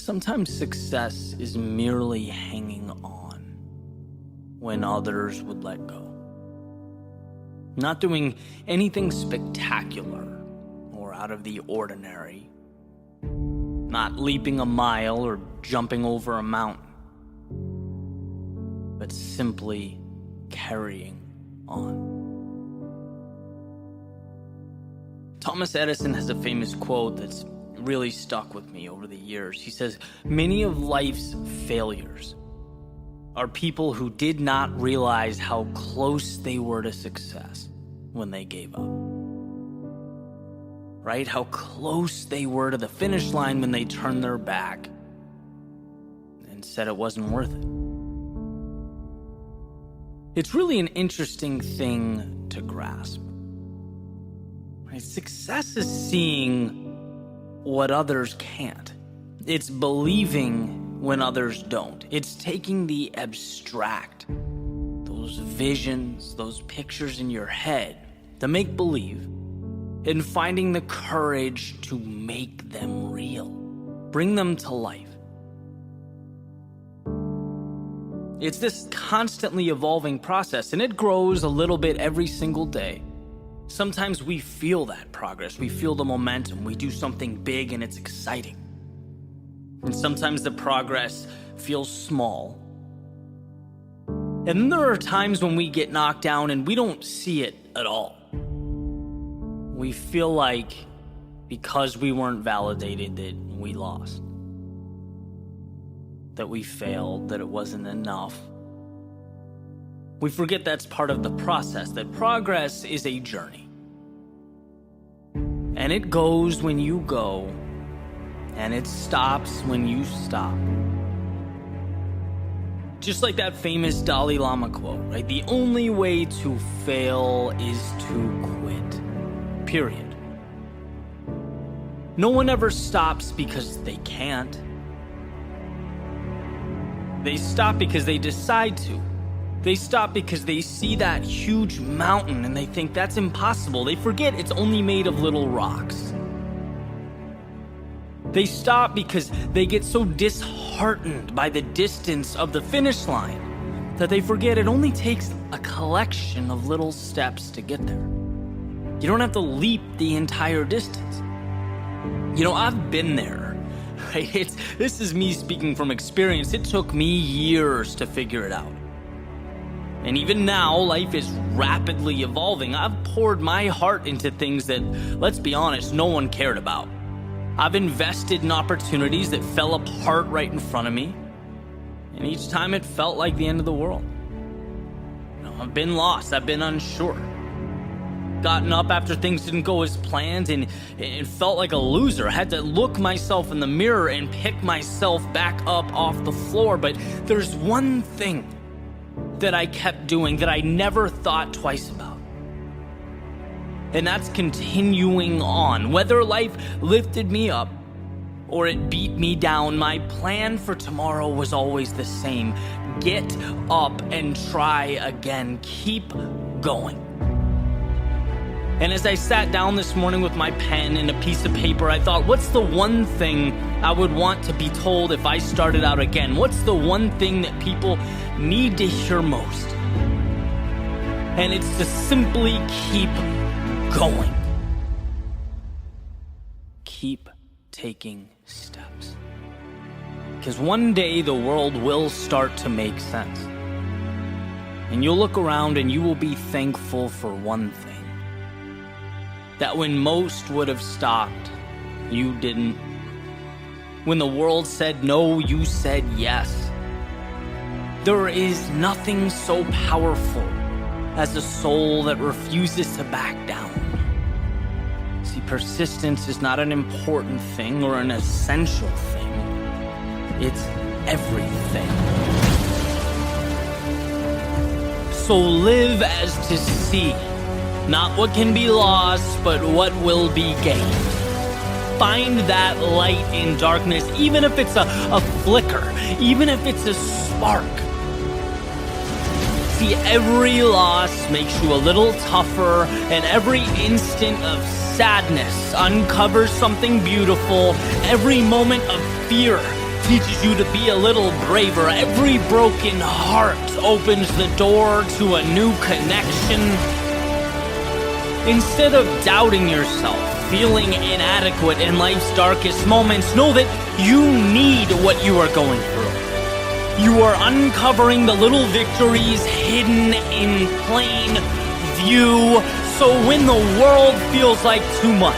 Sometimes success is merely hanging on when others would let go. Not doing anything spectacular or out of the ordinary. Not leaping a mile or jumping over a mountain. But simply carrying on. Thomas Edison has a famous quote that's really stuck with me over the years. He says, "Many of life's failures are people who did not realize how close they were to success when they gave up." Right? How close they were to the finish line when they turned their back and said it wasn't worth it. It's really an interesting thing to grasp. Right? Success is seeing what others can't. It's believing when others don't. It's taking the abstract, those visions, those pictures in your head, the make-believe, and finding the courage to make them real, bring them to life. It's this constantly evolving process, and it grows a little bit every single day. Sometimes we feel that progress, we feel the momentum, we do something big and it's exciting. And sometimes the progress feels small. And then there are times when we get knocked down and we don't see it at all. We feel like because we weren't validated that we lost, that we failed, that it wasn't enough. We forget that's part of the process, that progress is a journey. And it goes when you go, and it stops when you stop. Just like that famous Dalai Lama quote, right? The only way to fail is to quit. Period. No one ever stops because they can't. They stop because they decide to. They stop because they see that huge mountain and they think that's impossible. They forget it's only made of little rocks. They stop because they get so disheartened by the distance of the finish line that they forget it only takes a collection of little steps to get there. You don't have to leap the entire distance. You know, I've been there, right? This is me speaking from experience. It took me years to figure it out. And even now, life is rapidly evolving. I've poured my heart into things that, let's be honest, no one cared about. I've invested in opportunities that fell apart right in front of me. And each time it felt like the end of the world. You know, I've been lost. I've been unsure. Gotten up after things didn't go as planned, and it felt like a loser. I had to look myself in the mirror and pick myself back up off the floor. But there's one thing that I kept doing that I never thought twice about. And that's continuing on. Whether life lifted me up or it beat me down, my plan for tomorrow was always the same. Get up and try again. Keep going. And as I sat down this morning with my pen and a piece of paper, I thought, what's the one thing I would want to be told if I started out again? What's the one thing that people need to hear most? And it's to simply keep going. Keep taking steps. Because one day the world will start to make sense. And you'll look around and you will be thankful for one thing. That when most would have stopped, you didn't. When the world said no, you said yes. There is nothing so powerful as a soul that refuses to back down. See, persistence is not an important thing or an essential thing. It's everything. So live as to see. Not what can be lost, but what will be gained. Find that light in darkness, even if it's a flicker, even if it's a spark. See, every loss makes you a little tougher, and every instant of sadness uncovers something beautiful. Every moment of fear teaches you to be a little braver. Every broken heart opens the door to a new connection. Instead of doubting yourself, feeling inadequate in life's darkest moments, know that you need what you are going through. You are uncovering the little victories hidden in plain view. So when the world feels like too much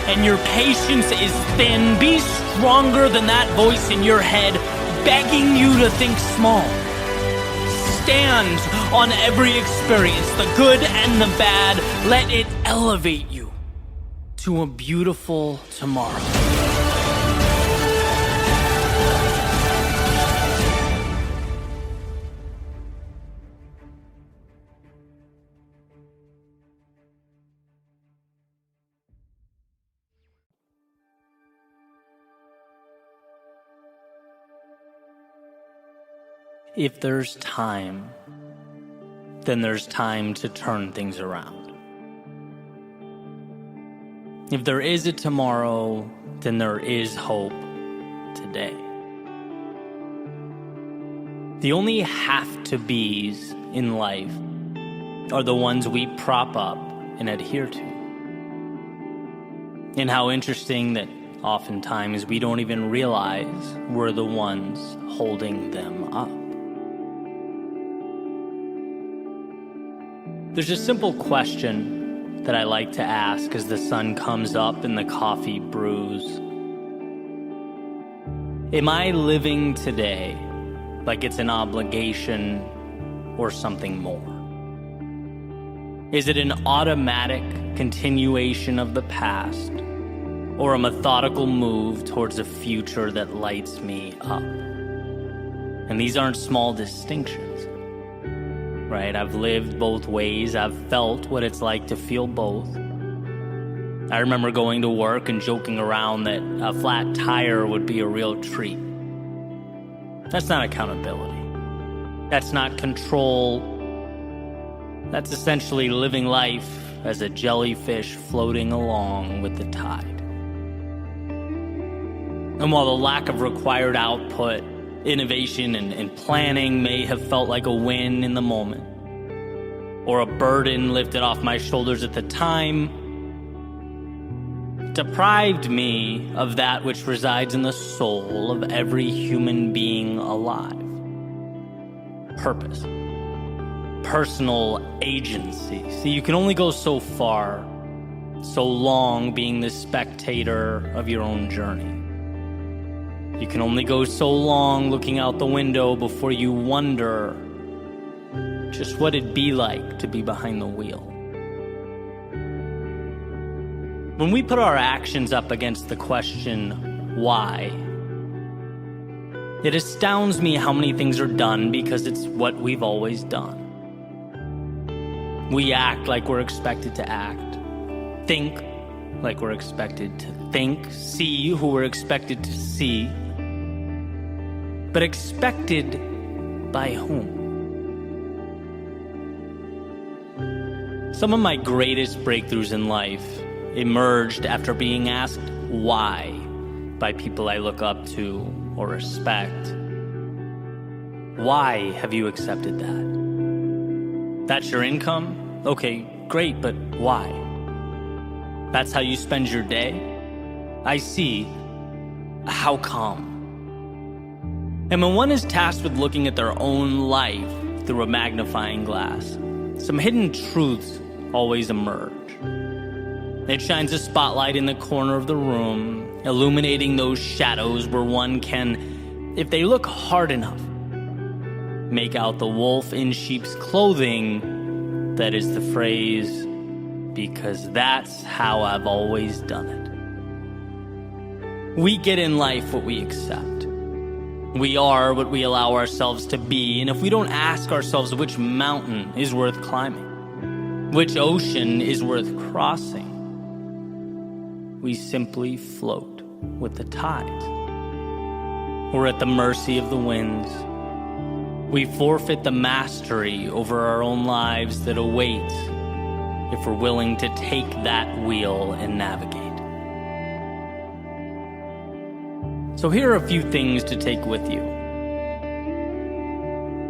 and your patience is thin, be stronger than that voice in your head begging you to think small. Stand on every experience, the good and the bad. Let it elevate you to a beautiful tomorrow. If there's time, then there's time to turn things around. If there is a tomorrow, then there is hope today. The only have-to-be's in life are the ones we prop up and adhere to. And how interesting that oftentimes we don't even realize we're the ones holding them up. There's a simple question that I like to ask as the sun comes up and the coffee brews. Am I living today like it's an obligation or something more? Is it an automatic continuation of the past or a methodical move towards a future that lights me up? And these aren't small distinctions. Right? I've lived both ways. I've felt what it's like to feel both. I remember going to work and joking around that a flat tire would be a real treat. That's not accountability. That's not control. That's essentially living life as a jellyfish floating along with the tide. And while the lack of required output, innovation and planning may have felt like a win in the moment, or a burden lifted off my shoulders at the time, deprived me of that which resides in the soul of every human being alive. Purpose. Personal agency. See, you can only go so far, so long being the spectator of your own journey. You can only go so long looking out the window before you wonder just what it'd be like to be behind the wheel. When we put our actions up against the question, why? It astounds me how many things are done because it's what we've always done. We act like we're expected to act, think like we're expected to think, see who we're expected to see. But expected by whom? Some of my greatest breakthroughs in life emerged after being asked why by people I look up to or respect. Why have you accepted that? That's your income? Okay, great, but why? That's how you spend your day? I see. How come? And when one is tasked with looking at their own life through a magnifying glass, some hidden truths always emerge. It shines a spotlight in the corner of the room, illuminating those shadows where one can, if they look hard enough, make out the wolf in sheep's clothing. That is the phrase, because that's how I've always done it. We get in life what we accept. We are what we allow ourselves to be, and if we don't ask ourselves which mountain is worth climbing, which ocean is worth crossing, we simply float with the tides. We're at the mercy of the winds. We forfeit the mastery over our own lives that awaits if we're willing to take that wheel and navigate. So here are a few things to take with you.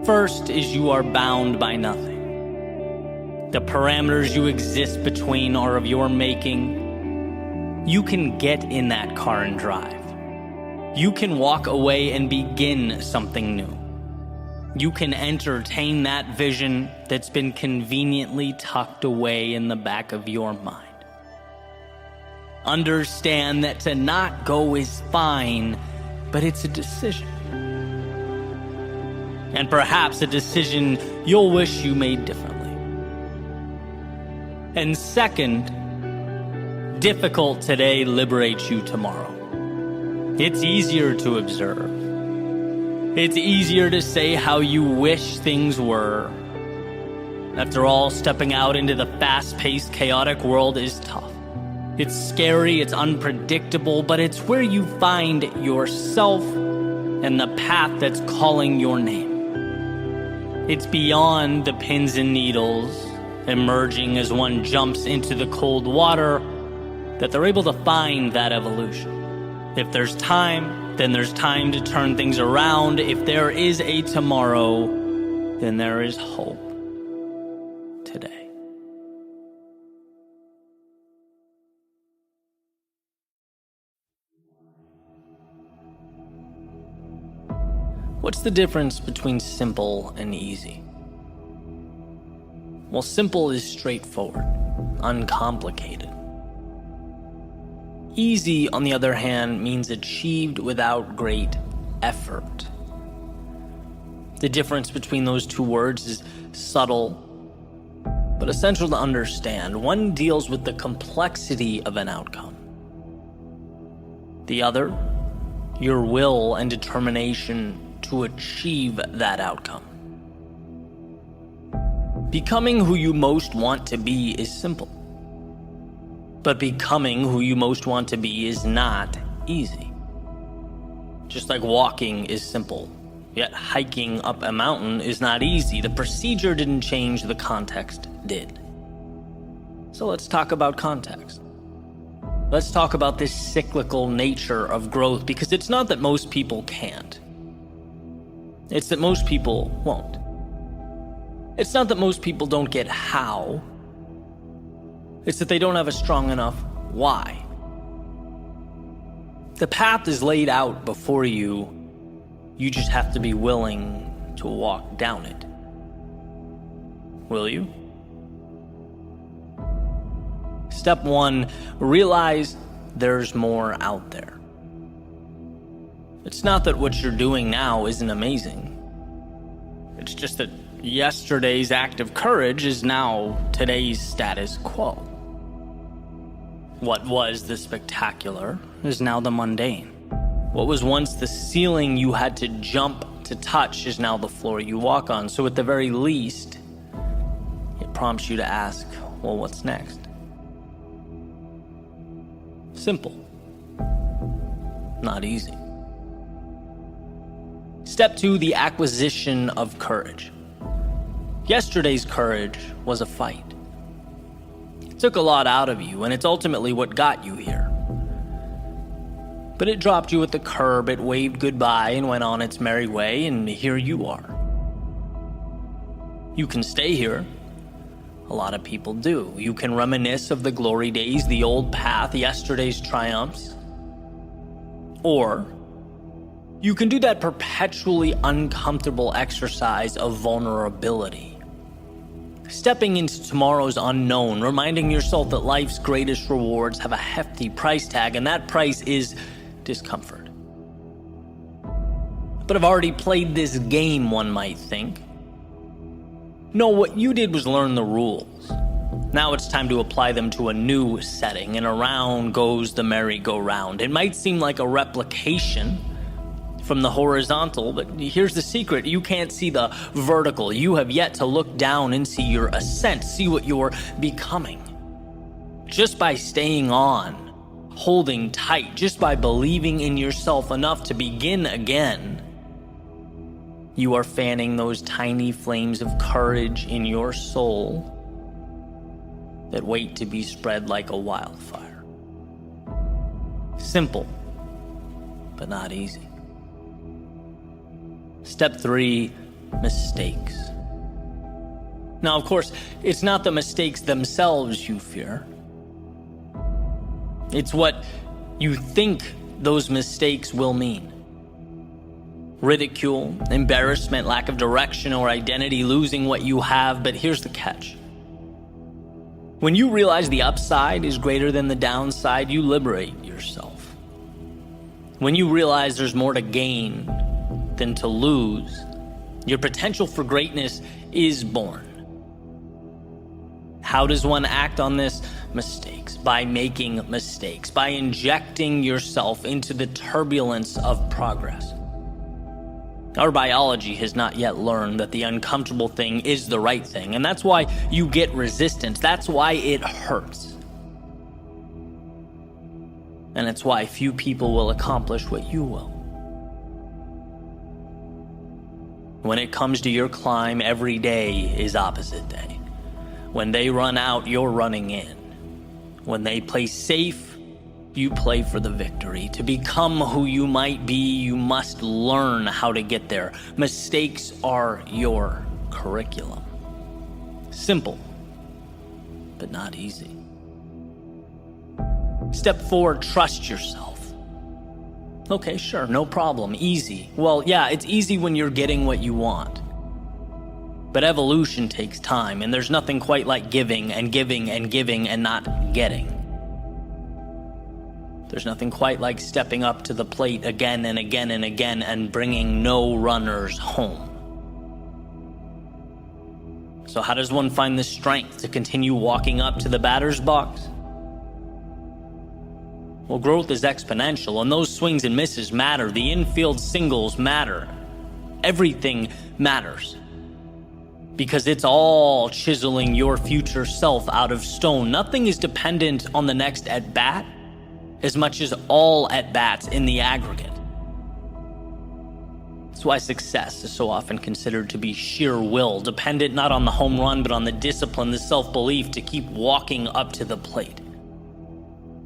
First is you are bound by nothing. The parameters you exist between are of your making. You can get in that car and drive. You can walk away and begin something new. You can entertain that vision that's been conveniently tucked away in the back of your mind. Understand that to not go is fine, but it's a decision. And perhaps a decision you'll wish you made differently. And second, difficult today liberates you tomorrow. It's easier to observe. It's easier to say how you wish things were. After all, stepping out into the fast-paced, chaotic world is tough. It's scary, it's unpredictable, but it's where you find yourself and the path that's calling your name. It's beyond the pins and needles, emerging as one jumps into the cold water, that they're able to find that evolution. If there's time, then there's time to turn things around. If there is a tomorrow, then there is hope today. What's the difference between simple and easy? Well, simple is straightforward, uncomplicated. Easy, on the other hand, means achieved without great effort. The difference between those two words is subtle, but essential to understand. One deals with the complexity of an outcome. The other, your will and determination to achieve that outcome. Becoming who you most want to be is simple. But becoming who you most want to be is not easy. Just like walking is simple, yet hiking up a mountain is not easy. The procedure didn't change, the context did. So let's talk about context. Let's talk about this cyclical nature of growth, because it's not that most people can't. It's that most people won't. It's not that most people don't get how. It's that they don't have a strong enough why. The path is laid out before you. You just have to be willing to walk down it. Will you? Step 1, realize there's more out there. It's not that what you're doing now isn't amazing. It's just that yesterday's act of courage is now today's status quo. What was the spectacular is now the mundane. What was once the ceiling you had to jump to touch is now the floor you walk on. So at the very least, it prompts you to ask, well, what's next? Simple. Not easy. Step 2, the acquisition of courage. Yesterday's courage was a fight. It took a lot out of you, and it's ultimately what got you here. But it dropped you at the curb, it waved goodbye and went on its merry way, and here you are. You can stay here. A lot of people do. You can reminisce of the glory days, the old path, yesterday's triumphs. Or you can do that perpetually uncomfortable exercise of vulnerability. Stepping into tomorrow's unknown, reminding yourself that life's greatest rewards have a hefty price tag, and that price is discomfort. But I've already played this game, one might think. No, what you did was learn the rules. Now it's time to apply them to a new setting, and around goes the merry-go-round. It might seem like a replication from the horizontal, but here's the secret. You can't see the vertical. You have yet to look down and see your ascent, see what you're becoming. Just by staying on, holding tight, just by believing in yourself enough to begin again, you are fanning those tiny flames of courage in your soul that wait to be spread like a wildfire. Simple, but not easy. Step 3, mistakes. Now, of course, it's not the mistakes themselves you fear. It's what you think those mistakes will mean. Ridicule, embarrassment, lack of direction or identity, losing what you have. But here's the catch. When you realize the upside is greater than the downside, you liberate yourself. When you realize there's more to gain than to lose, your potential for greatness is born. How does one act on this? Mistakes. By making mistakes. By injecting yourself into the turbulence of progress. Our biology has not yet learned that the uncomfortable thing is the right thing, and that's why you get resistance. That's why it hurts. And it's why few people will accomplish what you will. When it comes to your climb, every day is opposite day. When they run out, you're running in. When they play safe, you play for the victory. To become who you might be, you must learn how to get there. Mistakes are your curriculum. Simple, but not easy. Step 4, trust yourself. Okay, sure, no problem, easy. Well, yeah, it's easy when you're getting what you want. But evolution takes time, and there's nothing quite like giving and giving and giving and not getting. There's nothing quite like stepping up to the plate again and again and again and bringing no runners home. So how does one find the strength to continue walking up to the batter's box? Well, growth is exponential, and those swings and misses matter. The infield singles matter. Everything matters. Because it's all chiseling your future self out of stone. Nothing is dependent on the next at-bat as much as all at-bats in the aggregate. That's why success is so often considered to be sheer will, dependent not on the home run, but on the discipline, the self-belief to keep walking up to the plate.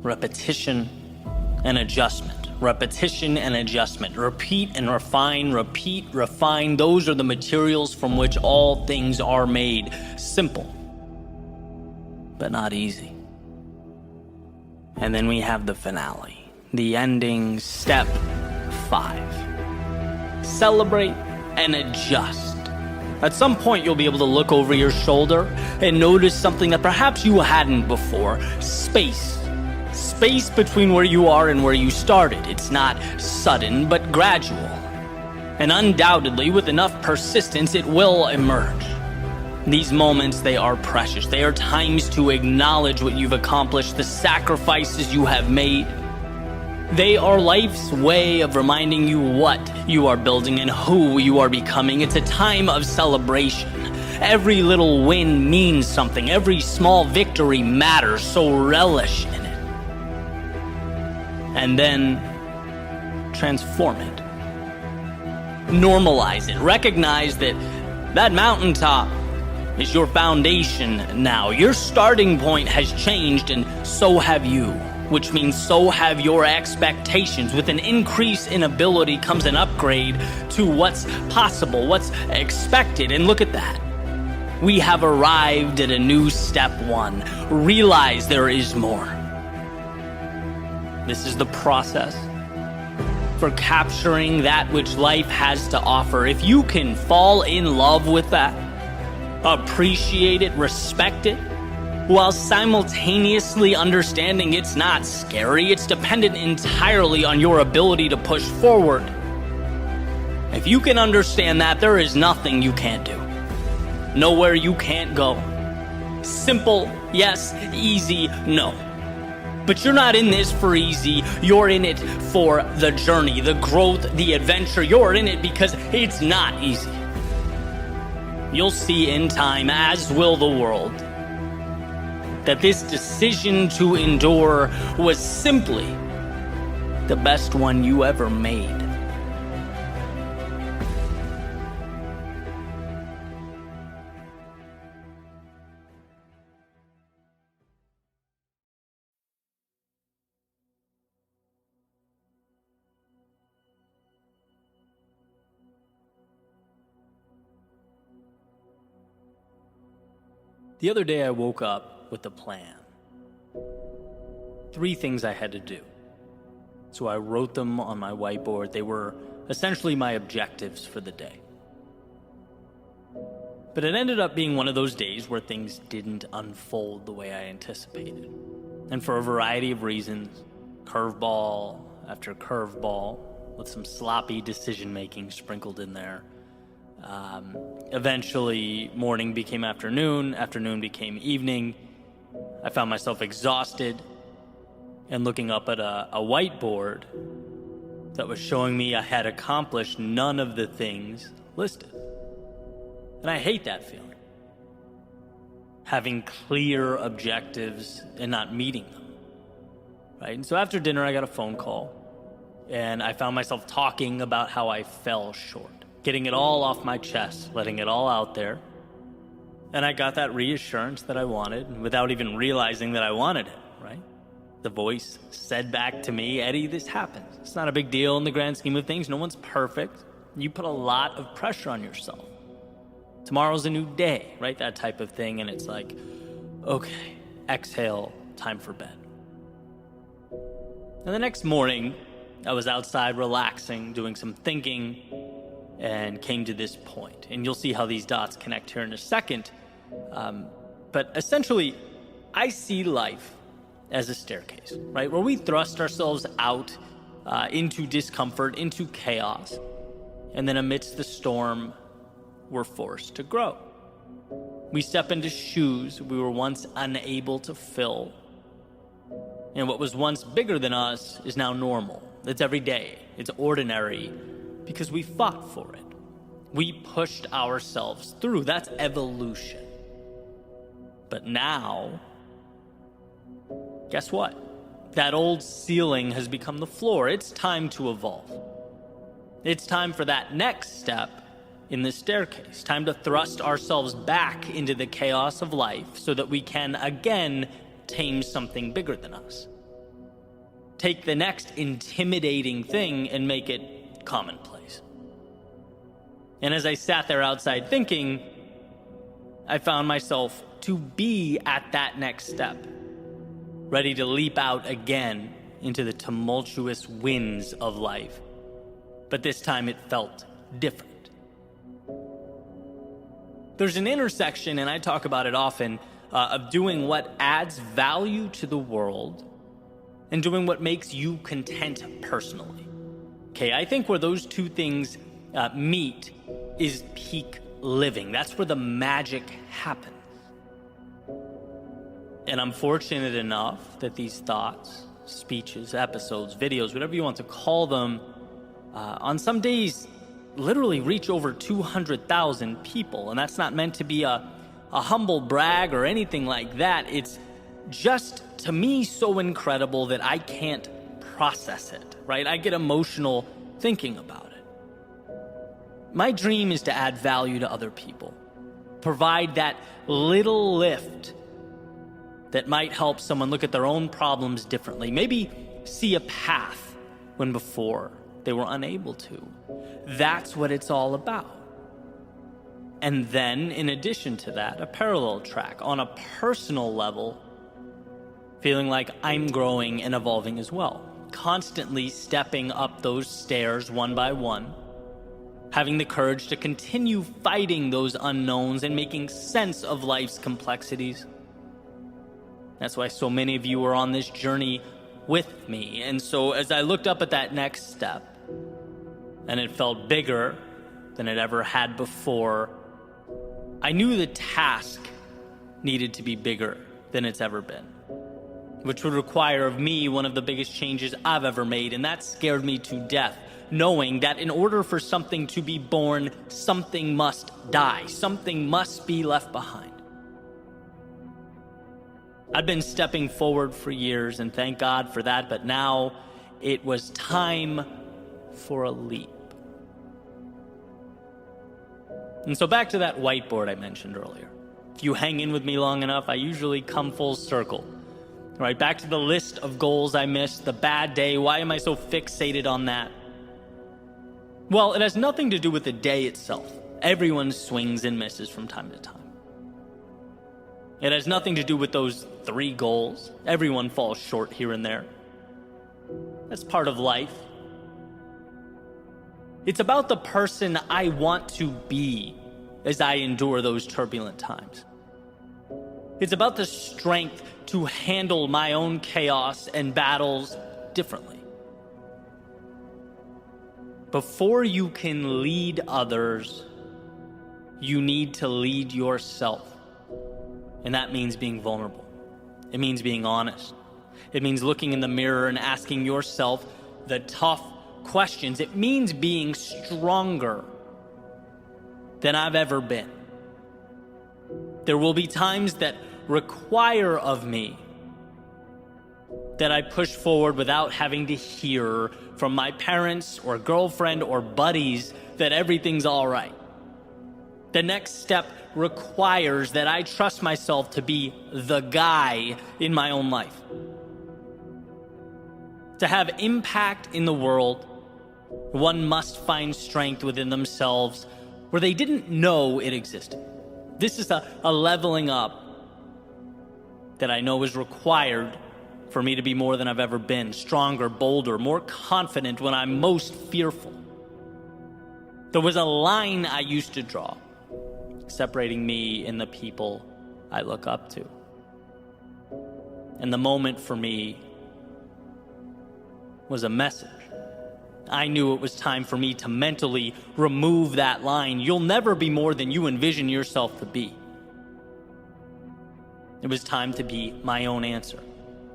Repetition and adjustment. Repetition and adjustment. Repeat and refine. Repeat, refine. Those are the materials from which all things are made. Simple, but not easy. And then we have the finale, the ending, step 5. Celebrate and adjust. At some point, you'll be able to look over your shoulder and notice something that perhaps you hadn't before. Space. Space between where you are and where you started. It's not sudden, but gradual. And undoubtedly, with enough persistence, it will emerge. These moments, they are precious. They are times to acknowledge what you've accomplished, the sacrifices you have made. They are life's way of reminding you what you are building and who you are becoming. It's a time of celebration. Every little win means something. Every small victory matters, so relish in it. And then transform it. Normalize it. Recognize that mountaintop is your foundation now. Your starting point has changed, and so have you, which means so have your expectations. With an increase in ability comes an upgrade to what's possible, what's expected. And look at that. We have arrived at a new step 1. Realize there is more. This is the process for capturing that which life has to offer. If you can fall in love with that, appreciate it, respect it, while simultaneously understanding it's not scary, it's dependent entirely on your ability to push forward. If you can understand that, there is nothing you can't do. Nowhere you can't go. Simple, yes. Easy, no. But you're not in this for easy. You're in it for the journey, the growth, the adventure. You're in it because it's not easy. You'll see in time, as will the world, that this decision to endure was simply the best one you ever made. The other day I woke up with a plan. 3 things I had to do. So I wrote them on my whiteboard. They were essentially my objectives for the day. But it ended up being one of those days where things didn't unfold the way I anticipated. And for a variety of reasons, curveball after curveball, with some sloppy decision-making sprinkled in there. Eventually, morning became afternoon, afternoon became evening. I found myself exhausted and looking up at a whiteboard that was showing me I had accomplished none of the things listed. And I hate that feeling. Having clear objectives and not meeting them. Right? And so after dinner, I got a phone call, and I found myself talking about how I fell short, getting it all off my chest, letting it all out there. And I got that reassurance that I wanted without even realizing that I wanted it, right? The voice said back to me, Eddie, this happens. It's not a big deal in the grand scheme of things. No one's perfect. You put a lot of pressure on yourself. Tomorrow's a new day, right? That type of thing. And it's like, okay, exhale, time for bed. And the next morning, I was outside relaxing, doing some thinking, and came to this point. And you'll see how these dots connect here in a second. But essentially, I see life as a staircase, right? Where we thrust ourselves out into discomfort, into chaos. And then amidst the storm, we're forced to grow. We step into shoes we were once unable to fill. And what was once bigger than us is now normal. It's every day. It's ordinary because we fought for it. We pushed ourselves through. That's evolution. But now, guess what? That old ceiling has become the floor. It's time to evolve. It's time for that next step in the staircase. Time to thrust ourselves back into the chaos of life so that we can again tame something bigger than us. Take the next intimidating thing and make it commonplace. And as I sat there outside thinking, I found myself to be at that next step, ready to leap out again into the tumultuous winds of life. But this time it felt different. There's an intersection, and I talk about it often, of doing what adds value to the world and doing what makes you content personally. Okay, I think where those two things meet is peak living. That's where the magic happens. And I'm fortunate enough that these thoughts, speeches, episodes, videos, whatever you want to call them, on some days literally reach over 200,000 people. And that's not meant to be a humble brag or anything like that. It's just, to me, so incredible that I can't process it, right? I get emotional thinking about it. My dream is to add value to other people, provide that little lift that might help someone look at their own problems differently, maybe see a path when before they were unable to. That's what it's all about. And then, in addition to that, a parallel track on a personal level, feeling like I'm growing and evolving as well, constantly stepping up those stairs one by one, having the courage to continue fighting those unknowns and making sense of life's complexities. That's why so many of you are on this journey with me. And so as I looked up at that next step, and it felt bigger than it ever had before, I knew the task needed to be bigger than it's ever been, which would require of me one of the biggest changes I've ever made, and that scared me to death, knowing that in order for something to be born, something must die, something must be left behind. I'd been stepping forward for years, and thank God for that, but now it was time for a leap. And so back to that whiteboard I mentioned earlier. If you hang in with me long enough, I usually come full circle. Right, back to the list of goals I missed, the bad day. Why am I so fixated on that? Well, it has nothing to do with the day itself. Everyone swings and misses from time to time. It has nothing to do with those 3 goals. Everyone falls short here and there. That's part of life. It's about the person I want to be as I endure those turbulent times. It's about the strength to handle my own chaos and battles differently. Before you can lead others, you need to lead yourself. And that means being vulnerable. It means being honest. It means looking in the mirror and asking yourself the tough questions. It means being stronger than I've ever been. There will be times that require of me that I push forward without having to hear from my parents or girlfriend or buddies that everything's all right. The next step requires that I trust myself to be the guy in my own life. To have impact in the world, one must find strength within themselves where they didn't know it existed. This is a leveling up that I know is required for me to be more than I've ever been, stronger, bolder, more confident when I'm most fearful. There was a line I used to draw separating me and the people I look up to. And the moment for me was a message. I knew it was time for me to mentally remove that line. You'll never be more than you envision yourself to be. It was time to be my own answer.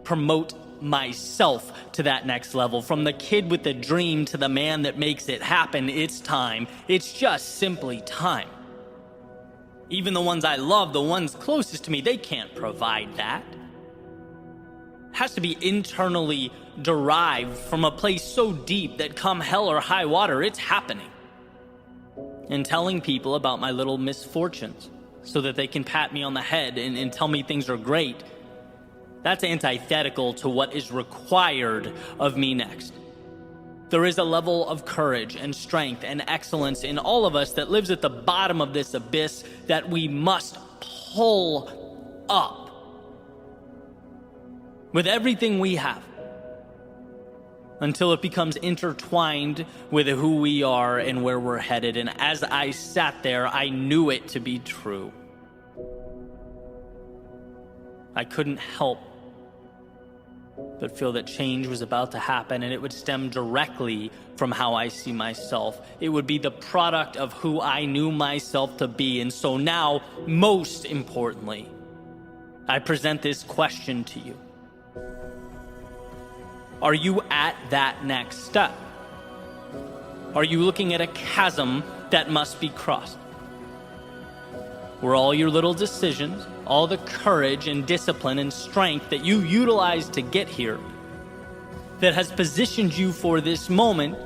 Promote myself to that next level. From the kid with the dream to the man that makes it happen, it's time. It's just simply time. Even the ones I love, the ones closest to me, they can't provide that. It has to be internally derived from a place so deep that come hell or high water, it's happening. And telling people about my little misfortunes so that they can pat me on the head and tell me things are great, that's antithetical to what is required of me next. There is a level of courage and strength and excellence in all of us that lives at the bottom of this abyss that we must pull up with everything we have until it becomes intertwined with who we are and where we're headed. And as I sat there, I knew it to be true. I couldn't help but feel that change was about to happen, and it would stem directly from how I see myself. It would be the product of who I knew myself to be. And so now, most importantly, I present this question to you. Are you at that next step? Are you looking at a chasm that must be crossed? Where all your little decisions, all the courage and discipline and strength that you utilized to get here, that has positioned you for this moment,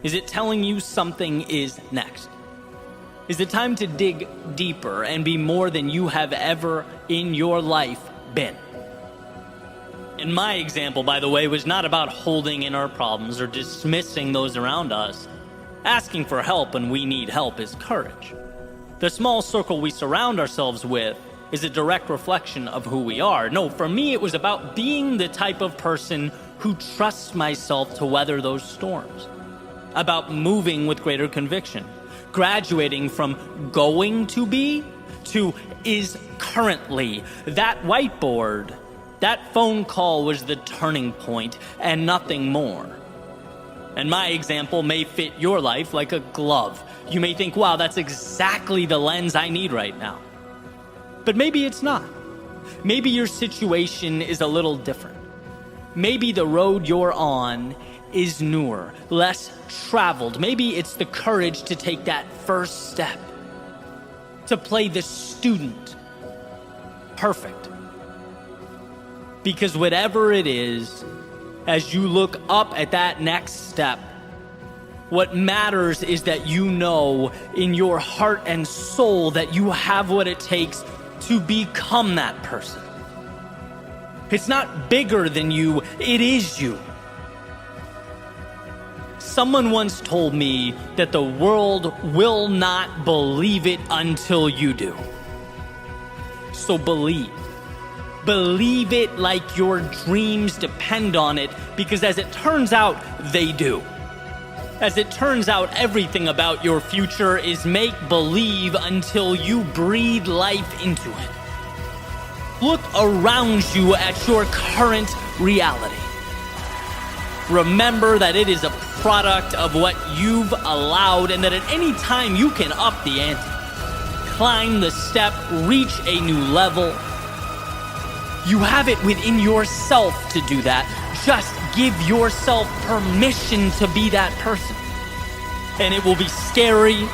is it telling you something is next? Is it time to dig deeper and be more than you have ever in your life been? And my example, by the way, was not about holding in our problems or dismissing those around us. Asking for help when we need help is courage. The small circle we surround ourselves with is a direct reflection of who we are. No, for me, it was about being the type of person who trusts myself to weather those storms. About moving with greater conviction. Graduating from going to be to is currently. That whiteboard, that phone call was the turning point and nothing more. And my example may fit your life like a glove. You may think, wow, that's exactly the lens I need right now. But maybe it's not. Maybe your situation is a little different. Maybe the road you're on is newer, less traveled. Maybe it's the courage to take that first step, to play the student perfect. Because whatever it is, as you look up at that next step, what matters is that you know in your heart and soul that you have what it takes to become that person. It's not bigger than you, it is you. Someone once told me that the world will not believe it until you do. So believe. Believe it like your dreams depend on it, because as it turns out, they do. As it turns out, everything about your future is make-believe until you breathe life into it. Look around you at your current reality. Remember that it is a product of what you've allowed, and that at any time you can up the ante. Climb the step, reach a new level. You have it within yourself to do that. Just give yourself permission to be that person. And it will be scary.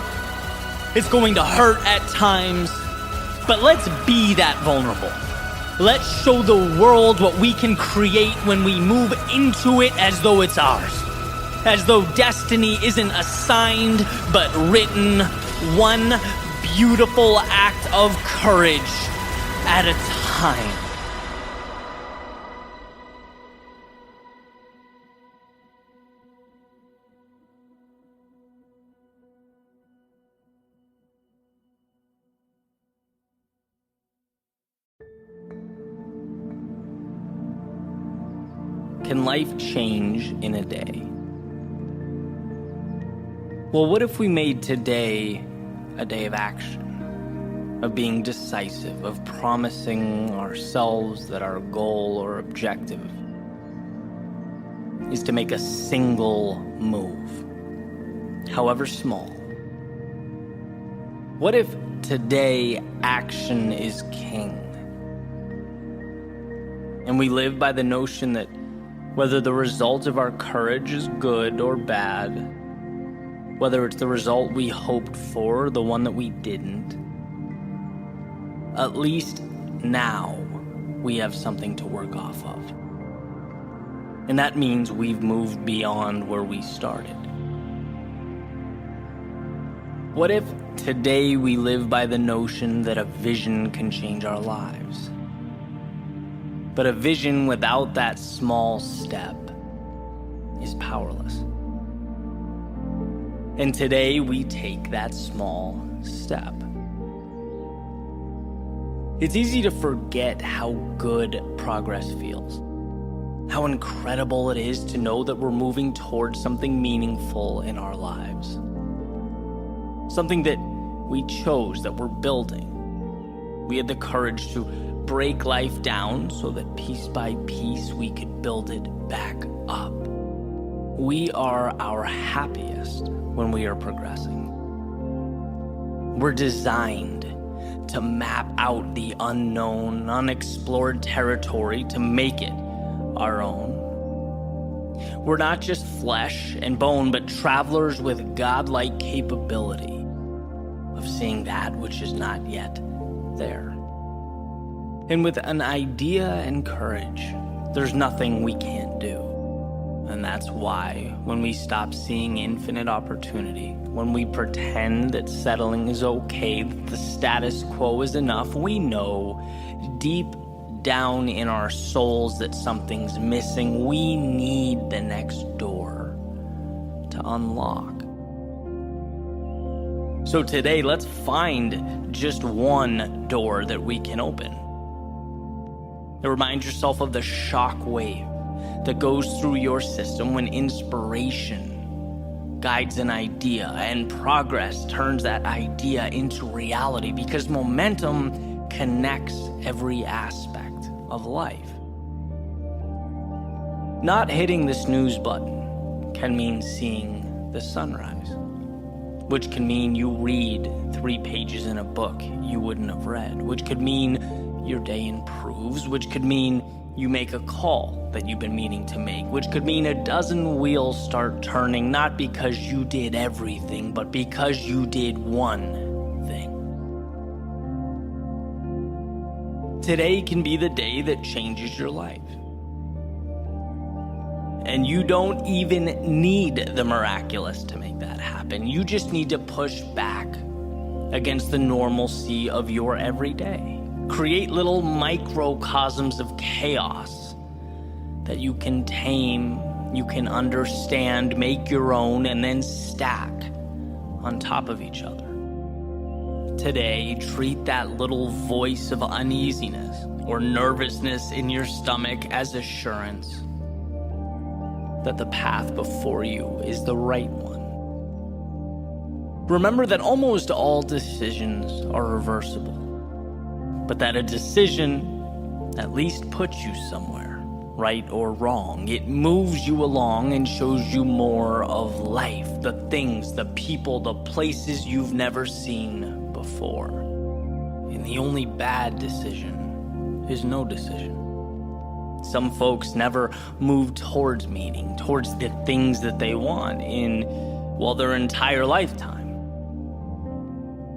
It's going to hurt at times. But let's be that vulnerable. Let's show the world what we can create when we move into it as though it's ours. As though destiny isn't assigned, but written, one beautiful act of courage at a time. Can life change in a day? Well, what if we made today a day of action, of being decisive, of promising ourselves that our goal or objective is to make a single move, however small? What if today action is king? And we live by the notion that whether the result of our courage is good or bad, whether it's the result we hoped for or the one that we didn't, at least now we have something to work off of. And that means we've moved beyond where we started. What if today we live by the notion that a vision can change our lives? But a vision without that small step is powerless. And today we take that small step. It's easy to forget how good progress feels. How incredible it is to know that we're moving towards something meaningful in our lives. Something that we chose, that we're building. We had the courage to break life down so that piece by piece we could build it back up. We are our happiest when we are progressing. We're designed to map out the unknown, unexplored territory to make it our own. We're not just flesh and bone, but travelers with godlike capability of seeing that which is not yet there. And with an idea and courage, there's nothing we can't do. And that's why when we stop seeing infinite opportunity, when we pretend that settling is okay, that the status quo is enough, we know deep down in our souls that something's missing. We need the next door to unlock. So today, let's find just one door that we can open. Remind yourself of the shock wave that goes through your system when inspiration guides an idea and progress turns that idea into reality, because momentum connects every aspect of life. Not hitting the snooze button can mean seeing the sunrise, which can mean you read 3 pages in a book you wouldn't have read, which could mean your day improves, which could mean you make a call that you've been meaning to make, which could mean a dozen wheels start turning, not because you did everything, but because you did one thing. Today can be the day that changes your life. And you don't even need the miraculous to make that happen. You just need to push back against the normalcy of your everyday. Create little microcosms of chaos that you can tame, you can understand, make your own, and then stack on top of each other. today treat that little voice of uneasiness or nervousness in your stomach as assurance that the path before you is the right one. Remember that almost all decisions are reversible, but that a decision at least puts you somewhere, right or wrong. It moves you along and shows you more of life, the things, the people, the places you've never seen before. And the only bad decision is no decision. Some folks never move towards meaning, towards the things that they want in, well, their entire lifetime,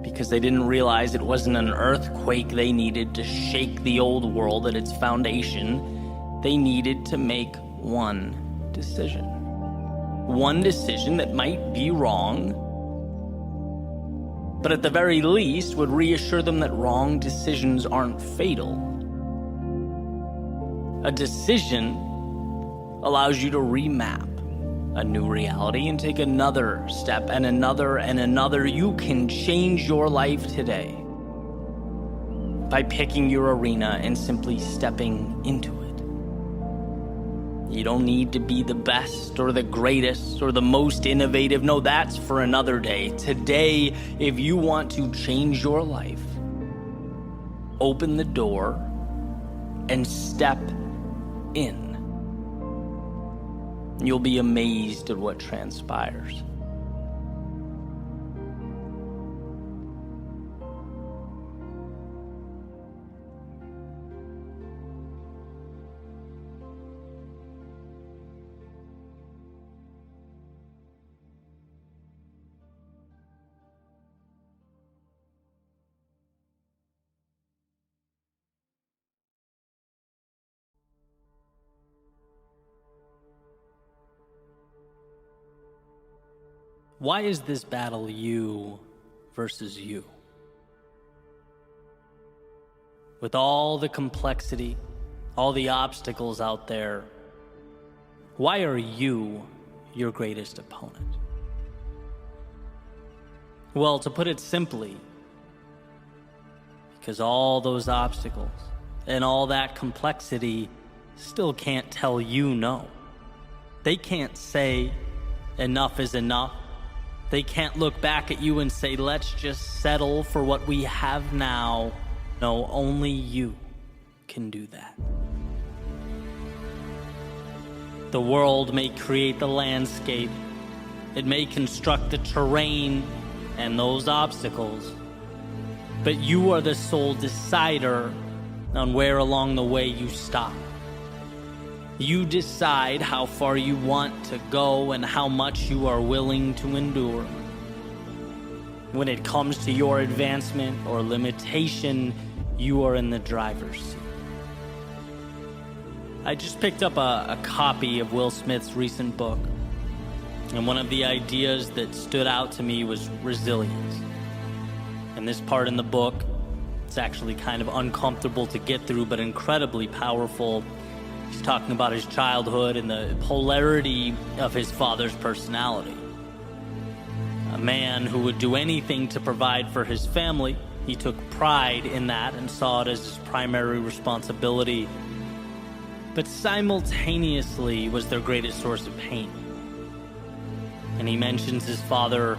because they didn't realize it wasn't an earthquake they needed to shake the old world at its foundation. They needed to make one decision. One decision that might be wrong, but at the very least would reassure them that wrong decisions aren't fatal. A decision allows you to remap a new reality and take another step and another and another. You can change your life today by picking your arena and simply stepping into it. You don't need to be the best or the greatest or the most innovative. No, that's for another day. Today, if you want to change your life, open the door and step in. You'll be amazed at what transpires. Why is this battle you versus you? With all the complexity, all the obstacles out there, why are you your greatest opponent? Well, to put it simply, because all those obstacles and all that complexity still can't tell you no. They can't say enough is enough. They can't look back at you and say, let's just settle for what we have now. No, only you can do that. The world may create the landscape. It may construct the terrain and those obstacles. But you are the sole decider on where along the way you stop. You decide how far you want to go and how much you are willing to endure. When it comes to your advancement or limitation, you are in the driver's seat. I just picked up a copy of Will Smith's recent book, and one of the ideas that stood out to me was resilience. And this part in the book, it's actually kind of uncomfortable to get through, but incredibly powerful. He's talking about his childhood and the polarity of his father's personality. A man who would do anything to provide for his family. He took pride in that and saw it as his primary responsibility. But simultaneously was their greatest source of pain. And he mentions his father,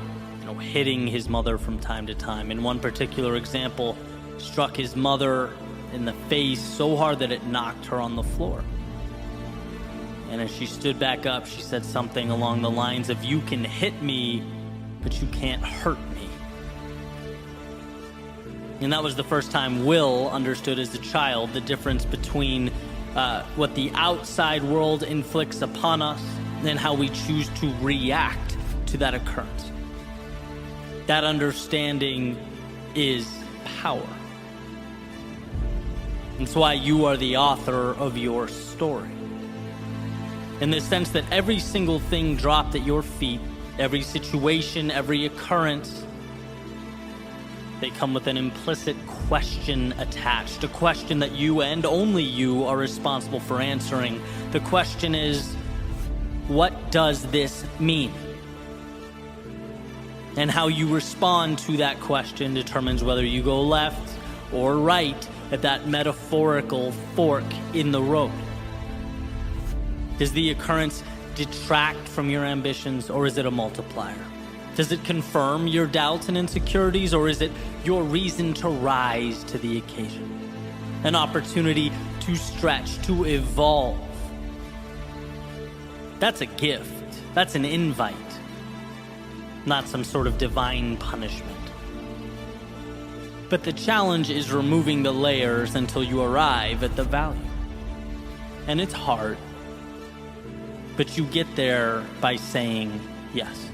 hitting his mother from time to time. In one particular example, struck his mother in the face so hard that it knocked her on the floor. And as she stood back up, she said something along the lines of, "You can hit me, but you can't hurt me." And that was the first time Will understood as a child the difference between what the outside world inflicts upon us and how we choose to react to that occurrence. That understanding is power. It's why you are the author of your story. In the sense that every single thing dropped at your feet, every situation, every occurrence, they come with an implicit question attached, a question that you and only you are responsible for answering. The question is, what does this mean? And how you respond to that question determines whether you go left or right at that metaphorical fork in the road. Does the occurrence detract from your ambitions, or is it a multiplier? Does it confirm your doubts and insecurities, or is it your reason to rise to the occasion? An opportunity to stretch, to evolve. That's a gift. That's an invite. Not some sort of divine punishment. But the challenge is removing the layers until you arrive at the value. And it's hard. But you get there by saying yes.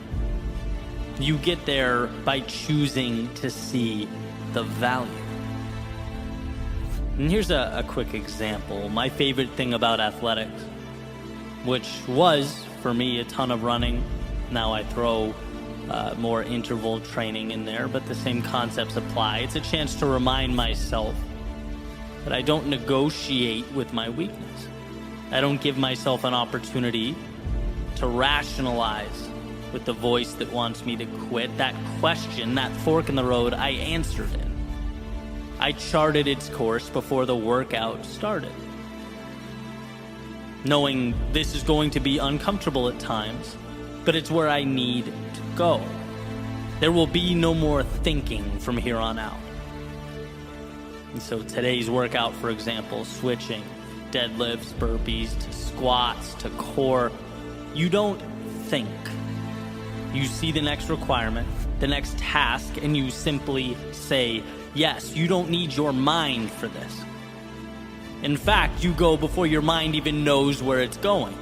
You get there by choosing to see the value. And here's a quick example. My favorite thing about athletics, which was, for me, a ton of running. Now I throw more interval training in there, but the same concepts apply. It's a chance to remind myself that I don't negotiate with my weakness. I don't give myself an opportunity to rationalize with the voice that wants me to quit. That question, that fork in the road, I answered it. I charted its course before the workout started, knowing this is going to be uncomfortable at times, but it's where I need to go. There will be no more thinking from here on out. And so today's workout, for example, switching deadlifts, burpees, to squats, to core, you don't think. You see the next requirement, the next task, and you simply say yes. You don't need your mind for this. In fact, you go before your mind even knows where it's going,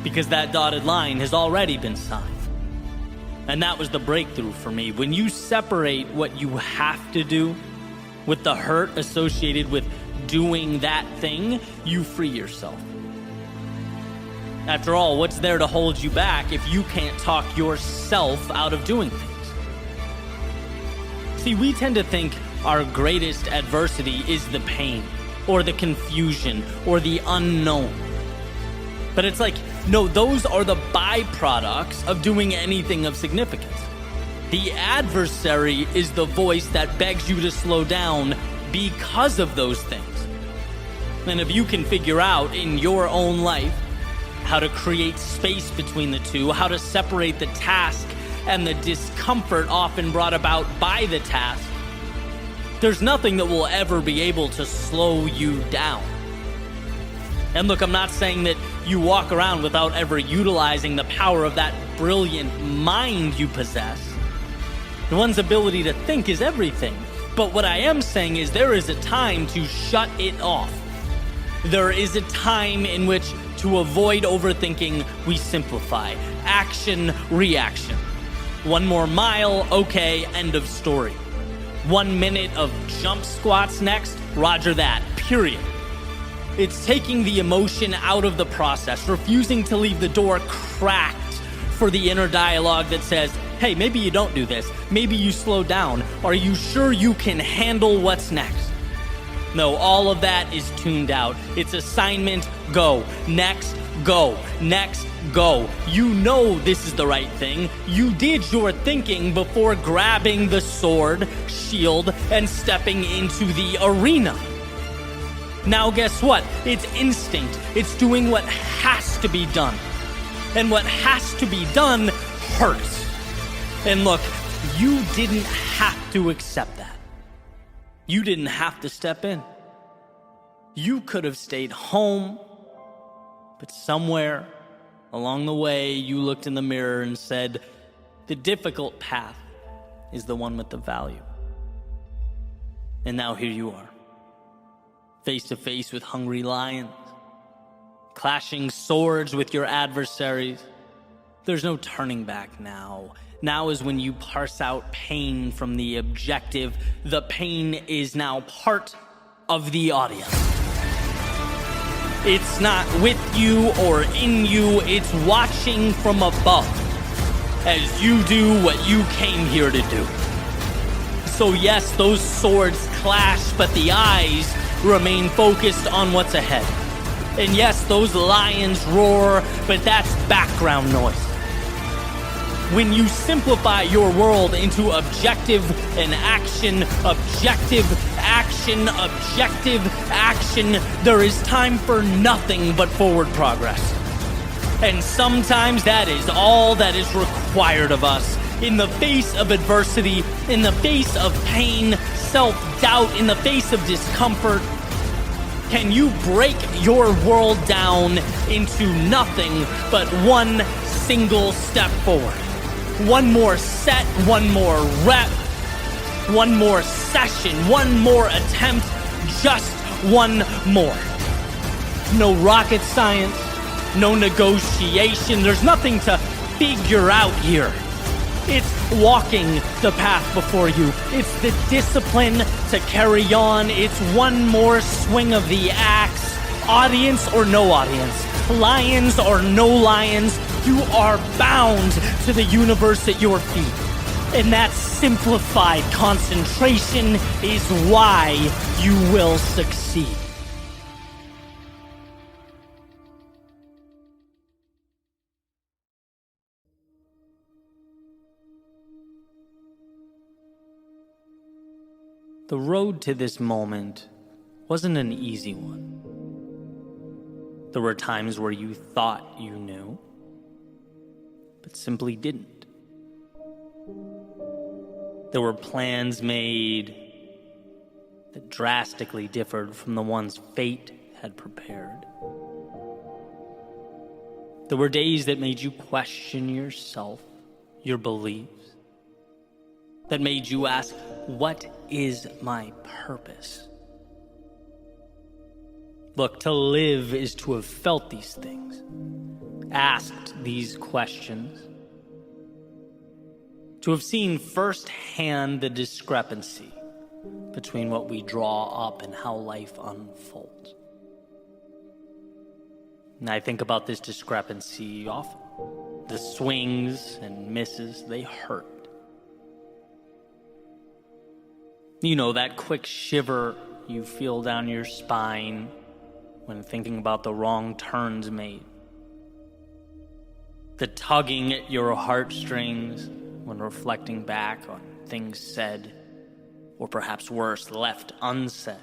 because that dotted line has already been signed. And that was the breakthrough for me. When you separate what you have to do with the hurt associated with doing that thing, you free yourself. After all, what's there to hold you back if you can't talk yourself out of doing things? See, we tend to think our greatest adversity is the pain, or the confusion, or the unknown. But it's like, no, those are the byproducts of doing anything of significance. The adversary is the voice that begs you to slow down because of those things. And if you can figure out in your own life how to create space between the two, how to separate the task and the discomfort often brought about by the task, there's nothing that will ever be able to slow you down. And look, I'm not saying that you walk around without ever utilizing the power of that brilliant mind you possess. One's ability to think is everything. But what I am saying is there is a time to shut it off. There is a time in which, to avoid overthinking, we simplify. Action, reaction. One more mile, okay, end of story. 1 minute of jump squats next, roger that, period. It's taking the emotion out of the process, refusing to leave the door cracked for the inner dialogue that says, hey, maybe you don't do this. Maybe you slow down. Are you sure you can handle what's next? No, all of that is tuned out. It's assignment, go. Next, go. Next, go. You know this is the right thing. You did your thinking before grabbing the sword, shield, and stepping into the arena. Now guess what? It's instinct. It's doing what has to be done. And what has to be done hurts. And look, you didn't have to accept that. You didn't have to step in. You could have stayed home, but somewhere along the way, you looked in the mirror and said, the difficult path is the one with the value. And now here you are, face to face with hungry lions, clashing swords with your adversaries. There's no turning back now. Now is when you parse out pain from the objective. The pain is now part of the audience. It's not with you or in you, it's watching from above as you do what you came here to do. So yes, those swords clash, but the eyes remain focused on what's ahead. And yes, those lions roar, but that's background noise. When you simplify your world into objective and action, objective, action, objective, action, there is time for nothing but forward progress. And sometimes that is all that is required of us. In the face of adversity, in the face of pain, self-doubt, in the face of discomfort, can you break your world down into nothing but one single step forward? One more set, one more rep, one more session, one more attempt, just one more. No rocket science, no negotiation. There's nothing to figure out here. It's walking the path before you. It's the discipline to carry on. It's one more swing of the axe. Audience or no audience, lions or no lions, you are bound to the universe at your feet. And that simplified concentration is why you will succeed. The road to this moment wasn't an easy one. There were times where you thought you knew, but simply didn't. There were plans made that drastically differed from the ones fate had prepared. There were days that made you question yourself, your beliefs, that made you ask, what is my purpose? Look, to live is to have felt these things, asked these questions, to have seen firsthand the discrepancy between what we draw up and how life unfolds. And I think about this discrepancy often. The swings and misses, they hurt. You know, that quick shiver you feel down your spine when thinking about the wrong turns made. The tugging at your heartstrings when reflecting back on things said, or perhaps worse, left unsaid.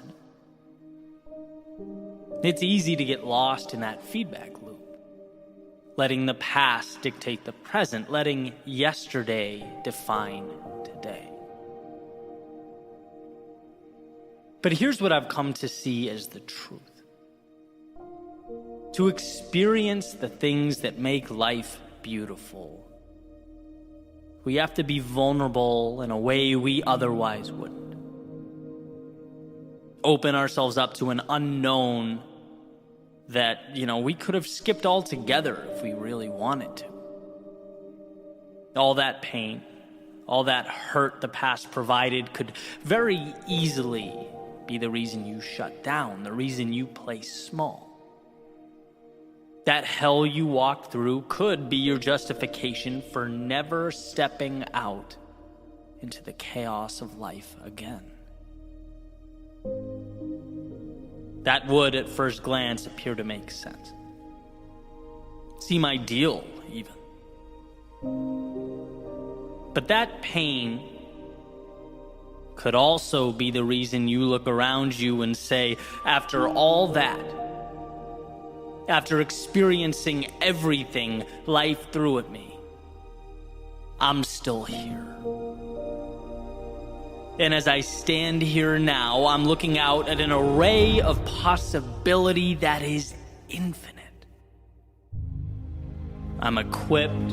It's easy to get lost in that feedback loop, letting the past dictate the present, letting yesterday define today. But here's what I've come to see as the truth. To experience the things that make life beautiful, we have to be vulnerable in a way we otherwise wouldn't. Open ourselves up to an unknown that, we could have skipped altogether if we really wanted to. All that pain, all that hurt the past provided could very easily be the reason you shut down, the reason you play small. That hell you walked through could be your justification for never stepping out into the chaos of life again. That would, at first glance, appear to make sense. Seem ideal, even. But that pain could also be the reason you look around you and say, after all that, after experiencing everything life threw at me, I'm still here. And as I stand here now, I'm looking out at an array of possibility that is infinite. I'm equipped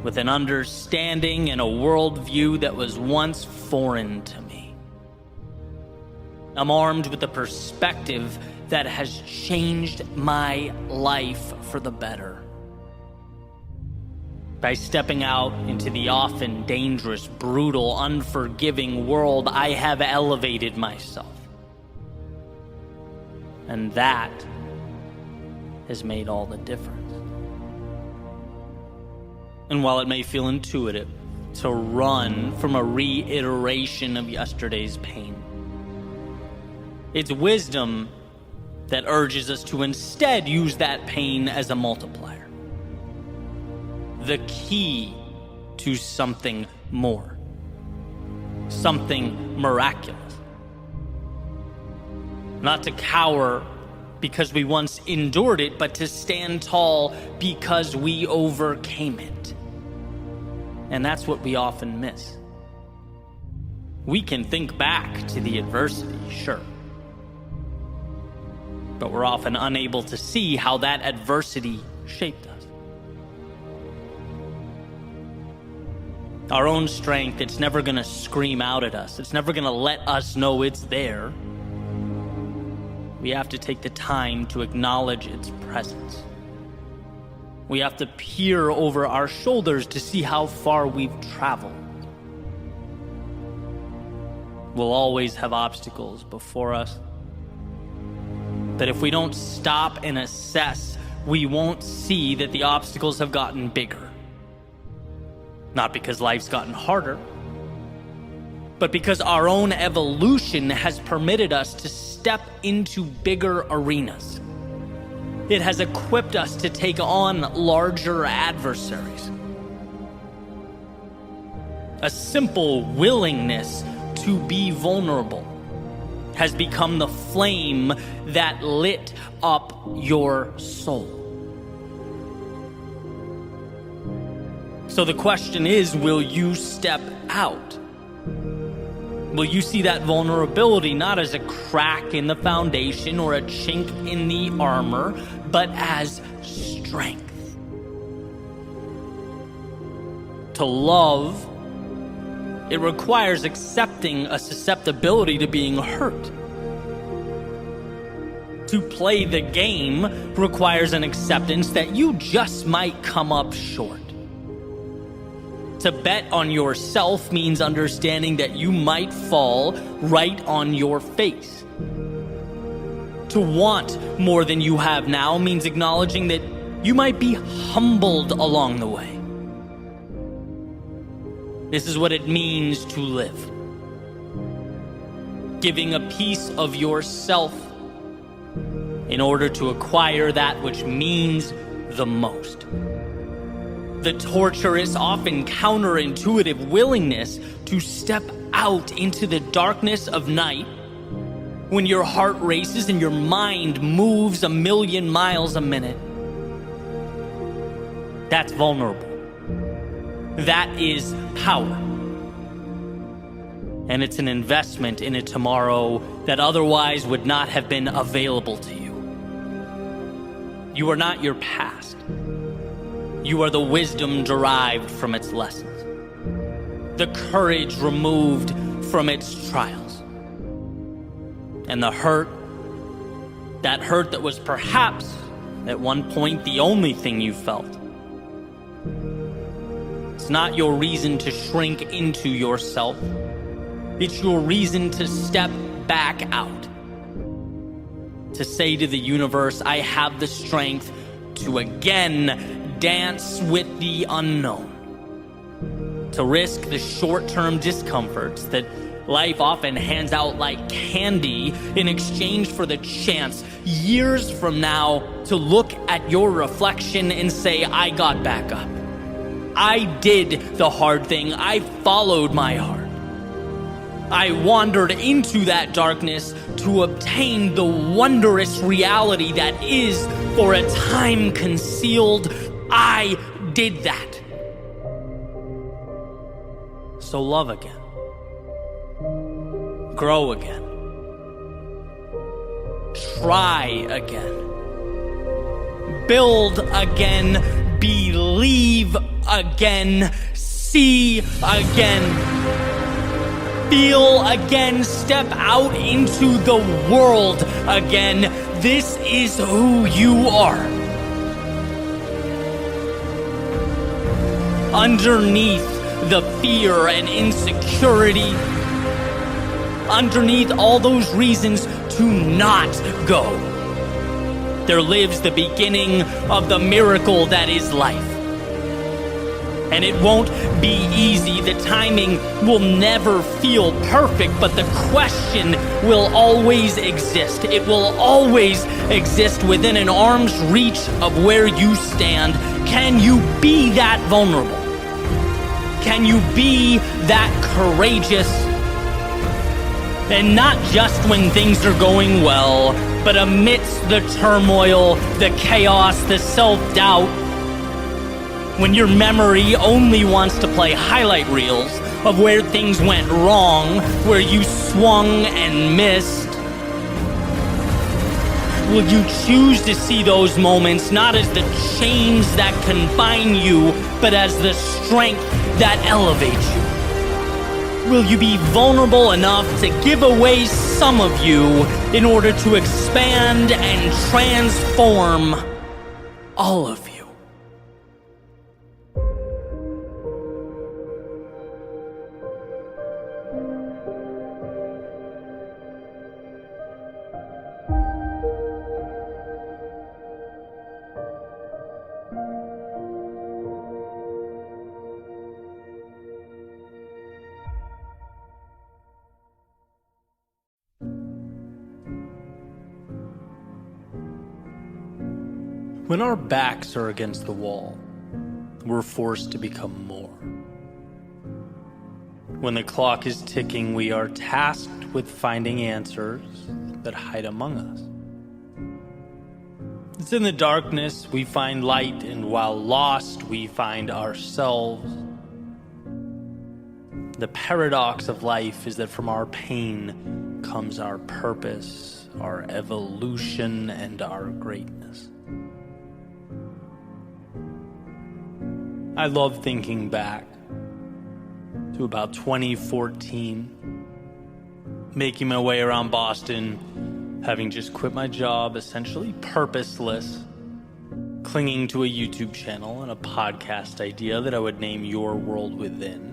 with an understanding and a worldview that was once foreign to me. I'm armed with a perspective that has changed my life for the better. By stepping out into the often dangerous, brutal, unforgiving world, I have elevated myself. And that has made all the difference. And while it may feel intuitive to run from a reiteration of yesterday's pain, it's wisdom that urges us to instead use that pain as a multiplier. The key to something more, something miraculous. Not to cower because we once endured it, but to stand tall because we overcame it. And that's what we often miss. We can think back to the adversity, sure, but we're often unable to see how that adversity shaped us. Our own strength, it's never going to scream out at us. It's never going to let us know it's there. We have to take the time to acknowledge its presence. We have to peer over our shoulders to see how far we've traveled. We'll always have obstacles before us. But if we don't stop and assess, we won't see that the obstacles have gotten bigger. Not because life's gotten harder, but because our own evolution has permitted us to step into bigger arenas. It has equipped us to take on larger adversaries. A simple willingness to be vulnerable has become the flame that lit up your soul. So the question is, will you step out? Will you see that vulnerability not as a crack in the foundation or a chink in the armor, but as strength? To love, it requires accepting a susceptibility to being hurt. To play the game requires an acceptance that you just might come up short. To bet on yourself means understanding that you might fall right on your face. To want more than you have now means acknowledging that you might be humbled along the way. This is what it means to live. Giving a piece of yourself in order to acquire that which means the most. The torturous, often counterintuitive willingness to step out into the darkness of night when your heart races and your mind moves 1,000,000 miles a minute. That's vulnerable. That is power. And it's an investment in a tomorrow that otherwise would not have been available to you. You are not your past. You are the wisdom derived from its lessons, the courage removed from its trials, and the hurt that was perhaps at one point the only thing you felt. It's not your reason to shrink into yourself. It's your reason to step back out, to say to the universe, I have the strength to again dance with the unknown, to risk the short-term discomforts that life often hands out like candy in exchange for the chance years from now to look at your reflection and say, I got back up. I did the hard thing. I followed my heart. I wandered into that darkness to obtain the wondrous reality that is, for a time, concealed. I did that. So love again. Grow again. Try again. Build again. Believe again. See again. Feel again. Step out into the world again. This is who you are. Underneath the fear and insecurity, underneath all those reasons to not go, there lives the beginning of the miracle that is life. And it won't be easy. The timing will never feel perfect, but the question will always exist. It will always exist within an arm's reach of where you stand. Can you be that vulnerable? Can you be that courageous? And not just when things are going well, but amidst the turmoil, the chaos, the self-doubt, when your memory only wants to play highlight reels of where things went wrong, where you swung and missed. Will you choose to see those moments not as the chains that confine you, but as the strength that elevates you? Will you be vulnerable enough to give away some of you in order to expand and transform all of you? When our backs are against the wall, we're forced to become more. When the clock is ticking, we are tasked with finding answers that hide among us. It's in the darkness we find light, and while lost, we find ourselves. The paradox of life is that from our pain comes our purpose, our evolution, and our greatness. I love thinking back to about 2014, making my way around Boston, having just quit my job, essentially purposeless, clinging to a YouTube channel and a podcast idea that I would name Your World Within.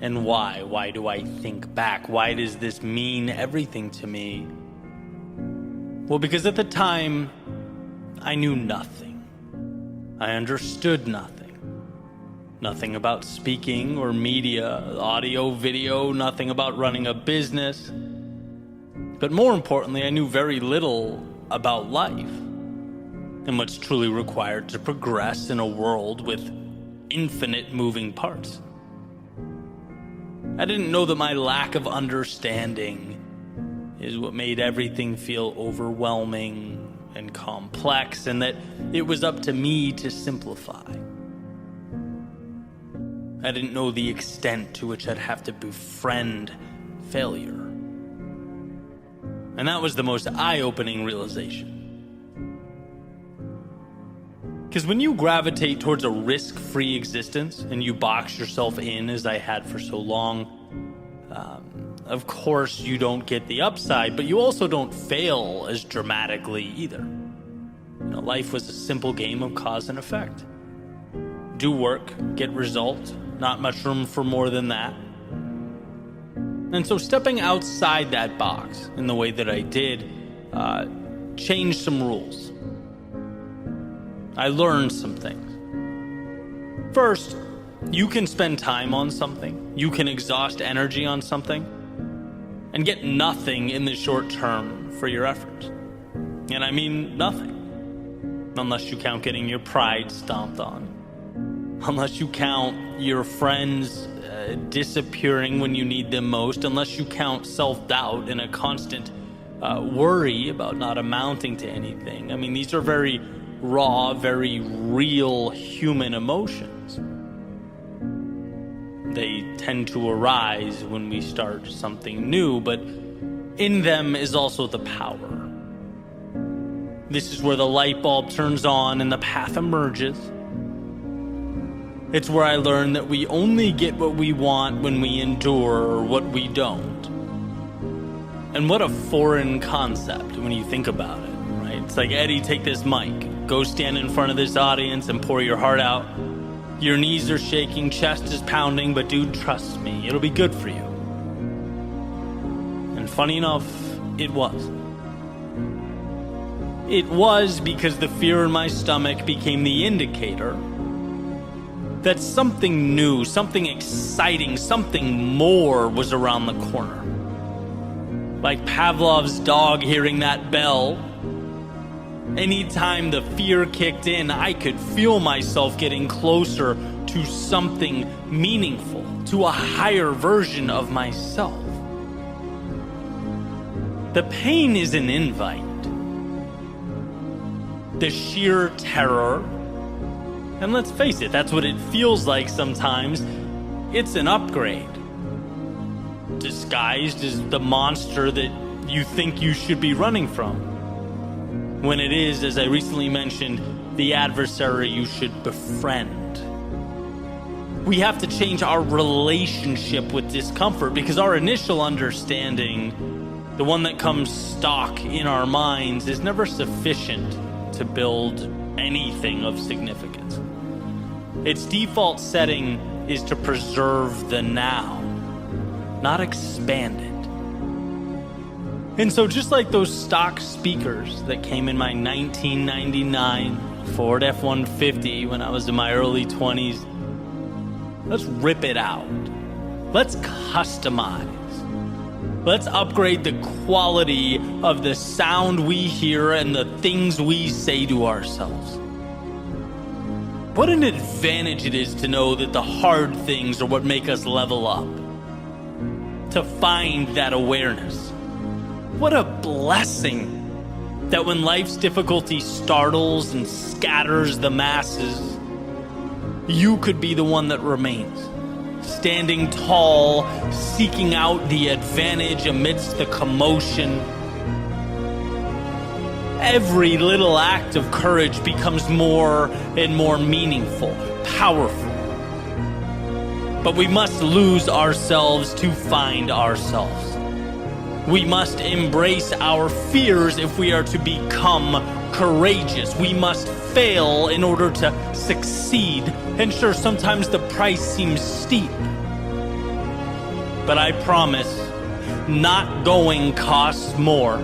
And why? Why do I think back? Why does this mean everything to me? Well, because at the time, I knew nothing. I understood nothing. Nothing about speaking or media, audio, video, nothing about running a business. But more importantly, I knew very little about life and what's truly required to progress in a world with infinite moving parts. I didn't know that my lack of understanding is what made everything feel overwhelming and complex, and that it was up to me to simplify. I didn't know the extent to which I'd have to befriend failure. And that was the most eye-opening realization. Because when you gravitate towards a risk-free existence and you box yourself in, as I had for so long, of course you don't get the upside, but you also don't fail as dramatically either. You know, life was a simple game of cause and effect. Do work, get result, not much room for more than that. And so stepping outside that box in the way that I did changed some rules. I learned some things. First, you can spend time on something, you can exhaust energy on something, and get nothing in the short term for your efforts. And I mean nothing. Unless you count getting your pride stomped on. Unless you count your friends disappearing when you need them most. Unless you count self-doubt and a constant worry about not amounting to anything. I mean, these are very raw, very real human emotions. They tend to arise when we start something new, but in them is also the power. This is where the light bulb turns on and the path emerges. It's where I learned that we only get what we want when we endure what we don't. And what a foreign concept when you think about it, right? It's like, Eddie, take this mic, go stand in front of this audience and pour your heart out. Your knees are shaking, chest is pounding, but dude, trust me, it'll be good for you. And funny enough, it was. It was because the fear in my stomach became the indicator that something new, something exciting, something more was around the corner. Like Pavlov's dog hearing that bell, Anytime the fear kicked in, I could feel myself getting closer to something meaningful, to a higher version of myself. The pain is an invite. The sheer terror, and let's face it, that's what it feels like sometimes, it's an upgrade. Disguised as the monster that you think you should be running from, when it is, as I recently mentioned, the adversary you should befriend. We have to change our relationship with discomfort, because our initial understanding, the one that comes stock in our minds, is never sufficient to build anything of significance. Its default setting is to preserve the now, not expand it. And so just like those stock speakers that came in my 1999 Ford F-150 when I was in my early 20s, let's rip it out. Let's customize. Let's upgrade the quality of the sound we hear and the things we say to ourselves. What an advantage it is to know that the hard things are what make us level up. To find that awareness. What a blessing that when life's difficulty startles and scatters the masses, you could be the one that remains. Standing tall, seeking out the advantage amidst the commotion. Every little act of courage becomes more and more meaningful, powerful. But we must lose ourselves to find ourselves. We must embrace our fears if we are to become courageous. We must fail in order to succeed. And sure, sometimes the price seems steep. But I promise, not going costs more.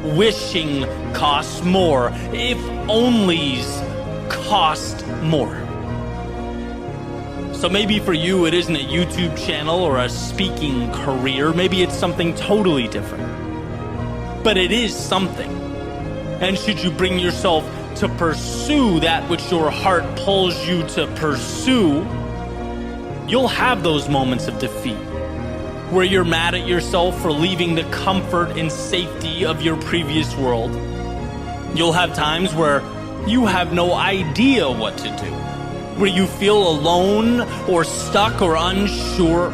Wishing costs more. If onlys cost more. So maybe for you it isn't a YouTube channel or a speaking career. Maybe it's something totally different. But it is something. And should you bring yourself to pursue that which your heart pulls you to pursue, you'll have those moments of defeat where you're mad at yourself for leaving the comfort and safety of your previous world. You'll have times where you have no idea what to do, where you feel alone or stuck or unsure.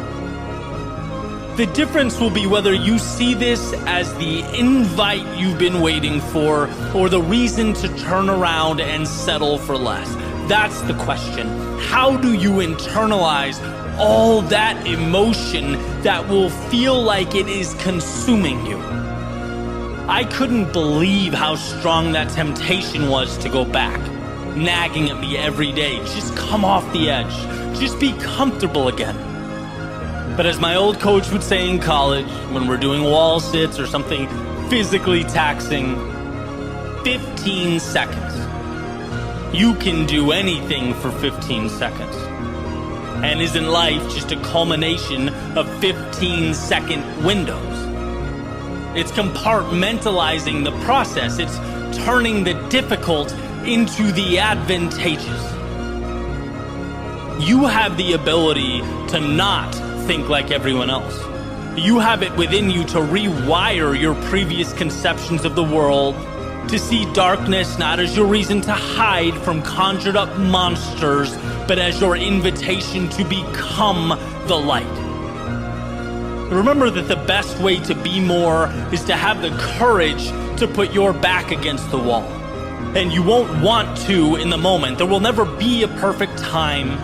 The difference will be whether you see this as the invite you've been waiting for or the reason to turn around and settle for less. That's the question. How do you internalize all that emotion that will feel like it is consuming you? I couldn't believe how strong that temptation was to go back, nagging at me every day. Just come off the edge. Just be comfortable again. But as my old coach would say in college, when we're doing wall sits or something physically taxing, 15 seconds. You can do anything for 15 seconds. And isn't life just a culmination of 15-second windows? It's compartmentalizing the process. It's turning the difficult into the advantageous. You have the ability to not think like everyone else. You have it within you to rewire your previous conceptions of the world, to see darkness not as your reason to hide from conjured up monsters, but as your invitation to become the light. Remember that the best way to be more is to have the courage to put your back against the wall. And you won't want to in the moment. There will never be a perfect time.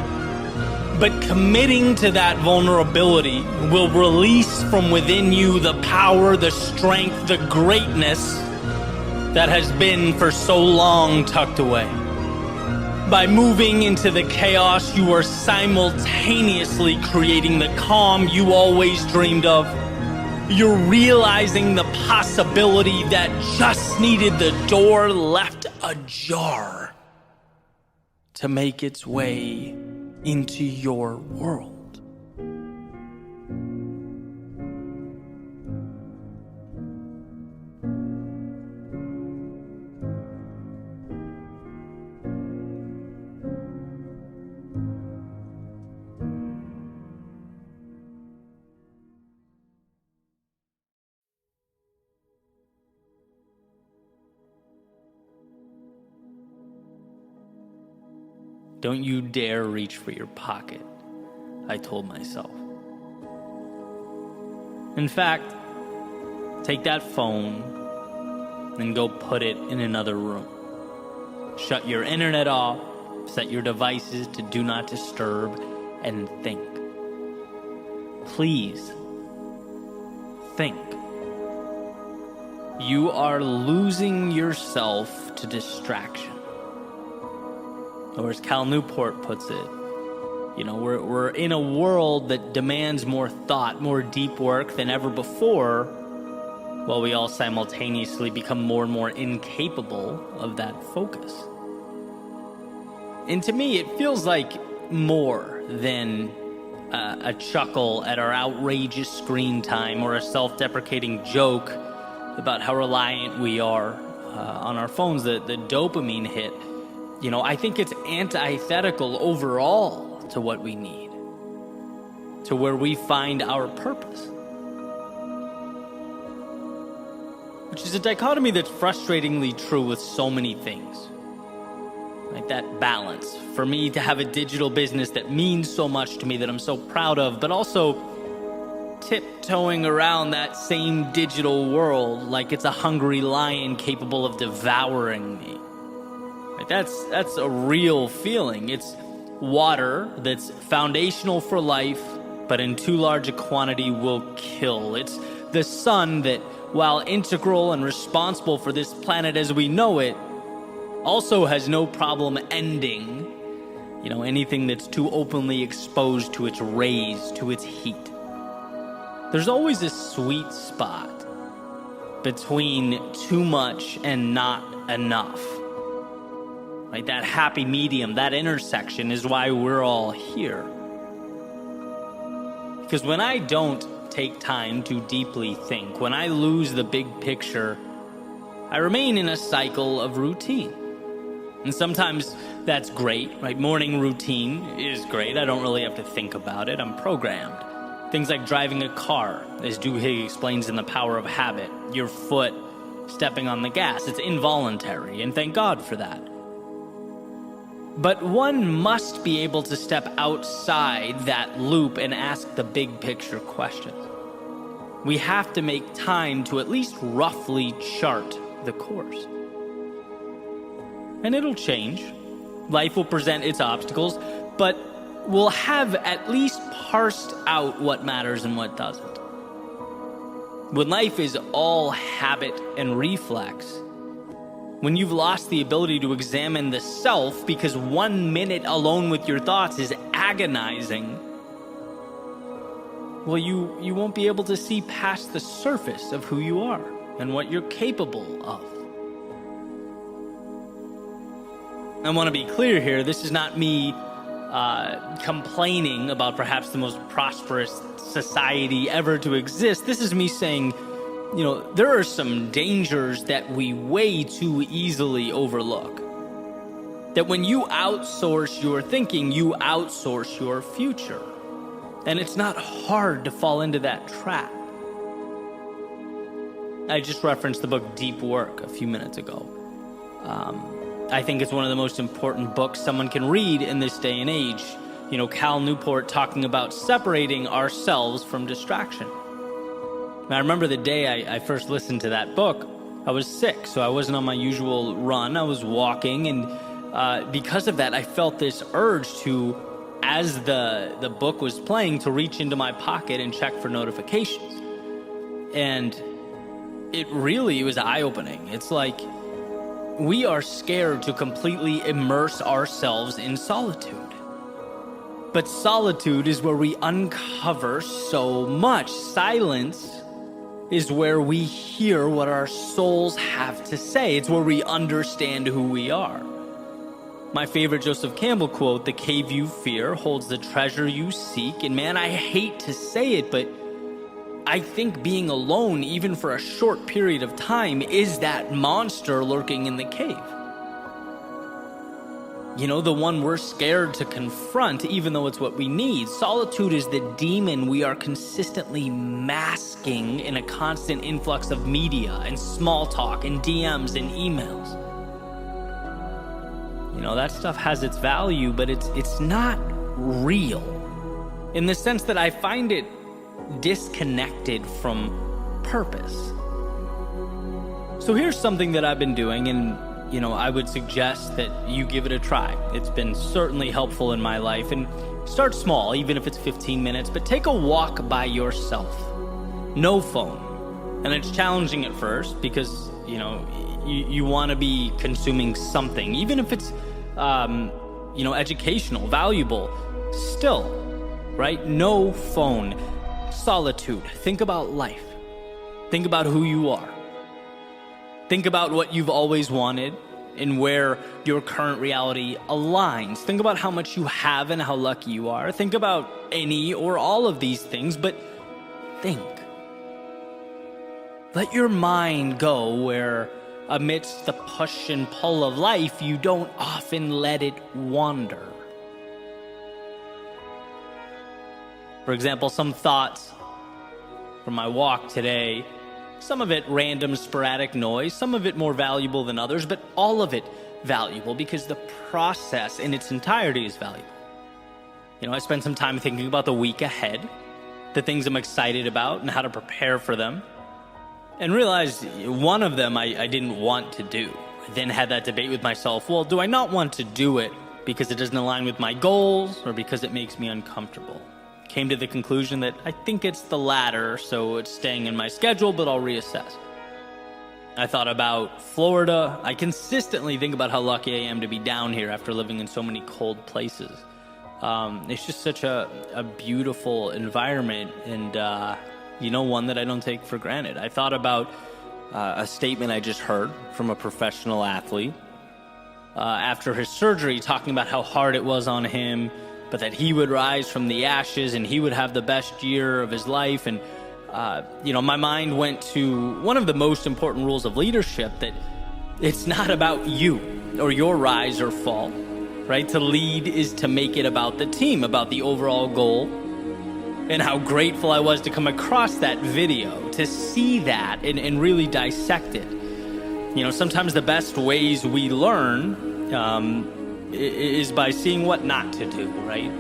But committing to that vulnerability will release from within you the power, the strength, the greatness that has been for so long tucked away. By moving into the chaos, you are simultaneously creating the calm you always dreamed of. You're realizing the possibility that just needed the door left ajar to make its way into your world. Don't you dare reach for your pocket, I told myself. In fact, take that phone and go put it in another room. Shut your internet off, set your devices to do not disturb, and think. Please, think. You are losing yourself to distraction. Or as Cal Newport puts it, we're in a world that demands more thought, more deep work than ever before, while we all simultaneously become more and more incapable of that focus. And to me, it feels like more than a chuckle at our outrageous screen time or a self-deprecating joke about how reliant we are on our phones, the dopamine hit. I think it's antithetical overall to what we need, to where we find our purpose. Which is a dichotomy that's frustratingly true with so many things. Like that balance. For me to have a digital business that means so much to me, that I'm so proud of, but also tiptoeing around that same digital world like it's a hungry lion capable of devouring me. Like that's a real feeling. It's water that's foundational for life, but in too large a quantity will kill. It's the sun that, while integral and responsible for this planet as we know it, also has no problem ending, anything that's too openly exposed to its rays, to its heat. There's always a sweet spot between too much and not enough. Right? That happy medium, that intersection is why we're all here. Because when I don't take time to deeply think, when I lose the big picture, I remain in a cycle of routine. And sometimes that's great, right? Morning routine is great. I don't really have to think about it. I'm programmed. Things like driving a car, as Duhigg explains in The Power of Habit. Your foot stepping on the gas. It's involuntary, and thank God for that. But one must be able to step outside that loop and ask the big picture questions. We have to make time to at least roughly chart the course. And it'll change. Life will present its obstacles, but we'll have at least parsed out what matters and what doesn't. When life is all habit and reflex, when you've lost the ability to examine the self because 1 minute alone with your thoughts is agonizing, well, you won't be able to see past the surface of who you are and what you're capable of. I want to be clear here, this is not me complaining about perhaps the most prosperous society ever to exist. This is me saying, there are some dangers that we way too easily overlook. That when you outsource your thinking, you outsource your future. And it's not hard to fall into that trap. I just referenced the book Deep Work a few minutes ago. I think it's one of the most important books someone can read in this day and age. Cal Newport talking about separating ourselves from distraction. I remember the day I first listened to that book, I was sick, so I wasn't on my usual run. I was walking, and because of that, I felt this urge to, as the book was playing, to reach into my pocket and check for notifications. And it was eye-opening. It's like we are scared to completely immerse ourselves in solitude. But solitude is where we uncover so much. Silence is where we hear what our souls have to say. It's where we understand who we are. My favorite Joseph Campbell quote, "The cave you fear holds the treasure you seek." And man, I hate to say it, but I think being alone, even for a short period of time, is that monster lurking in the cave. The one we're scared to confront, even though it's what we need. Solitude is the demon we are consistently masking in a constant influx of media and small talk and DMs and emails. That stuff has its value, but it's not real in the sense that I find it disconnected from purpose. So here's something that I've been doing, and I would suggest that you give it a try. It's been certainly helpful in my life, and start small, even if it's 15 minutes, but take a walk by yourself. No phone. And it's challenging at first because, you want to be consuming something, even if it's, educational, valuable, still, right? No phone. Solitude. Think about life. Think about who you are. Think about what you've always wanted and where your current reality aligns. Think about how much you have and how lucky you are. Think about any or all of these things, but think. Let your mind go where, amidst the push and pull of life, you don't often let it wander. For example, some thoughts from my walk today, some of it random, sporadic noise, some of it more valuable than others, but all of it valuable because the process in its entirety is valuable. I spent some time thinking about the week ahead, the things I'm excited about and how to prepare for them, and realized one of them I didn't want to do. I then had that debate with myself, well, do I not want to do it because it doesn't align with my goals or because it makes me uncomfortable? Came to the conclusion that I think it's the latter, so it's staying in my schedule, but I'll reassess. I thought about Florida. I consistently think about how lucky I am to be down here after living in so many cold places. It's just such a beautiful environment, and one that I don't take for granted. I thought about a statement I just heard from a professional athlete after his surgery, talking about how hard it was on him, but that he would rise from the ashes and he would have the best year of his life. And, my mind went to one of the most important rules of leadership, that it's not about you or your rise or fall, right? To lead is to make it about the team, about the overall goal. And how grateful I was to come across that video, to see that and really dissect it. Sometimes the best ways we learn is by seeing what not to do, right?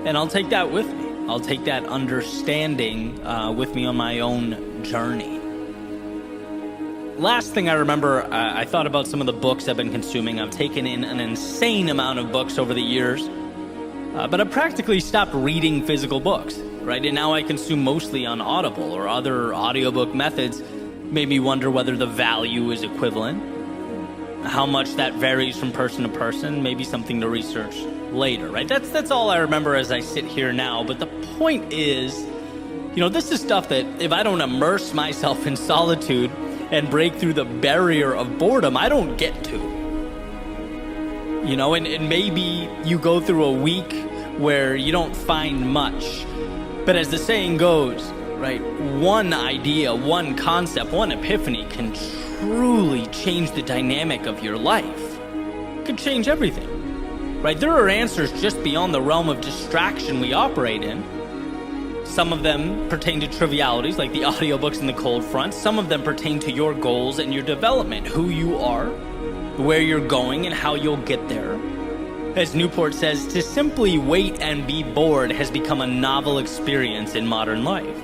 And I'll take that with me. I'll take that understanding with me on my own journey. Last thing I remember, I thought about some of the books I've been consuming. I've taken in an insane amount of books over the years, but I've practically stopped reading physical books, right? And now I consume mostly on Audible or other audiobook methods. Made me wonder whether the value is equivalent. How much that varies from person to person, maybe something to research later, right? That's all I remember as I sit here now. But the point is, this is stuff that if I don't immerse myself in solitude and break through the barrier of boredom, I don't get to. And maybe you go through a week where you don't find much. But as the saying goes, right, one idea, one concept, one epiphany can truly change the dynamic of your life. It could change everything, right? There are answers just beyond the realm of distraction we operate in. Some of them pertain to trivialities like the audiobooks and the cold front. Some of them pertain to your goals and your development, who you are, where you're going, and how you'll get there. As Newport says, to simply wait and be bored has become a novel experience in modern life.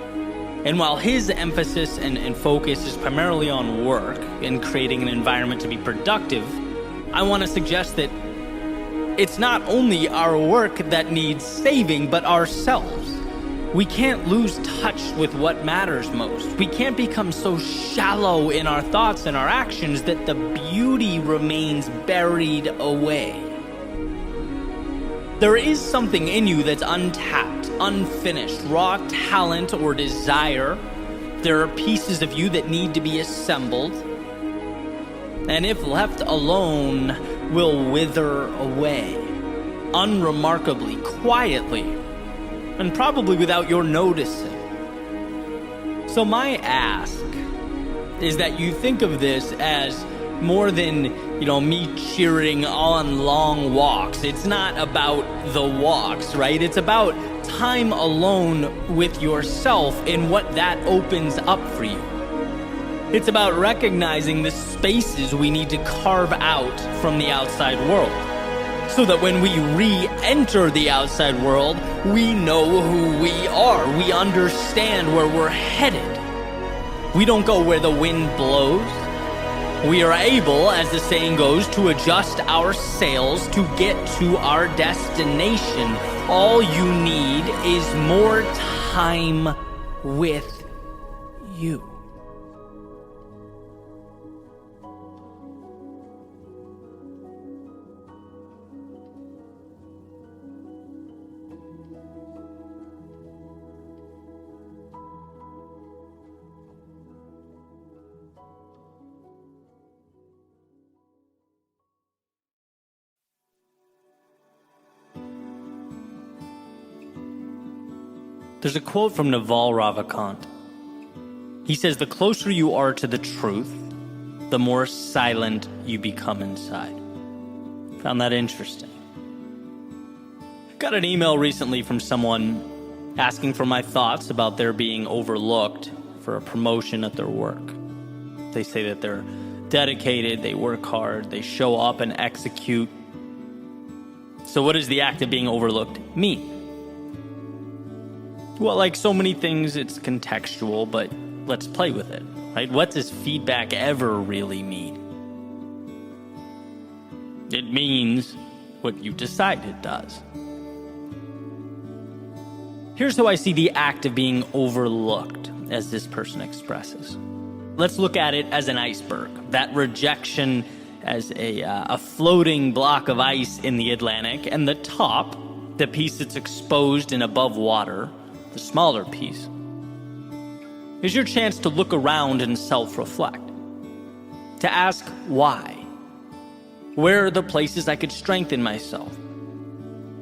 And while his emphasis and focus is primarily on work and creating an environment to be productive, I want to suggest that it's not only our work that needs saving, but ourselves. We can't lose touch with what matters most. We can't become so shallow in our thoughts and our actions that the beauty remains buried away. There is something in you that's untapped, unfinished, raw talent or desire. There are pieces of you that need to be assembled. And if left alone, will wither away, unremarkably, quietly, and probably without your noticing. So my ask is that you think of this as more than, me cheering on long walks. It's not about the walks, right? It's about time alone with yourself and what that opens up for you. It's about recognizing the spaces we need to carve out from the outside world. so that when we re-enter the outside world, we know who we are. We understand where we're headed. We don't go where the wind blows. We are able, as the saying goes, to adjust our sails to get to our destination. All you need is more time with you. There's a quote from Naval Ravikant. He says, "The closer you are to the truth, the more silent you become inside." Found that interesting. Got an email recently from someone asking for my thoughts about their being overlooked for a promotion at their work. They say that they're dedicated, they work hard, they show up and execute. So what does the act of being overlooked mean? Well, like so many things, it's contextual, but let's play with it, right? What does feedback ever really mean? It means what you decide it does. Here's how I see the act of being overlooked, as this person expresses. Let's look at it as an iceberg, that rejection as a floating block of ice in the Atlantic, and the top, the piece that's exposed and above water, the smaller piece, is your chance to look around and self-reflect, to ask why. Where are the places I could strengthen myself?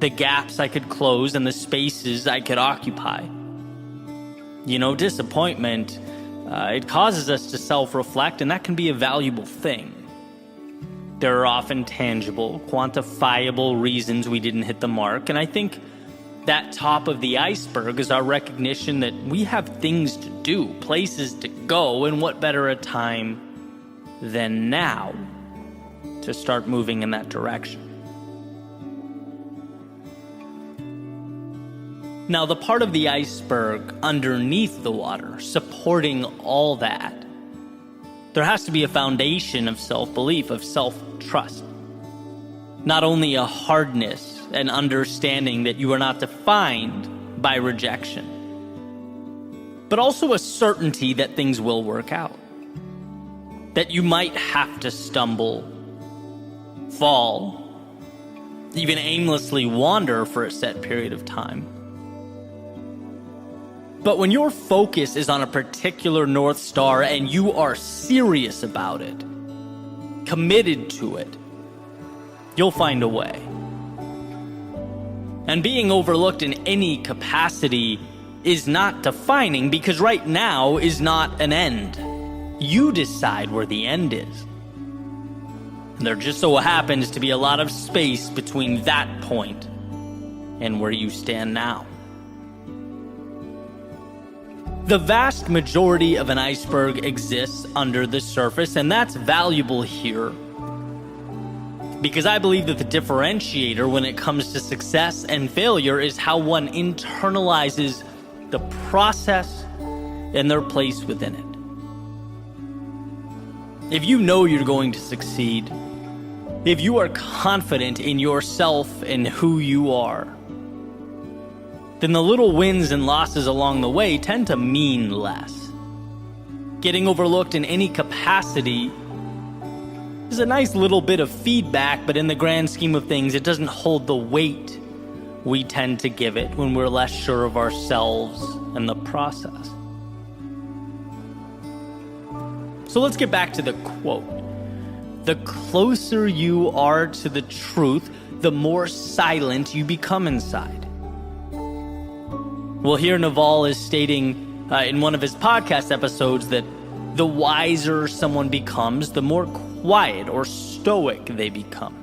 The gaps I could close and the spaces I could occupy. You know, disappointment, it causes us to self-reflect, and that can be a valuable thing. There are often tangible, quantifiable reasons we didn't hit the mark, and I think that top of the iceberg is our recognition that we have things to do, places to go, and what better a time than now to start moving in that direction. Now, the part of the iceberg underneath the water, supporting all that, there has to be a foundation of self-belief, of self-trust. Not only a hardness and understanding that you are not defined by rejection, but also a certainty that things will work out. That you might have to stumble, fall, even aimlessly wander for a set period of time. But when your focus is on a particular North Star and you are serious about it, committed to it, you'll find a way. And being overlooked in any capacity is not defining, because right now is not an end. You decide where the end is. And there just so happens to be a lot of space between that point and where you stand now. The vast majority of an iceberg exists under the surface, and that's valuable here, because I believe that the differentiator when it comes to success and failure is how one internalizes the process and their place within it. If you know you're going to succeed, if you are confident in yourself and who you are, then the little wins and losses along the way tend to mean less. Getting overlooked in any capacity is a nice little bit of feedback, but in the grand scheme of things, it doesn't hold the weight we tend to give it when we're less sure of ourselves and the process. So let's get back to the quote. The closer you are to the truth, the more silent you become inside. Well, here Naval is stating in one of his podcast episodes that the wiser someone becomes, the more quiet or stoic they become.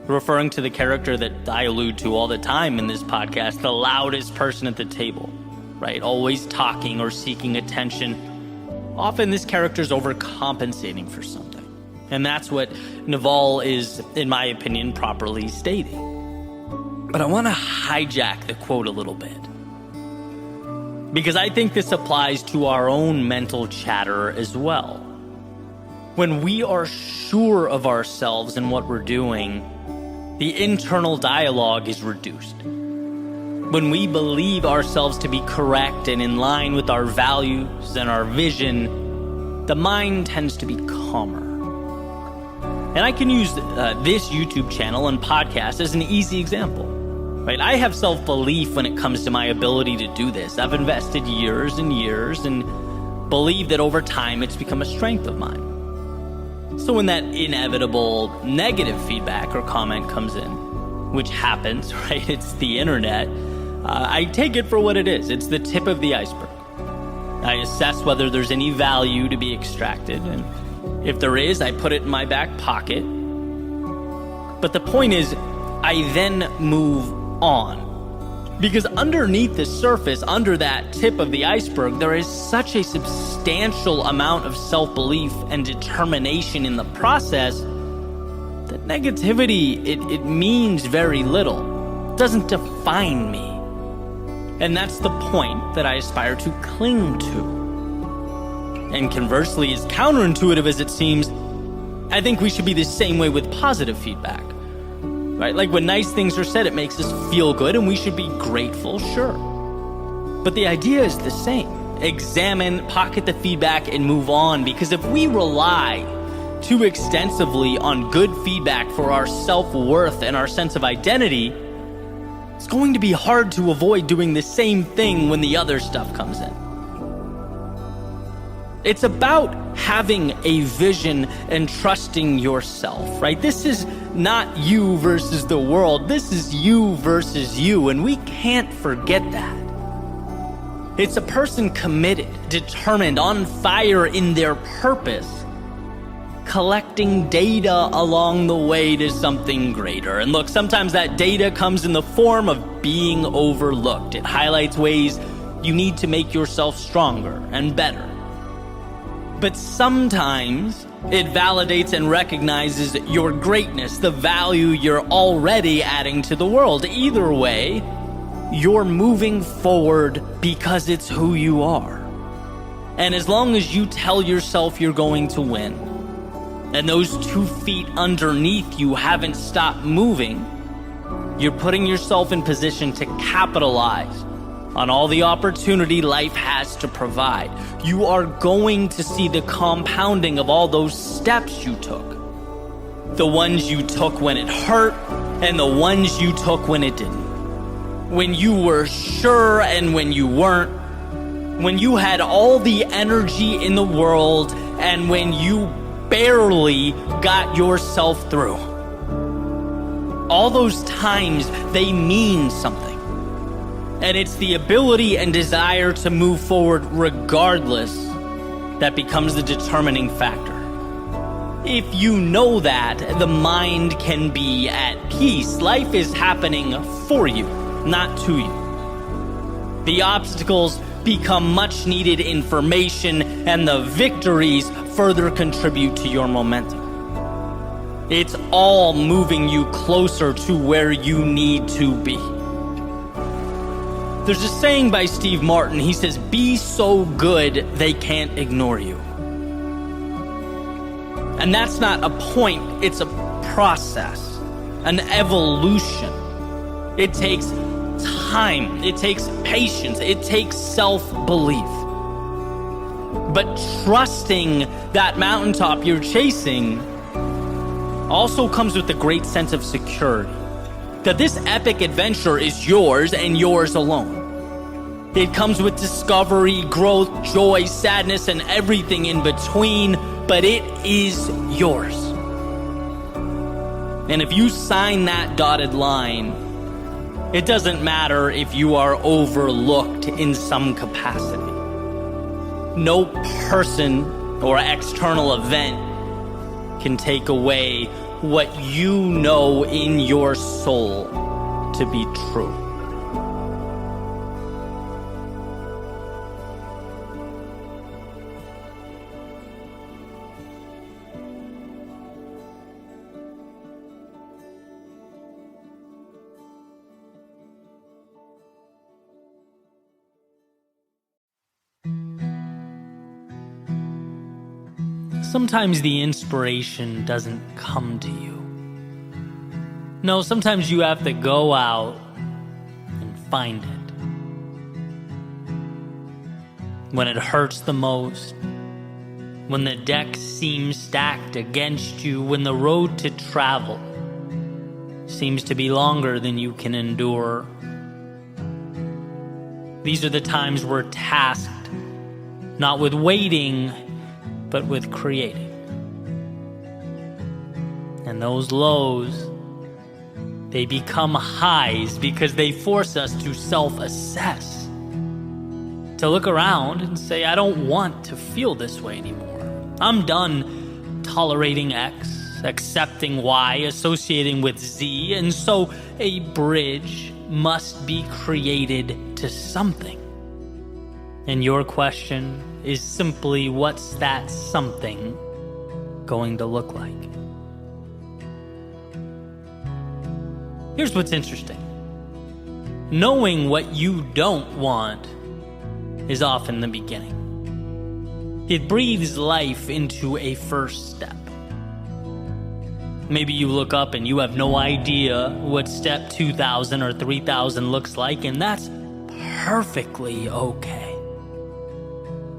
Referring to the character that I allude to all the time in this podcast, the loudest person at the table, right? Always talking or seeking attention. Often this character is overcompensating for something. And that's what Naval is, in my opinion, properly stating. But I want to hijack the quote a little bit, because I think this applies to our own mental chatter as well. When we are sure of ourselves and what we're doing, the internal dialogue is reduced. When we believe ourselves to be correct and in line with our values and our vision, the mind tends to be calmer. And I can use this YouTube channel and podcast as an easy example. Right? I have self-belief when it comes to my ability to do this. I've invested years and years and believe that over time it's become a strength of mine. So when that inevitable negative feedback or comment comes in, which happens, right? It's the internet. I take it for what it is. It's the tip of the iceberg. I assess whether there's any value to be extracted, and if there is, I put it in my back pocket. But the point is, I then move on. Because underneath the surface, under that tip of the iceberg, there is such a substantial amount of self-belief and determination in the process that negativity, it means very little. It doesn't define me. And that's the point that I aspire to cling to. And conversely, as counterintuitive as it seems, I think we should be the same way with positive feedback. Right? Like when nice things are said, it makes us feel good and we should be grateful, sure. But the idea is the same. Examine, pocket the feedback, and move on. Because if we rely too extensively on good feedback for our self-worth and our sense of identity, it's going to be hard to avoid doing the same thing when the other stuff comes in. It's about having a vision and trusting yourself, right? This is not you versus the world. This is you versus you, and we can't forget that. It's a person committed, determined, on fire in their purpose, collecting data along the way to something greater. And look, sometimes that data comes in the form of being overlooked. It highlights ways you need to make yourself stronger and better. But sometimes it validates and recognizes your greatness, the value you're already adding to the world. Either way, you're moving forward because it's who you are. And as long as you tell yourself you're going to win, and those 2 feet underneath you haven't stopped moving, you're putting yourself in position to capitalize on all the opportunity life has to provide. You are going to see the compounding of all those steps you took. The ones you took when it hurt, and the ones you took when it didn't. When you were sure and when you weren't. When you had all the energy in the world, and when you barely got yourself through. All those times, they mean something. And it's the ability and desire to move forward regardless that becomes the determining factor. If you know that, the mind can be at peace. Life is happening for you, not to you. The obstacles become much needed information, and the victories further contribute to your momentum. It's all moving you closer to where you need to be. There's a saying by Steve Martin. He says, "Be so good they can't ignore you." And that's not a point, it's a process, an evolution. It takes time, it takes patience, it takes self-belief. But trusting that mountaintop you're chasing also comes with a great sense of security. That this epic adventure is yours and yours alone. It comes with discovery, growth, joy, sadness, and everything in between, but it is yours. And if you sign that dotted line, it doesn't matter if you are overlooked in some capacity. No person or external event can take away what you know in your soul to be true. sometimes the inspiration doesn't come to you. No, sometimes you have to go out and find it. When it hurts the most, when the deck seems stacked against you, when the road to travel seems to be longer than you can endure. These are the times we're tasked not with waiting, but with creating. And those lows, they become highs because they force us to self-assess. To look around and say, I don't want to feel this way anymore. I'm done tolerating X, accepting Y, associating with Z, and so a bridge must be created to something. And your question is simply, what's that something going to look like? Here's what's interesting. Knowing what you don't want is often the beginning. It breathes life into a first step. Maybe you look up and you have no idea what step 2,000 or 3,000 looks like, and that's perfectly okay.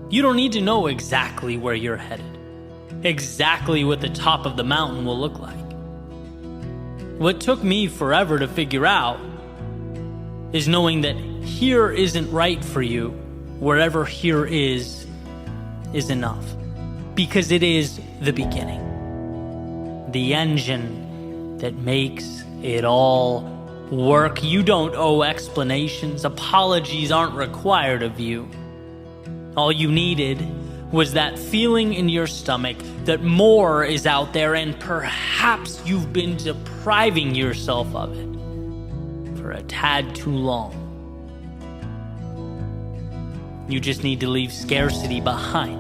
You don't need to know exactly where you're headed, exactly what the top of the mountain will look like. What took me forever to figure out is knowing that here isn't right for you, wherever here is enough. Because it is the beginning. The engine that makes it all work. You don't owe explanations. Apologies aren't required of you. All you needed was that feeling in your stomach that more is out there, and perhaps you've been depriving yourself of it for a tad too long. You just need to leave scarcity behind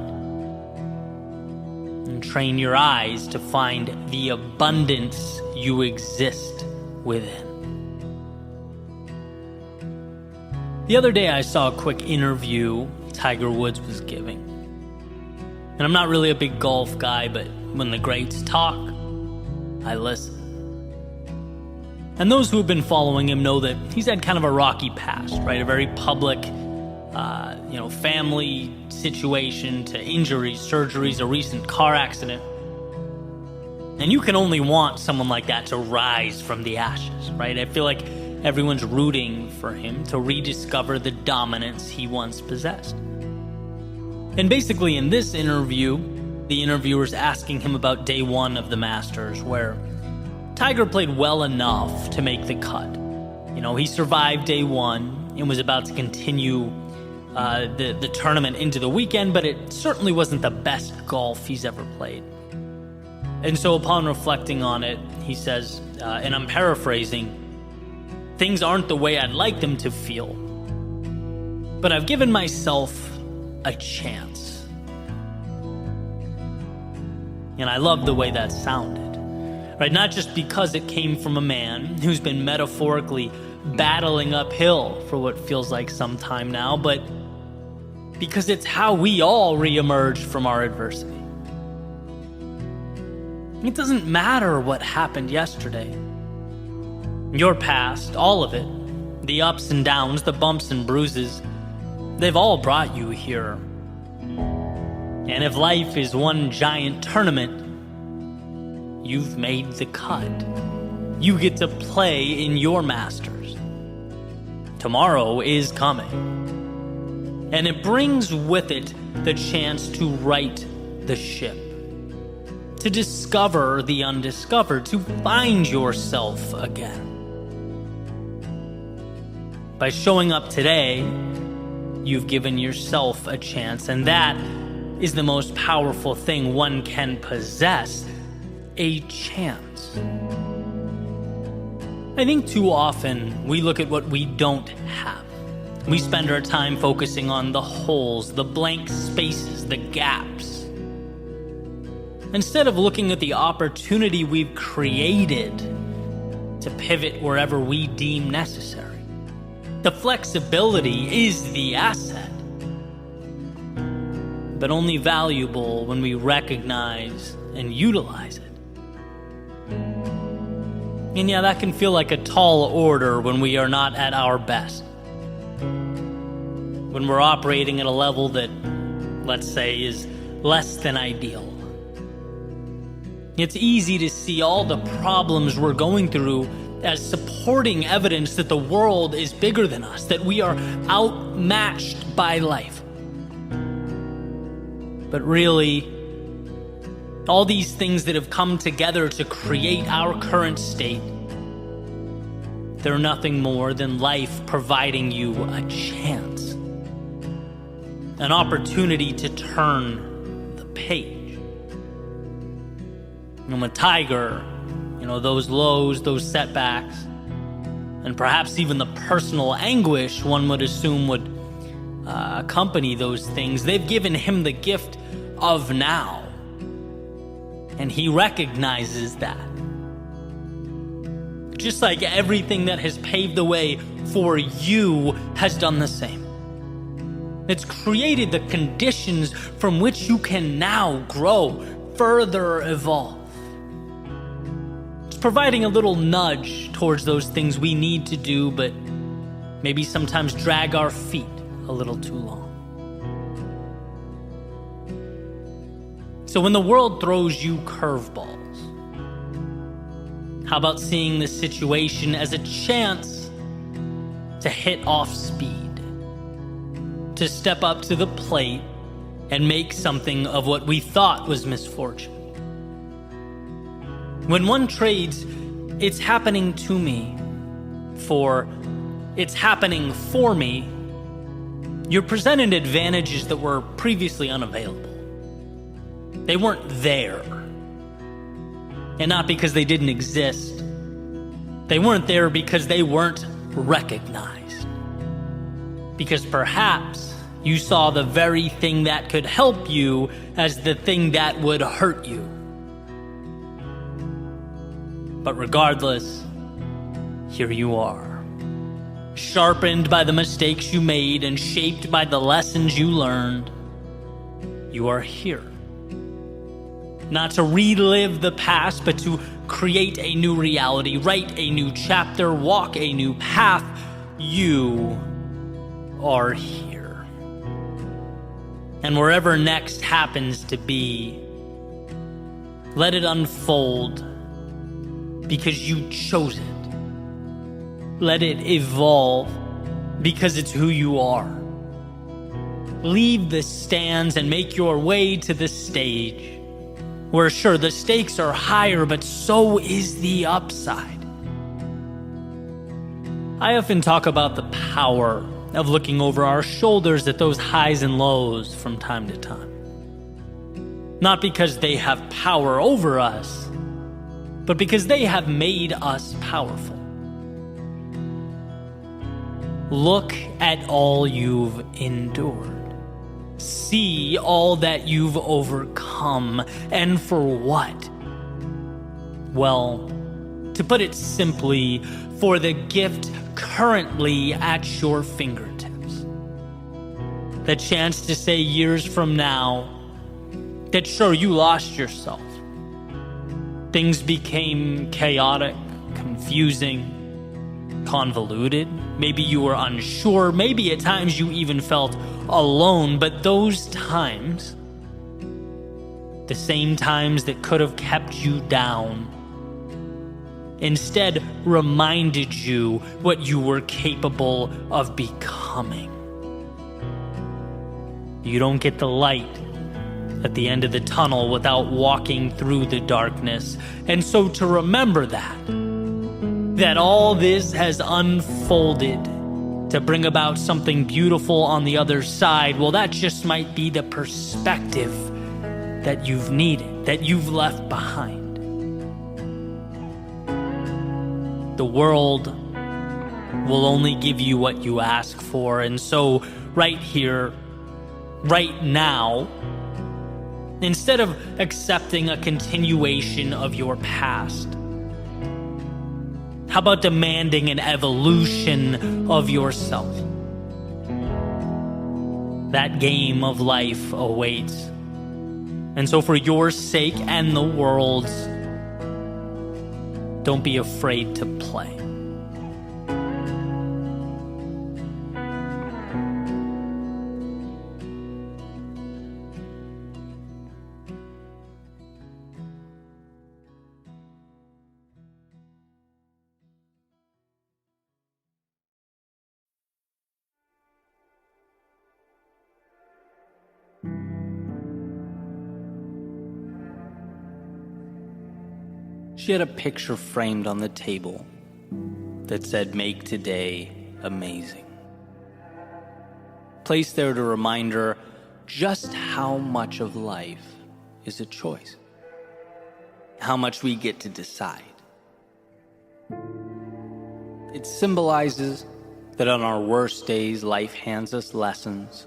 and train your eyes to find the abundance you exist within. The other day I saw a quick interview Tiger Woods was giving. And I'm not really a big golf guy, but when the greats talk, I listen. And those who have been following him know that he's had kind of a rocky past, right? A very public, family situation to injuries, surgeries, a recent car accident. And you can only want someone like that to rise from the ashes, right? I feel like everyone's rooting for him to rediscover the dominance he once possessed. And basically in this interview, the interviewer's asking him about day one of the Masters, where Tiger played well enough to make the cut. He survived day one and was about to continue the tournament into the weekend, but it certainly wasn't the best golf he's ever played. And so upon reflecting on it, he says, and I'm paraphrasing, things aren't the way I'd like them to feel, but I've given myself a chance. And I love the way that sounded, right? Not just because it came from a man who's been metaphorically battling uphill for what feels like some time now, but because it's how we all reemerge from our adversity. It doesn't matter what happened yesterday. Your past, all of it, the ups and downs, the bumps and bruises, they've all brought you here. And if life is one giant tournament, you've made the cut. You get to play in your Masters. Tomorrow is coming. And it brings with it the chance to right the ship, to discover the undiscovered, to find yourself again. By showing up today, you've given yourself a chance, and that is the most powerful thing one can possess, a chance. I think too often we look at what we don't have. We spend our time focusing on the holes, the blank spaces, the gaps, instead of looking at the opportunity we've created to pivot wherever we deem necessary. The flexibility is the asset. but only valuable when we recognize and utilize it. And yeah, that can feel like a tall order when we are not at our best. When we're operating at a level that, let's say, is less than ideal. It's easy to see all the problems we're going through as supporting evidence that the world is bigger than us, that we are outmatched by life. But really, all these things that have come together to create our current state, they're nothing more than life providing you a chance, an opportunity to turn the page. A tiger, those lows, those setbacks, and perhaps even the personal anguish one would assume would accompany those things, they've given him the gift of now. And he recognizes that. Just like everything that has paved the way for you has done the same. It's created the conditions from which you can now grow, further evolve. It's providing a little nudge towards those things we need to do, but maybe sometimes drag our feet a little too long. So when the world throws you curveballs, how about seeing the situation as a chance to hit off speed, to step up to the plate and make something of what we thought was misfortune? When one trades, it's happening to me, for it's happening for me, you're presented advantages that were previously unavailable. They weren't there. And not because they didn't exist. They weren't there because they weren't recognized. Because perhaps you saw the very thing that could help you as the thing that would hurt you. But regardless, here you are. Sharpened by the mistakes you made and shaped by the lessons you learned, you are here. Not to relive the past, but to create a new reality, write a new chapter, walk a new path. You are here. And wherever next happens to be, let it unfold because you chose it. Let it evolve because it's who you are. Leave the stands and make your way to the stage, where sure, the stakes are higher, but so is the upside. I often talk about the power of looking over our shoulders at those highs and lows from time to time. Not because they have power over us, but because they have made us powerful. Look at all you've endured. See all that you've overcome, and for what? Well, to put it simply, for the gift currently at your fingertips. The chance to say years from now that sure, you lost yourself. Things became chaotic, confusing, convoluted. Maybe you were unsure. Maybe at times you even felt alone. But those times, the same times that could have kept you down, instead reminded you what you were capable of becoming. You don't get the light at the end of the tunnel without walking through the darkness. And so to remember that all this has unfolded to bring about something beautiful on the other side, well, that just might be the perspective that you've needed, that you've left behind. The world will only give you what you ask for, and so right here, right now, instead of accepting a continuation of your past, how about demanding an evolution of yourself? That game of life awaits. And so for your sake and the world's, don't be afraid to play. She had a picture framed on the table that said, "Make today amazing." Placed there to remind her just how much of life is a choice. How much we get to decide. It symbolizes that on our worst days, life hands us lessons.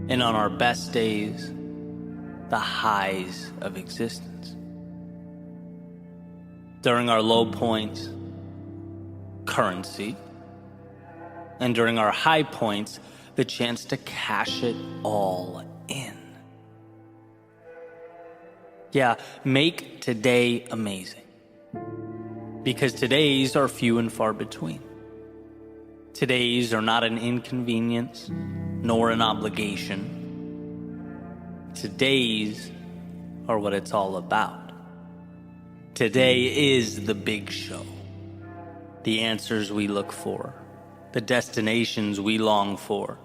And on our best days, the highs of existence. During our low points, currency, and during our high points, the chance to cash it all in. Yeah, make today amazing. Because today's are few and far between. Today's are not an inconvenience, nor an obligation. Today's are what it's all about. Today is the big show. The answers we look for. The destinations we long for.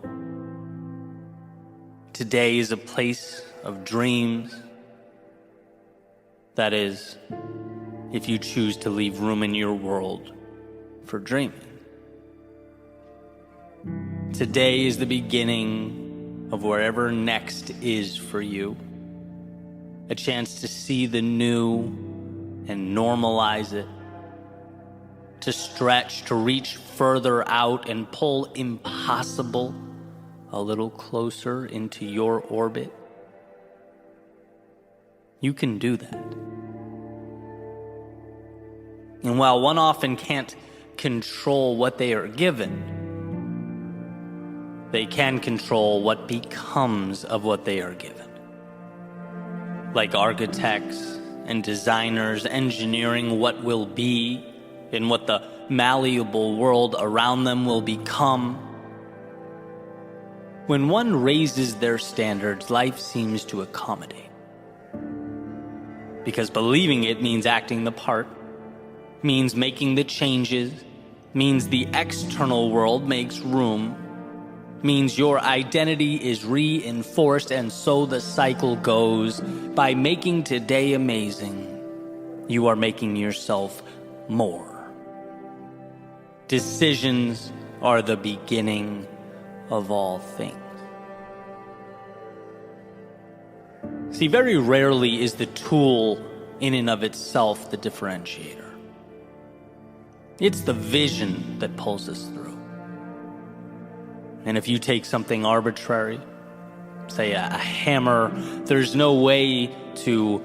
Today is a place of dreams. That is, if you choose to leave room in your world for dreaming. Today is the beginning of wherever next is for you. A chance to see the new and normalize it, to stretch, to reach further out and pull impossible a little closer into your orbit. You can do that. And while one often can't control what they are given, they can control what becomes of what they are given. Like architects and designers engineering what will be and what the malleable world around them will become. When one raises their standards, life seems to accommodate. Because believing it means acting the part, means making the changes, means the external world makes room, means your identity is reinforced, and so the cycle goes. By making today amazing, you are making yourself more. Decisions are the beginning of all things. See, very rarely is the tool in and of itself the differentiator. It's the vision that pulls us through. And if you take something arbitrary, say a hammer, there's no way to,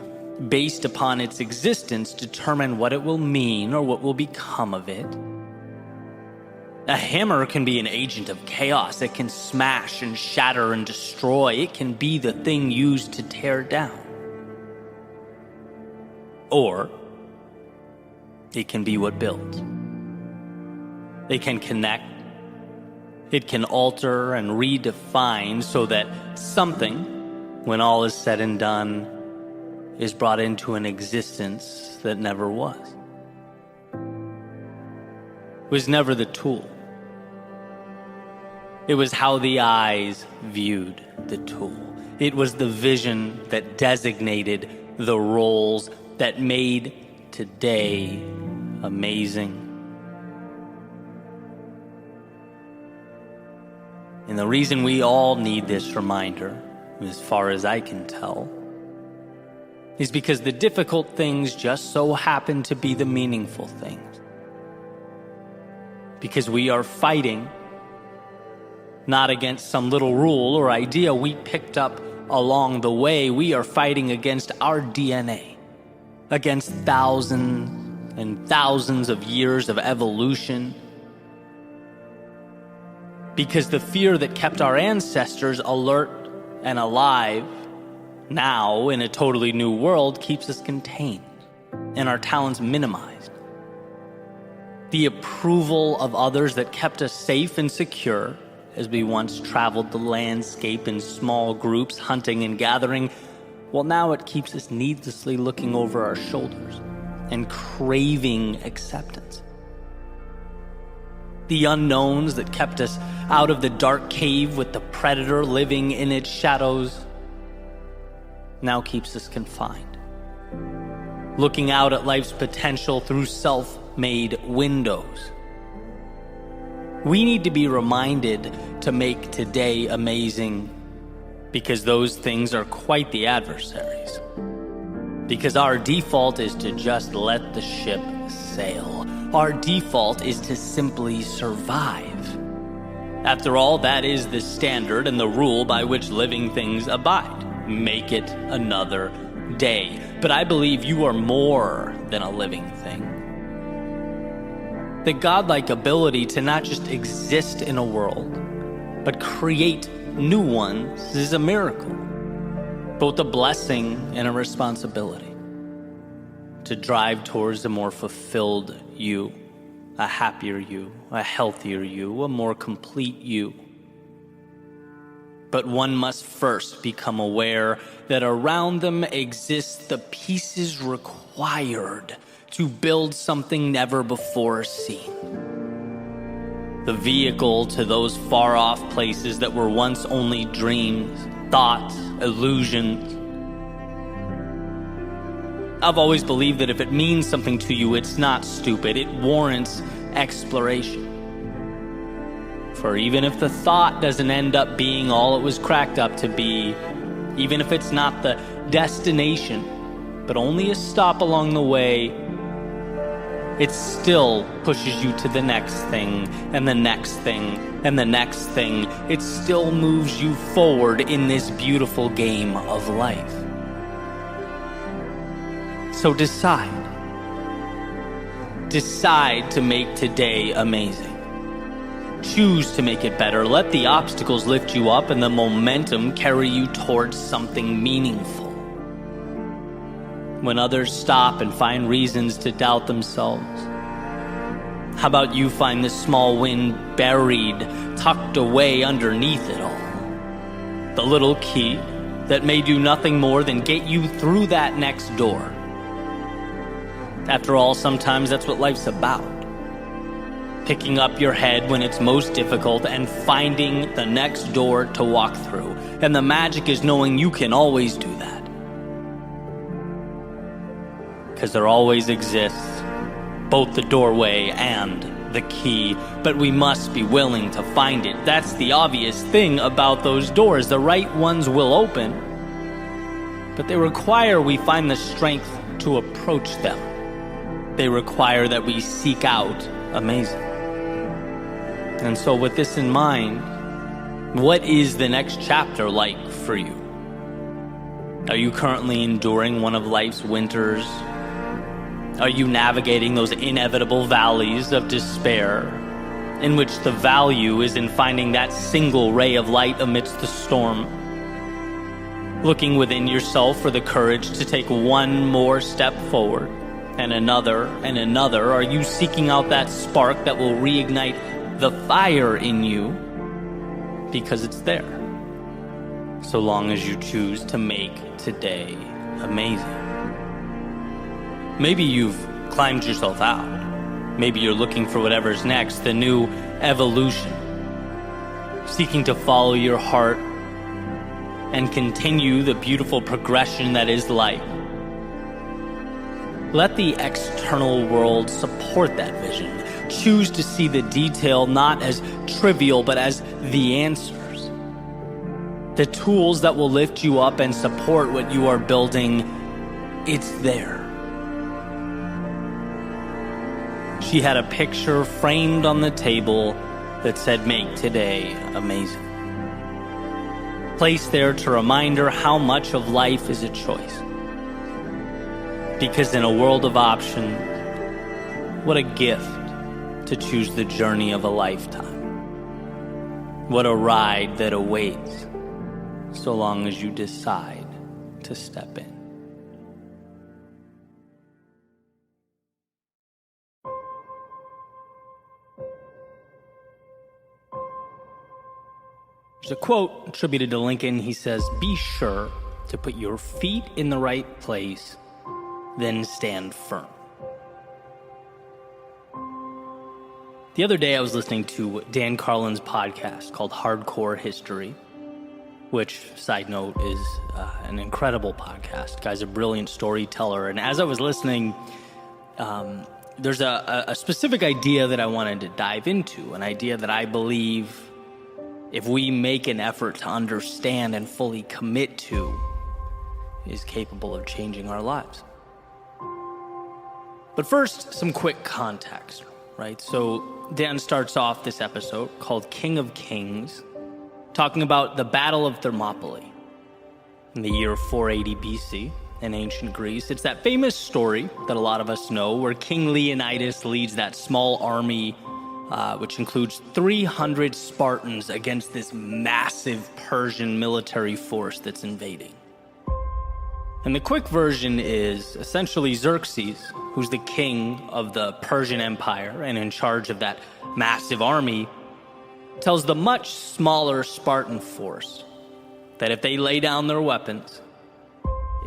based upon its existence, determine what it will mean or what will become of it. A hammer can be an agent of chaos. It can smash and shatter and destroy. It can be the thing used to tear down. Or it can be what builds. It can connect. It can alter and redefine so that something, when all is said and done, is brought into an existence that never was. It was never the tool. It was how the eyes viewed the tool. It was the vision that designated the roles that made today amazing. And the reason we all need this reminder, as far as I can tell, is because the difficult things just so happen to be the meaningful things. Because we are fighting not against some little rule or idea we picked up along the way. We are fighting against our DNA, against thousands and thousands of years of evolution. Because the fear that kept our ancestors alert and alive now in a totally new world keeps us contained and our talents minimized. The approval of others that kept us safe and secure as we once traveled the landscape in small groups, hunting and gathering, well, now it keeps us needlessly looking over our shoulders and craving acceptance. The unknowns that kept us out of the dark cave with the predator living in its shadows now keeps us confined, looking out at life's potential through self-made windows. We need to be reminded to make today amazing, because those things are quite the adversaries. Because our default is to just let the ship sail. Our default is to simply survive. After all, that is the standard and the rule by which living things abide. Make it another day. But I believe you are more than a living thing. The godlike ability to not just exist in a world, but create new ones is a miracle, both a blessing and a responsibility. To drive towards a more fulfilled you, a happier you, a healthier you, a more complete you. But one must first become aware that around them exist the pieces required to build something never before seen. The vehicle to those far-off places that were once only dreams, thoughts, illusions. I've always believed that if it means something to you, it's not stupid. It warrants exploration. For even if the thought doesn't end up being all it was cracked up to be, even if it's not the destination, but only a stop along the way, it still pushes you to the next thing, and the next thing, and the next thing. It still moves you forward in this beautiful game of life. So decide. Decide to make today amazing. Choose to make it better. Let the obstacles lift you up and the momentum carry you towards something meaningful. When others stop and find reasons to doubt themselves, how about you find the small win buried, tucked away underneath it all? The little key that may do nothing more than get you through that next door. After all, sometimes that's what life's about. Picking up your head when it's most difficult and finding the next door to walk through. And the magic is knowing you can always do that. Because there always exists both the doorway and the key, but we must be willing to find it. That's the obvious thing about those doors. The right ones will open, but they require we find the strength to approach them. They require that we seek out amazing. And so with this in mind, what is the next chapter like for you? Are you currently enduring one of life's winters? Are you navigating those inevitable valleys of despair, in which the value is in finding that single ray of light amidst the storm? Looking within yourself for the courage to take one more step forward, and another, are you seeking out that spark that will reignite the fire in you? Because it's there, so long as you choose to make today amazing. Maybe you've climbed yourself out. Maybe you're looking for whatever's next, the new evolution, seeking to follow your heart and continue the beautiful progression that is life. Let the external world support that vision. Choose to see the detail not as trivial, but as the answers. The tools that will lift you up and support what you are building, it's there. She had a picture framed on the table that said, "Make today amazing." Placed there to remind her how much of life is a choice. Because in a world of options, what a gift to choose the journey of a lifetime. What a ride that awaits, so long as you decide to step in. There's a quote attributed to Lincoln. He says, "Be sure to put your feet in the right place, then stand firm." The other day I was listening to Dan Carlin's podcast called Hardcore History, which, side note, is an incredible podcast. The guy's a brilliant storyteller. And as I was listening, there's a specific idea that I wanted to dive into, an idea that I believe if we make an effort to understand and fully commit to, is capable of changing our lives. But first, some quick context, right? So Dan starts off this episode called King of Kings, talking about the Battle of Thermopylae in the year 480 BC in ancient Greece. It's that famous story that a lot of us know where King Leonidas leads that small army, which includes 300 Spartans against this massive Persian military force that's invading. And the quick version is essentially Xerxes, who's the king of the Persian Empire and in charge of that massive army, tells the much smaller Spartan force that if they lay down their weapons,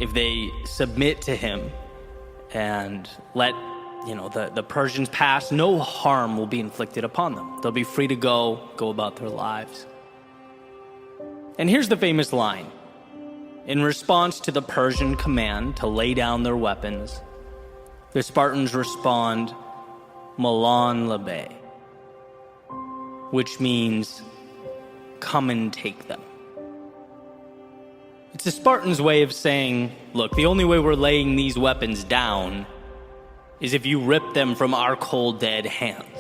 if they submit to him and let the Persians pass, no harm will be inflicted upon them. They'll be free to go about their lives. And here's the famous line. In response to the Persian command to lay down their weapons, the Spartans respond, "Malan labe," which means, "Come and take them." It's the Spartans' way of saying, look, the only way we're laying these weapons down is if you rip them from our cold, dead hands.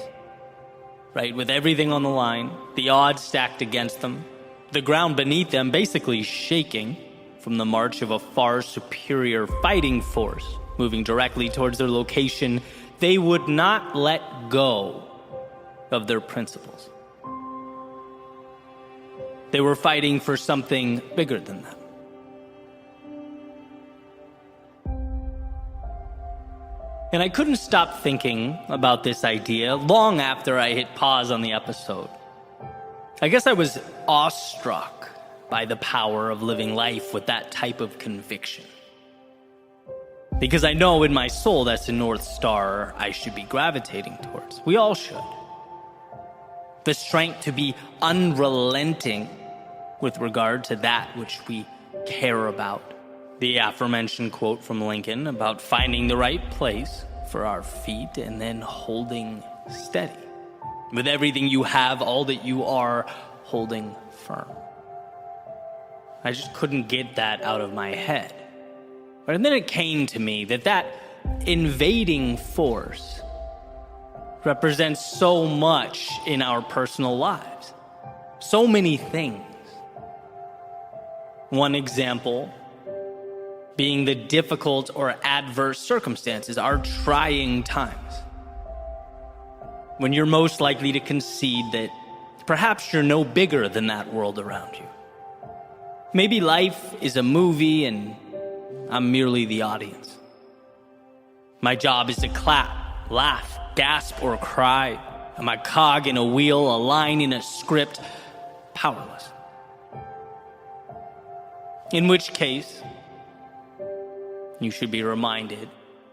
Right? With everything on the line, the odds stacked against them, the ground beneath them basically shaking from the march of a far superior fighting force moving directly towards their location, they would not let go of their principles. They were fighting for something bigger than them. And I couldn't stop thinking about this idea long after I hit pause on the episode. I guess I was awestruck by the power of living life with that type of conviction. Because I know in my soul that's the North Star I should be gravitating towards. We all should. The strength to be unrelenting with regard to that which we care about. The aforementioned quote from Lincoln about finding the right place for our feet and then holding steady. With everything you have, all that you are, holding firm. I just couldn't get that out of my head. And then it came to me that invading force represents so much in our personal lives. So many things. One example being the difficult or adverse circumstances, our trying times. When you're most likely to concede that perhaps you're no bigger than that world around you. Maybe life is a movie and I'm merely the audience. My job is to clap, laugh, gasp, or cry. I'm a cog in a wheel, a line in a script, powerless. In which case, you should be reminded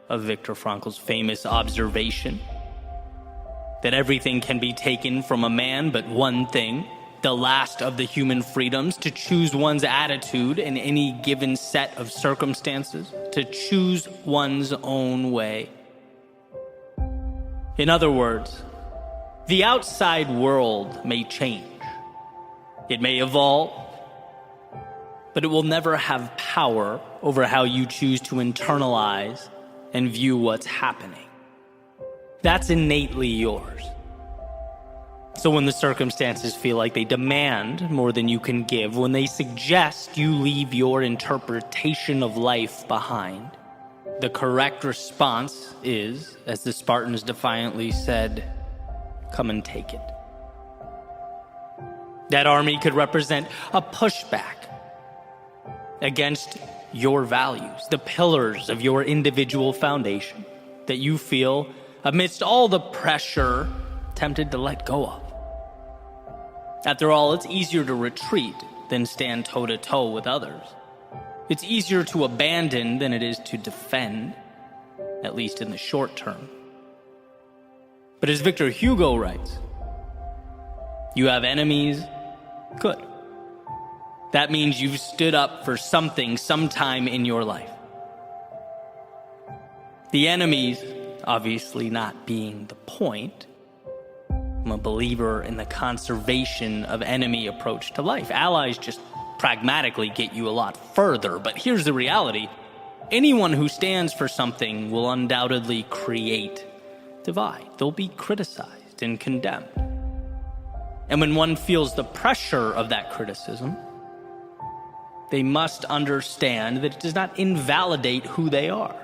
of Viktor Frankl's famous observation that everything can be taken from a man but one thing, the last of the human freedoms, to choose one's attitude in any given set of circumstances, to choose one's own way. In other words, the outside world may change. It may evolve, but it will never have power over how you choose to internalize and view what's happening. That's innately yours. So when the circumstances feel like they demand more than you can give, when they suggest you leave your interpretation of life behind, the correct response is, as the Spartans defiantly said, "Come and take it." That army could represent a pushback against your values, the pillars of your individual foundation that you feel, amidst all the pressure, tempted to let go of. After all, it's easier to retreat than stand toe-to-toe with others. It's easier to abandon than it is to defend, at least in the short term. But as Victor Hugo writes, you have enemies? Good. That means you've stood up for something sometime in your life. The enemies, obviously not being the point. I'm a believer in the conservation of enemy approach to life. Allies just pragmatically get you a lot further, but here's the reality. Anyone who stands for something will undoubtedly create divide. They'll be criticized and condemned. And when one feels the pressure of that criticism, they must understand that it does not invalidate who they are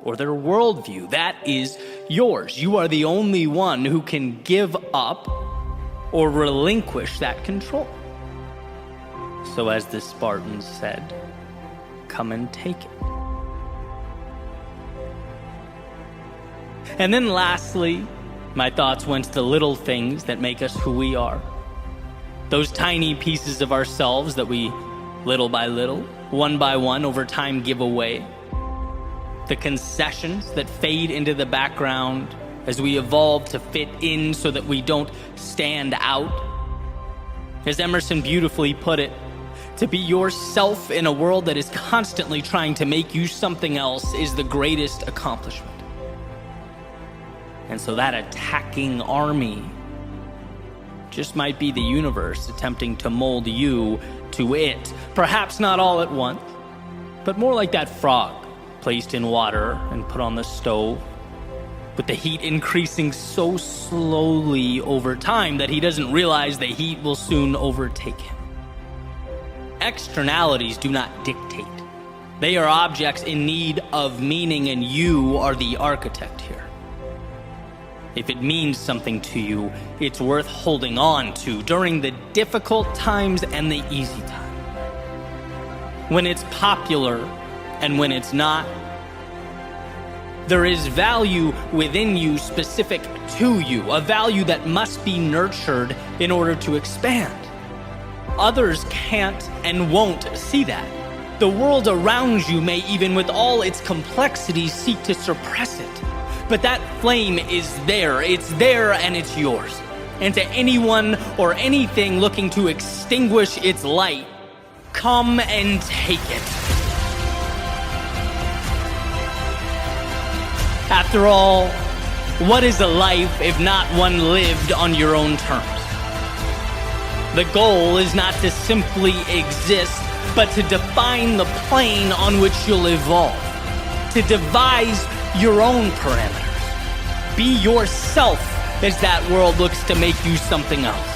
or their worldview. That is yours. You are the only one who can give up or relinquish that control. So as the Spartans said, come and take it. And then lastly, my thoughts went to the little things that make us who we are. Those tiny pieces of ourselves that we, little by little, one by one, over time give away. The concessions that fade into the background as we evolve to fit in so that we don't stand out. As Emerson beautifully put it, to be yourself in a world that is constantly trying to make you something else is the greatest accomplishment. And so that attacking army just might be the universe attempting to mold you to it. Perhaps not all at once, but more like that frog placed in water and put on the stove, with the heat increasing so slowly over time that he doesn't realize the heat will soon overtake him. Externalities do not dictate. They are objects in need of meaning, and you are the architect here. If it means something to you, it's worth holding on to during the difficult times and the easy times. When it's popular and when it's not, there is value within you specific to you, a value that must be nurtured in order to expand. Others can't and won't see that. The world around you may, even with all its complexities, seek to suppress it. But that flame is there. It's there and it's yours. And to anyone or anything looking to extinguish its light, come and take it. After all, what is a life if not one lived on your own terms? The goal is not to simply exist, but to define the plane on which you'll evolve, to devise your own parameters. Be yourself as that world looks to make you something else.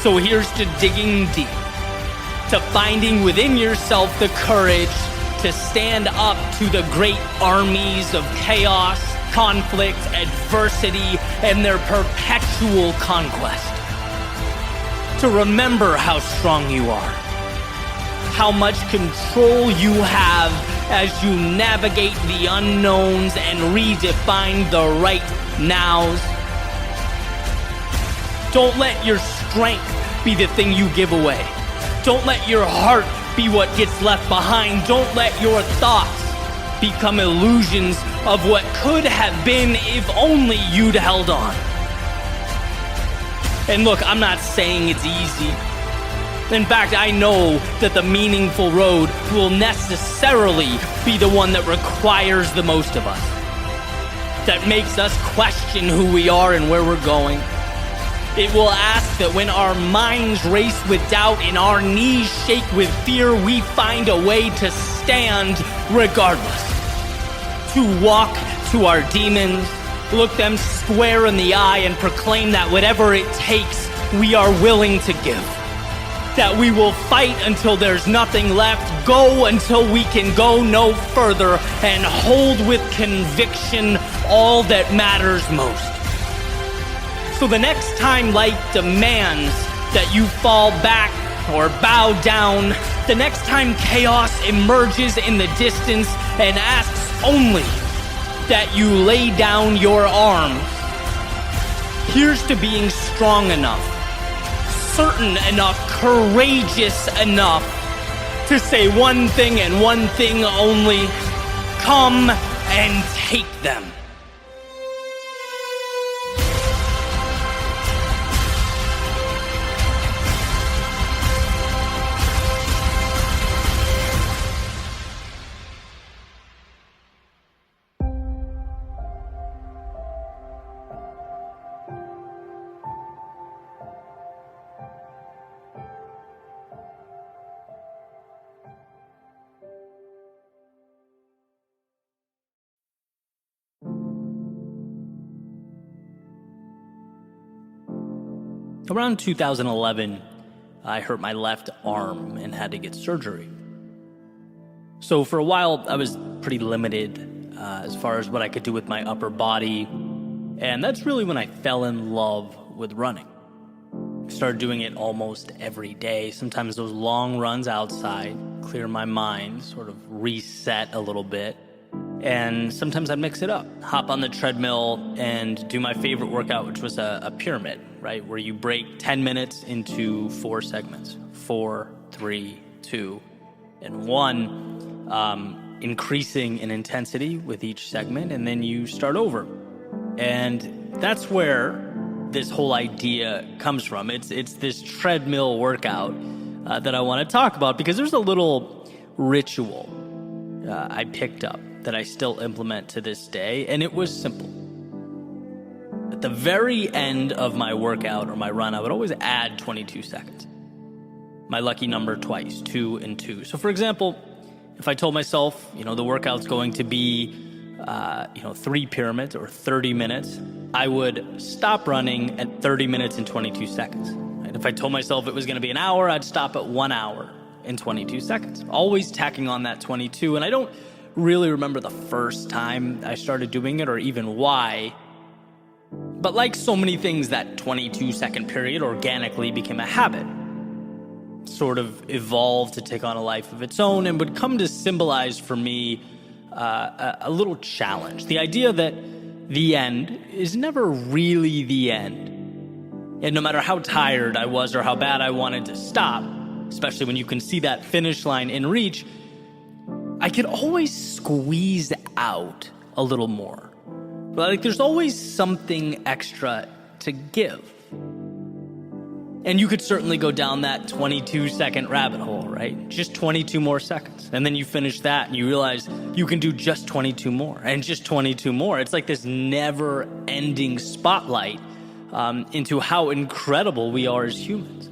So here's to digging deep, to finding within yourself the courage to stand up to the great armies of chaos, conflict, adversity, and their perpetual conquest. To remember how strong you are, how much control you have as you navigate the unknowns and redefine the right nows. Don't let your strength be the thing you give away. Don't let your heart be what gets left behind. Don't let your thoughts become illusions of what could have been if only you'd held on. And look, I'm not saying it's easy. In fact, I know that the meaningful road will necessarily be the one that requires the most of us, that makes us question who we are and where we're going. It will ask that when our minds race with doubt and our knees shake with fear, we find a way to stand regardless, to walk to our demons, look them square in the eye and proclaim that whatever it takes, we are willing to give. That we will fight until there's nothing left, go until we can go no further, and hold with conviction all that matters most. So the next time life demands that you fall back or bow down, the next time chaos emerges in the distance and asks only that you lay down your arms, here's to being strong enough, certain enough, courageous enough to say one thing and one thing only: come and take them. Around 2011, I hurt my left arm and had to get surgery. So for a while, I was pretty limited as far as what I could do with my upper body, and that's really when I fell in love with running. I started doing it almost every day, sometimes those long runs outside, clear my mind, sort of reset a little bit. And sometimes I'd mix it up, hop on the treadmill and do my favorite workout, which was a pyramid, right? Where you break 10 minutes into 4 segments, 4, 3, 2, and 1, increasing in intensity with each segment, and then you start over. And that's where this whole idea comes from. It's this treadmill workout that I want to talk about, because there's a little ritual I picked up that I still implement to this day, and it was simple. At the very end of my workout or my run, I would always add 22 seconds. My lucky number twice, 2 and 2. So for example, if I told myself, the workout's going to be, 3 pyramids or 30 minutes, I would stop running at 30 minutes and 22 seconds. And if I told myself it was going to be an hour, I'd stop at 1 hour and 22 seconds. Always tacking on that 22, and I don't really remember the first time I started doing it or even why. But like so many things, that 22-second period organically became a habit. Sort of evolved to take on a life of its own and would come to symbolize for me a little challenge. The idea that the end is never really the end. And no matter how tired I was or how bad I wanted to stop, especially when you can see that finish line in reach, I could always squeeze out a little more. Like there's always something extra to give. And you could certainly go down that 22-second rabbit hole, right? Just 22 more seconds. And then you finish that and you realize you can do just 22 more and just 22 more. It's like this never-ending spotlight into how incredible we are as humans.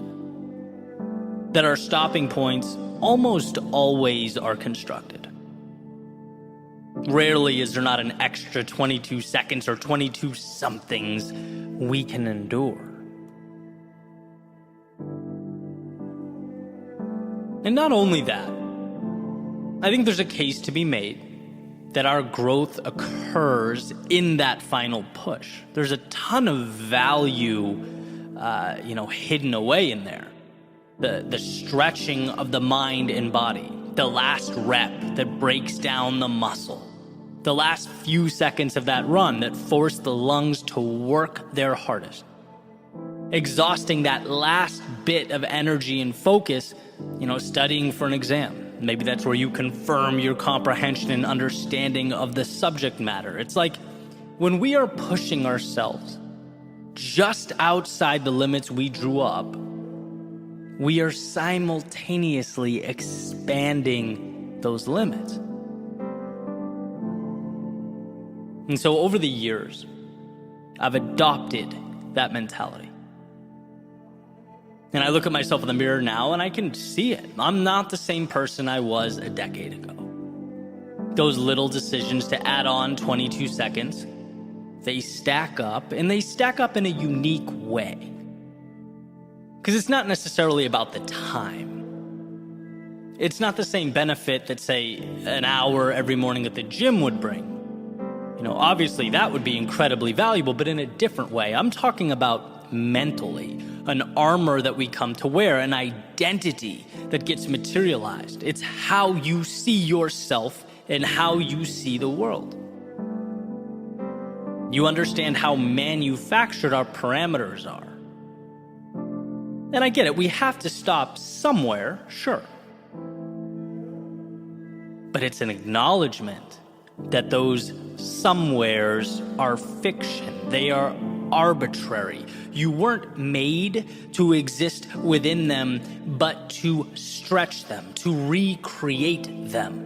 That our stopping points almost always are constructed. Rarely is there not an extra 22 seconds or 22 somethings we can endure. And not only that, I think there's a case to be made that our growth occurs in that final push. There's a ton of value, hidden away in there. The stretching of the mind and body, the last rep that breaks down the muscle, the last few seconds of that run that force the lungs to work their hardest, exhausting that last bit of energy and focus, studying for an exam. Maybe that's where you confirm your comprehension and understanding of the subject matter. It's like when we are pushing ourselves just outside the limits we drew up, we are simultaneously expanding those limits. And so over the years, I've adopted that mentality. And I look at myself in the mirror now and I can see it. I'm not the same person I was a decade ago. Those little decisions to add on 22 seconds, they stack up, and they stack up in a unique way. Because it's not necessarily about the time. It's not the same benefit that, say, an hour every morning at the gym would bring. Obviously that would be incredibly valuable, but in a different way. I'm talking about mentally, an armor that we come to wear, an identity that gets materialized. It's how you see yourself and how you see the world. You understand how manufactured our parameters are. And I get it, we have to stop somewhere, sure. But it's an acknowledgement that those somewheres are fiction. They are arbitrary. You weren't made to exist within them, but to stretch them, to recreate them.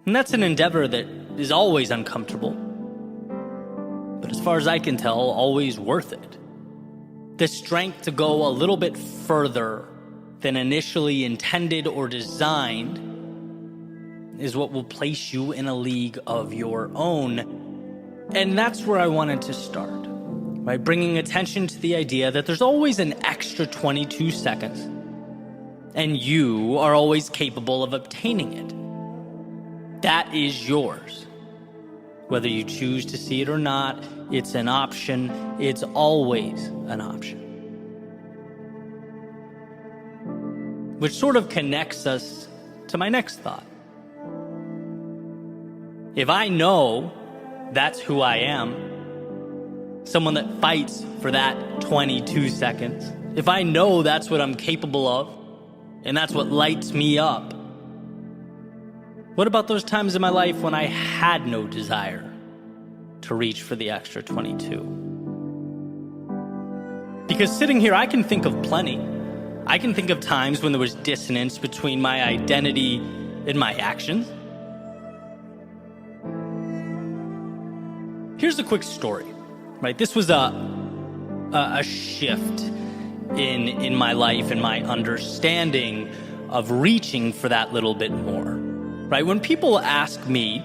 And that's an endeavor that is always uncomfortable, but as far as I can tell, always worth it. The strength to go a little bit further than initially intended or designed is what will place you in a league of your own. And that's where I wanted to start, by bringing attention to the idea that there's always an extra 22 seconds, and you are always capable of obtaining it. That is yours. Whether you choose to see it or not, it's an option. It's always an option. Which sort of connects us to my next thought. If I know that's who I am, someone that fights for that 22 seconds, if I know that's what I'm capable of, and that's what lights me up, what about those times in my life when I had no desire to reach for the extra 22? Because sitting here, I can think of plenty. I can think of times when there was dissonance between my identity and my actions. Here's a quick story, right? This was a shift in my life and my understanding of reaching for that little bit more, right? When people ask me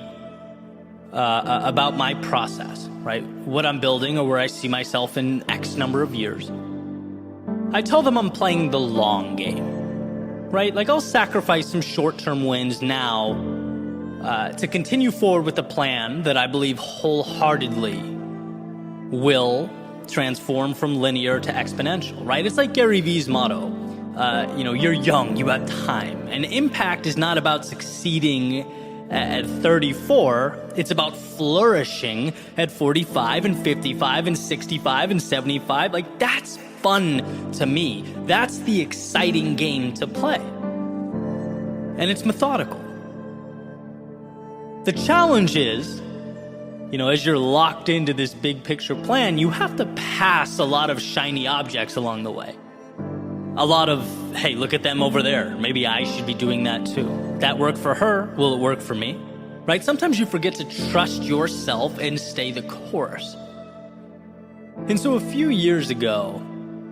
about my process, right? What I'm building or where I see myself in X number of years, I tell them I'm playing the long game, right? Like I'll sacrifice some short-term wins now to continue forward with a plan that I believe wholeheartedly will transform from linear to exponential, right? It's like Gary Vee's motto, you're young, you have time. And impact is not about succeeding at 34, it's about flourishing at 45 and 55 and 65 and 75. Like that's fun to me. That's the exciting game to play. And it's methodical. The challenge is, as you're locked into this big picture plan, you have to pass a lot of shiny objects along the way. A lot of, hey, look at them over there. Maybe I should be doing that too. That worked for her. Will it work for me? Right? Sometimes you forget to trust yourself and stay the course. And so a few years ago,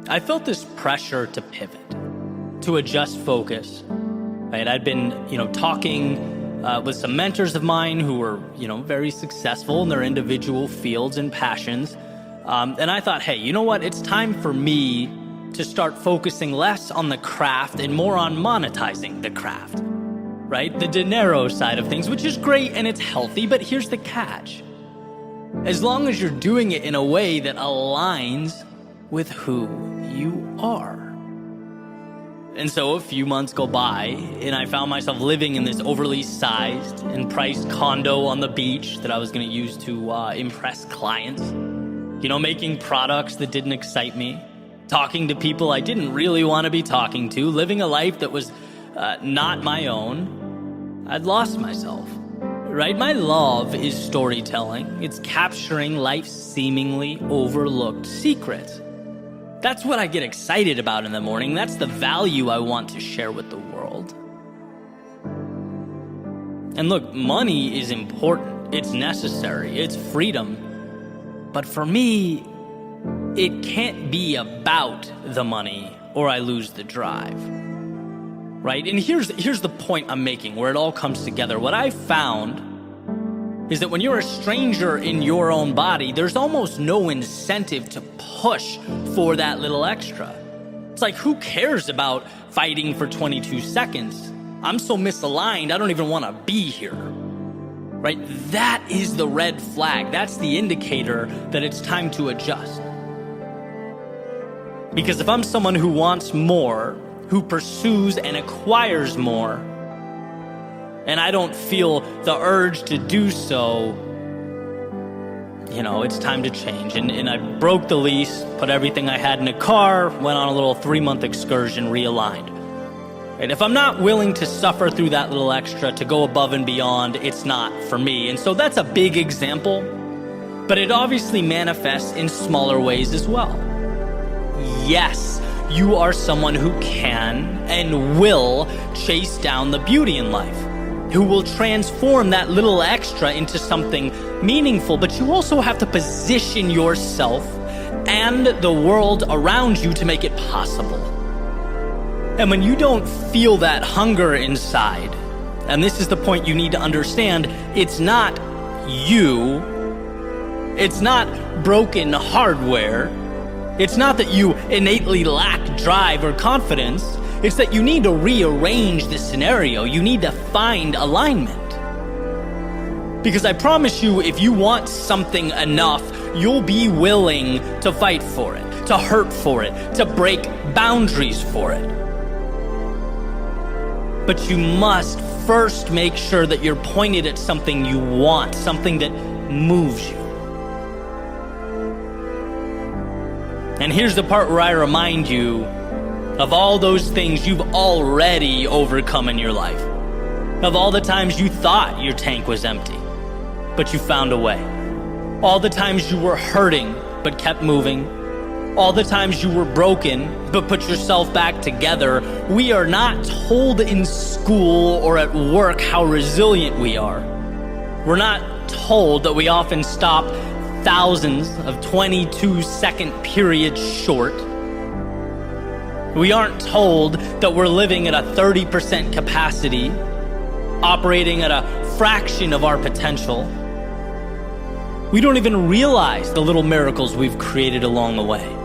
I felt this pressure to pivot, to adjust focus. Right? I'd been, talking with some mentors of mine who were, very successful in their individual fields and passions. And I thought, hey, you know what? It's time for me to start focusing less on the craft and more on monetizing the craft, right? The dinero side of things, which is great and it's healthy, but here's the catch. As long as you're doing it in a way that aligns with who you are. And so a few months go by and I found myself living in this overly sized and priced condo on the beach that I was going to use to impress clients, making products that didn't excite me, talking to people I didn't really want to be talking to, living a life that was not my own. I'd lost myself, right? My love is storytelling. It's capturing life's seemingly overlooked secrets. That's what I get excited about in the morning. That's the value I want to share with the world. And look, money is important. It's necessary. It's freedom. But for me, it can't be about the money or I lose the drive, right? And here's the point I'm making where it all comes together. What I found is that when you're a stranger in your own body, there's almost no incentive to push for that little extra. It's like, who cares about fighting for 22 seconds? I'm so misaligned, I don't even want to be here. right? That is the red flag. That's the indicator that it's time to adjust. Because if I'm someone who wants more, who pursues and acquires more, and I don't feel the urge to do so, it's time to change. And I broke the lease, put everything I had in a car, went on a little 3-month excursion, realigned. Right? If I'm not willing to suffer through that little extra, to go above and beyond, it's not for me. And so that's a big example, but it obviously manifests in smaller ways as well. Yes, you are someone who can and will chase down the beauty in life, who will transform that little extra into something meaningful, but you also have to position yourself and the world around you to make it possible. And when you don't feel that hunger inside, and this is the point you need to understand, it's not you, it's not broken hardware, it's not that you innately lack drive or confidence, it's that you need to rearrange the scenario. You need to find alignment. Because I promise you, if you want something enough, you'll be willing to fight for it, to hurt for it, to break boundaries for it. But you must first make sure that you're pointed at something you want, something that moves you. And here's the part where I remind you of all those things you've already overcome in your life. Of all the times you thought your tank was empty, but you found a way. All the times you were hurting, but kept moving. All the times you were broken, but put yourself back together. We are not told in school or at work how resilient we are. We're not told that we often stop thousands of 22-second periods short. We aren't told that we're living at a 30% capacity, operating at a fraction of our potential. We don't even realize the little miracles we've created along the way.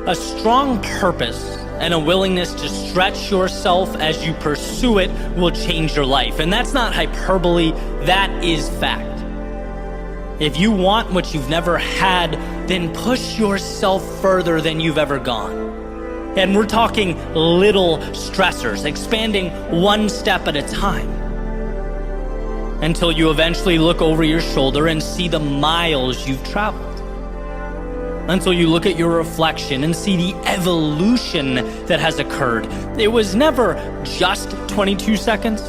A strong purpose and a willingness to stretch yourself as you pursue it will change your life. And that's not hyperbole, that is fact. If you want what you've never had, then push yourself further than you've ever gone. And we're talking little stressors, expanding one step at a time, until you eventually look over your shoulder and see the miles you've traveled. Until you look at your reflection and see the evolution that has occurred. It was never just 22 seconds.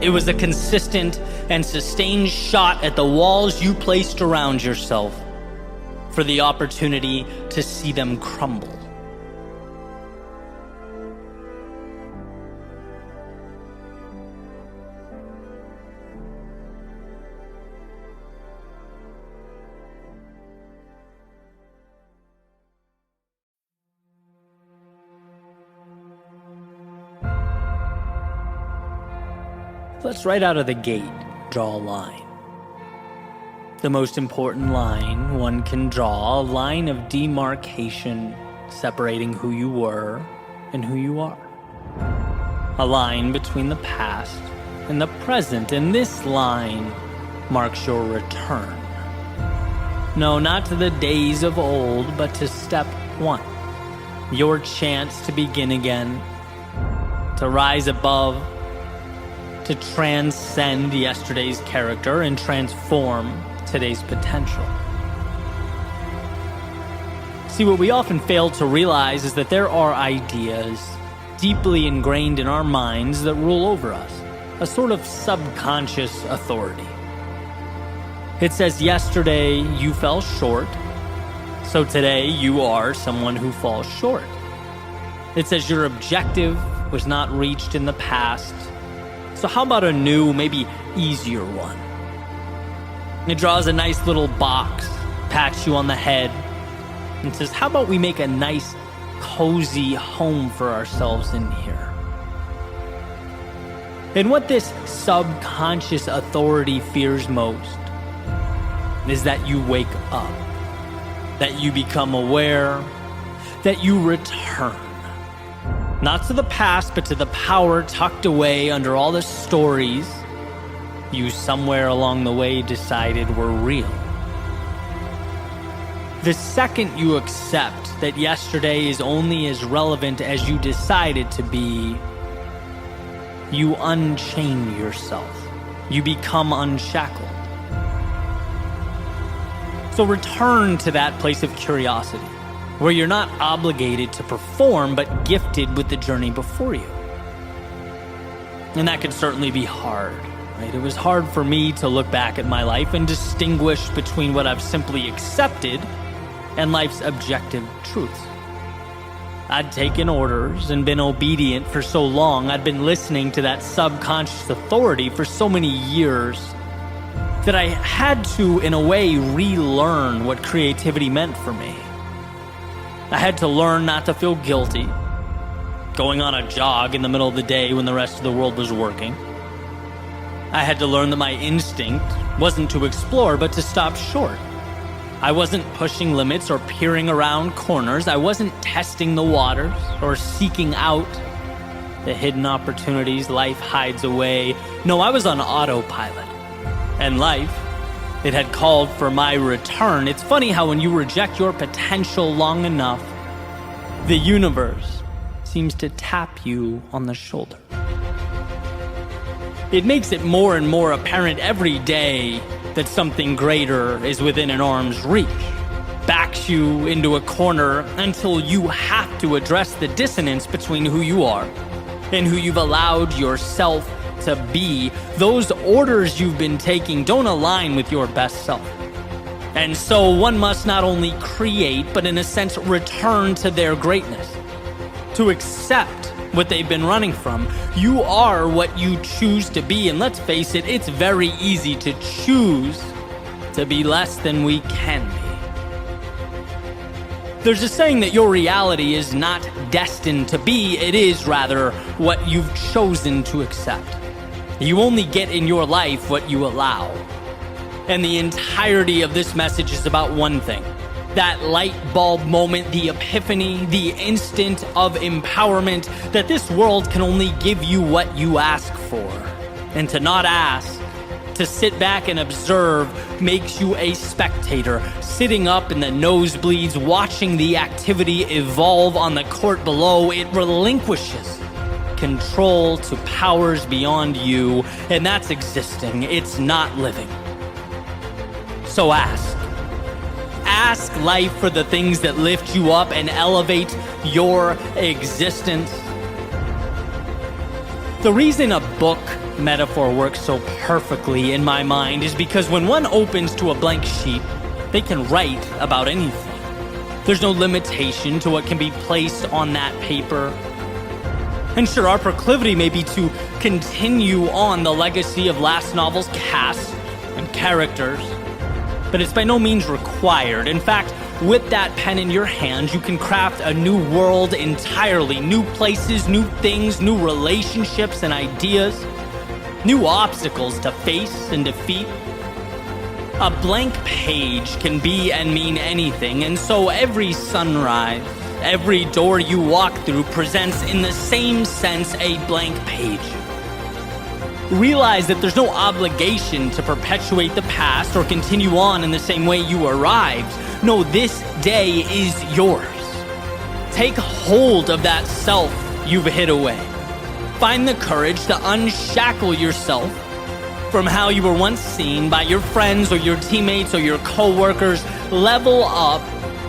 It was a consistent and sustained shot at the walls you placed around yourself for the opportunity to see them crumble. Let's right out of the gate draw a line. The most important line one can draw, a line of demarcation separating who you were and who you are. A line between the past and the present, and this line marks your return. No, not to the days of old, but to step one. Your chance to begin again, to rise above, to transcend yesterday's character and transform today's potential. See, what we often fail to realize is that there are ideas deeply ingrained in our minds that rule over us, a sort of subconscious authority. It says yesterday you fell short, so today you are someone who falls short. It says your objective was not reached in the past, so how about a new, maybe easier one? It draws a nice little box, pats you on the head, and says, how about we make a nice, cozy home for ourselves in here? And what this subconscious authority fears most is that you wake up, that you become aware, that you return. Not to the past, but to the power tucked away under all the stories you somewhere along the way decided were real. The second you accept that yesterday is only as relevant as you decide it to be, you unchain yourself. You become unshackled. So return to that place of curiosity, where you're not obligated to perform, but gifted with the journey before you. And that can certainly be hard, right? It was hard for me to look back at my life and distinguish between what I've simply accepted and life's objective truths. I'd taken orders and been obedient for so long. I'd been listening to that subconscious authority for so many years that I had to, in a way, relearn what creativity meant for me. I had to learn not to feel guilty going on a jog in the middle of the day when the rest of the world was working. I had to learn that my instinct wasn't to explore, but to stop short. I wasn't pushing limits or peering around corners. I wasn't testing the waters or seeking out the hidden opportunities life hides away. No, I was on autopilot. And life, it had called for my return. It's funny how when you reject your potential long enough, the universe seems to tap you on the shoulder. It makes it more and more apparent every day that something greater is within an arm's reach. Backs you into a corner until you have to address the dissonance between who you are and who you've allowed yourself to be. Those orders you've been taking don't align with your best self. And so one must not only create, but in a sense return to their greatness, to accept what they've been running from. You are what you choose to be, and let's face it, it's very easy to choose to be less than we can be. There's a saying that your reality is not destined to be, it is rather what you've chosen to accept. You only get in your life what you allow. And the entirety of this message is about one thing. That light bulb moment, the epiphany, the instant of empowerment that this world can only give you what you ask for. And to not ask, to sit back and observe, makes you a spectator, sitting up in the nosebleeds, watching the activity evolve on the court below. It relinquishes control to powers beyond you, and that's existing. It's not living. So ask. Ask life for the things that lift you up and elevate your existence. The reason a book metaphor works so perfectly in my mind is because when one opens to a blank sheet, they can write about anything. There's no limitation to what can be placed on that paper. And sure, our proclivity may be to continue on the legacy of last novel's cast and characters, but it's by no means required. In fact, with that pen in your hand, you can craft a new world entirely. New places, new things, new relationships and ideas, new obstacles to face and defeat. A blank page can be and mean anything, and so every sunrise, every door you walk through presents in the same sense a blank page. Realize that there's no obligation to perpetuate the past or continue on in the same way you arrived. No, this day is yours. Take hold of that self you've hid away. Find the courage to unshackle yourself from how you were once seen by your friends or your teammates or your co-workers. Level up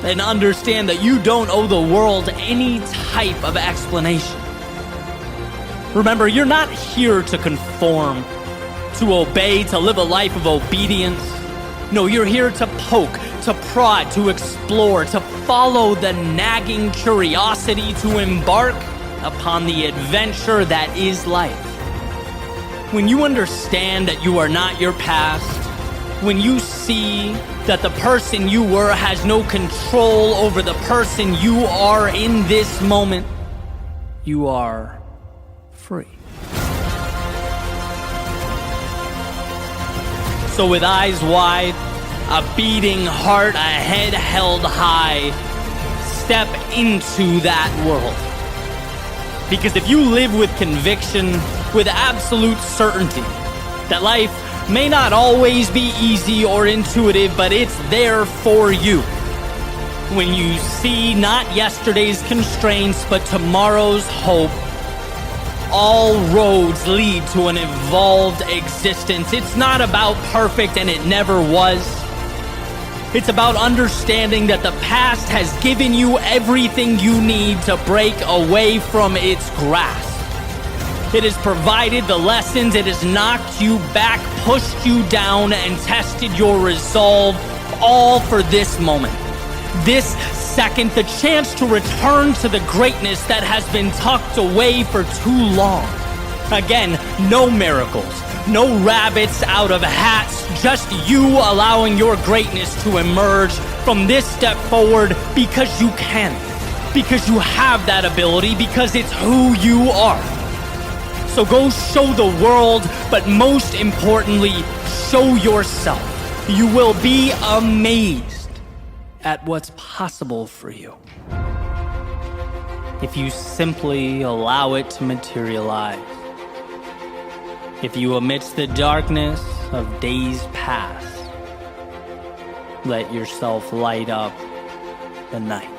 and understand that you don't owe the world any type of explanation. Remember, you're not here to conform, to obey, to live a life of obedience. No, you're here to poke, to prod, to explore, to follow the nagging curiosity, to embark upon the adventure that is life. When you understand that you are not your past, when you see that the person you were has no control over the person you are in this moment, you are free. So with eyes wide, a beating heart, a head held high, step into that world. Because if you live with conviction, with absolute certainty, that life may not always be easy or intuitive, but it's there for you. When you see not yesterday's constraints, but tomorrow's hope, all roads lead to an evolved existence. It's not about perfect, and it never was. It's about understanding that the past has given you everything you need to break away from its grasp. It has provided the lessons, it has knocked you back, pushed you down, and tested your resolve, all for this moment. This second, the chance to return to the greatness that has been tucked away for too long. Again, no miracles, no rabbits out of hats, just you allowing your greatness to emerge from this step forward because you can, because you have that ability, because it's who you are. So go show the world, but most importantly, show yourself. You will be amazed at what's possible for you if you simply allow it to materialize. If you, amidst the darkness of days past, let yourself light up the night.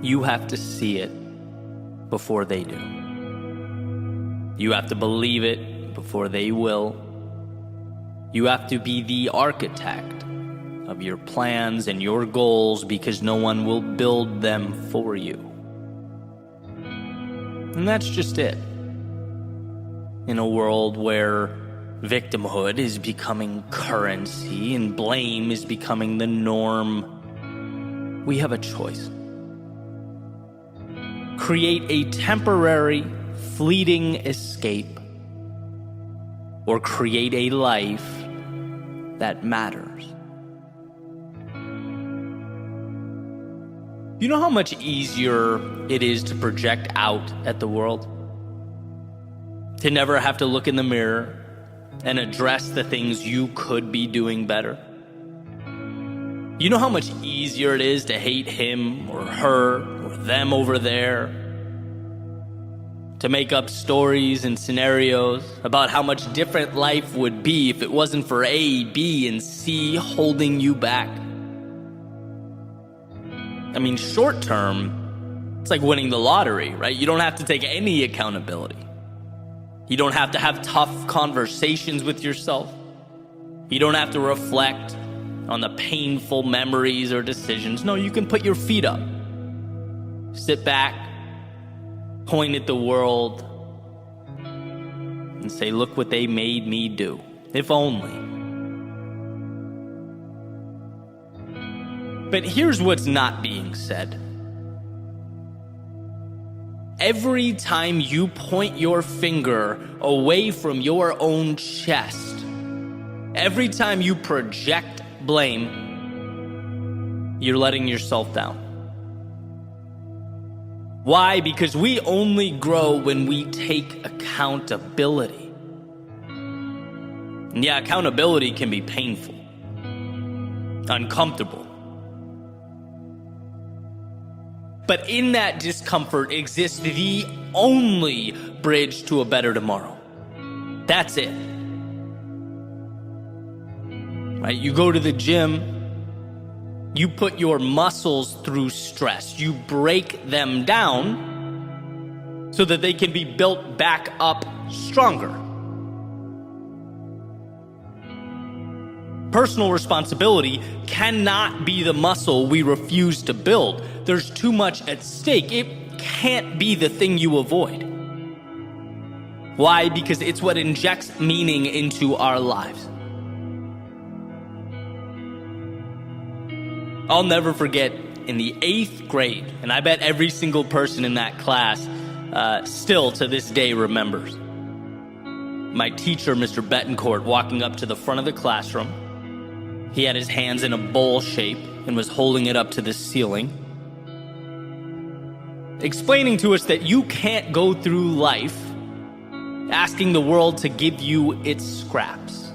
You have to see it before they do. You have to believe it before they will. You have to be the architect of your plans and your goals, because no one will build them for you. And that's just it. In a world where victimhood is becoming currency and blame is becoming the norm, we have a choice. Create a temporary, fleeting escape, or create a life that matters. You know how much easier it is to project out at the world? To never have to look in the mirror and address the things you could be doing better? You know how much easier it is to hate him or her or them over there? To make up stories and scenarios about how much different life would be if it wasn't for A, B, and C holding you back? I mean, short term, it's like winning the lottery, right? You don't have to take any accountability. You don't have to have tough conversations with yourself. You don't have to reflect on the painful memories or decisions. No, you can put your feet up, sit back, point at the world, and say, look what they made me do. If only. But here's what's not being said. Every time you point your finger away from your own chest, every time you project blame, you're letting yourself down. Why? Because we only grow when we take accountability. And yeah, accountability can be painful, uncomfortable. But in that discomfort exists the only bridge to a better tomorrow. That's it. Right? You go to the gym, you put your muscles through stress. You break them down so that they can be built back up stronger. Personal responsibility cannot be the muscle we refuse to build. There's too much at stake. It can't be the thing you avoid. Why? Because it's what injects meaning into our lives. I'll never forget in the 8th grade, and I bet every single person in that class still to this day remembers. My teacher, Mr. Betancourt, walking up to the front of the classroom. He had his hands in a bowl shape and was holding it up to the ceiling. explaining to us that you can't go through life asking the world to give you its scraps.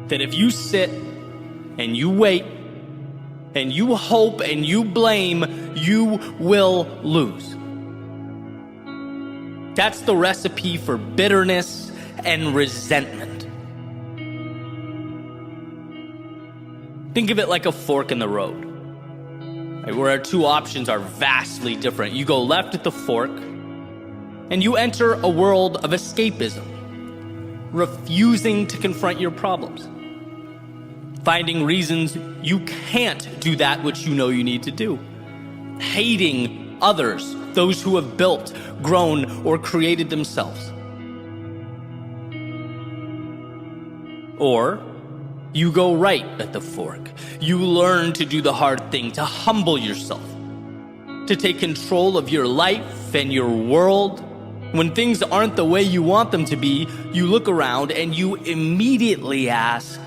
That if you sit and you wait and you hope and you blame, you will lose. That's the recipe for bitterness and resentment. Think of it like a fork in the road, right, where our two options are vastly different. You go left at the fork, and you enter a world of escapism, refusing to confront your problems, finding reasons you can't do that which you know you need to do, hating others, those who have built, grown, or created themselves. Or you go right at the fork. You learn to do the hard thing, to humble yourself, to take control of your life and your world. When things aren't the way you want them to be, you look around and you immediately ask,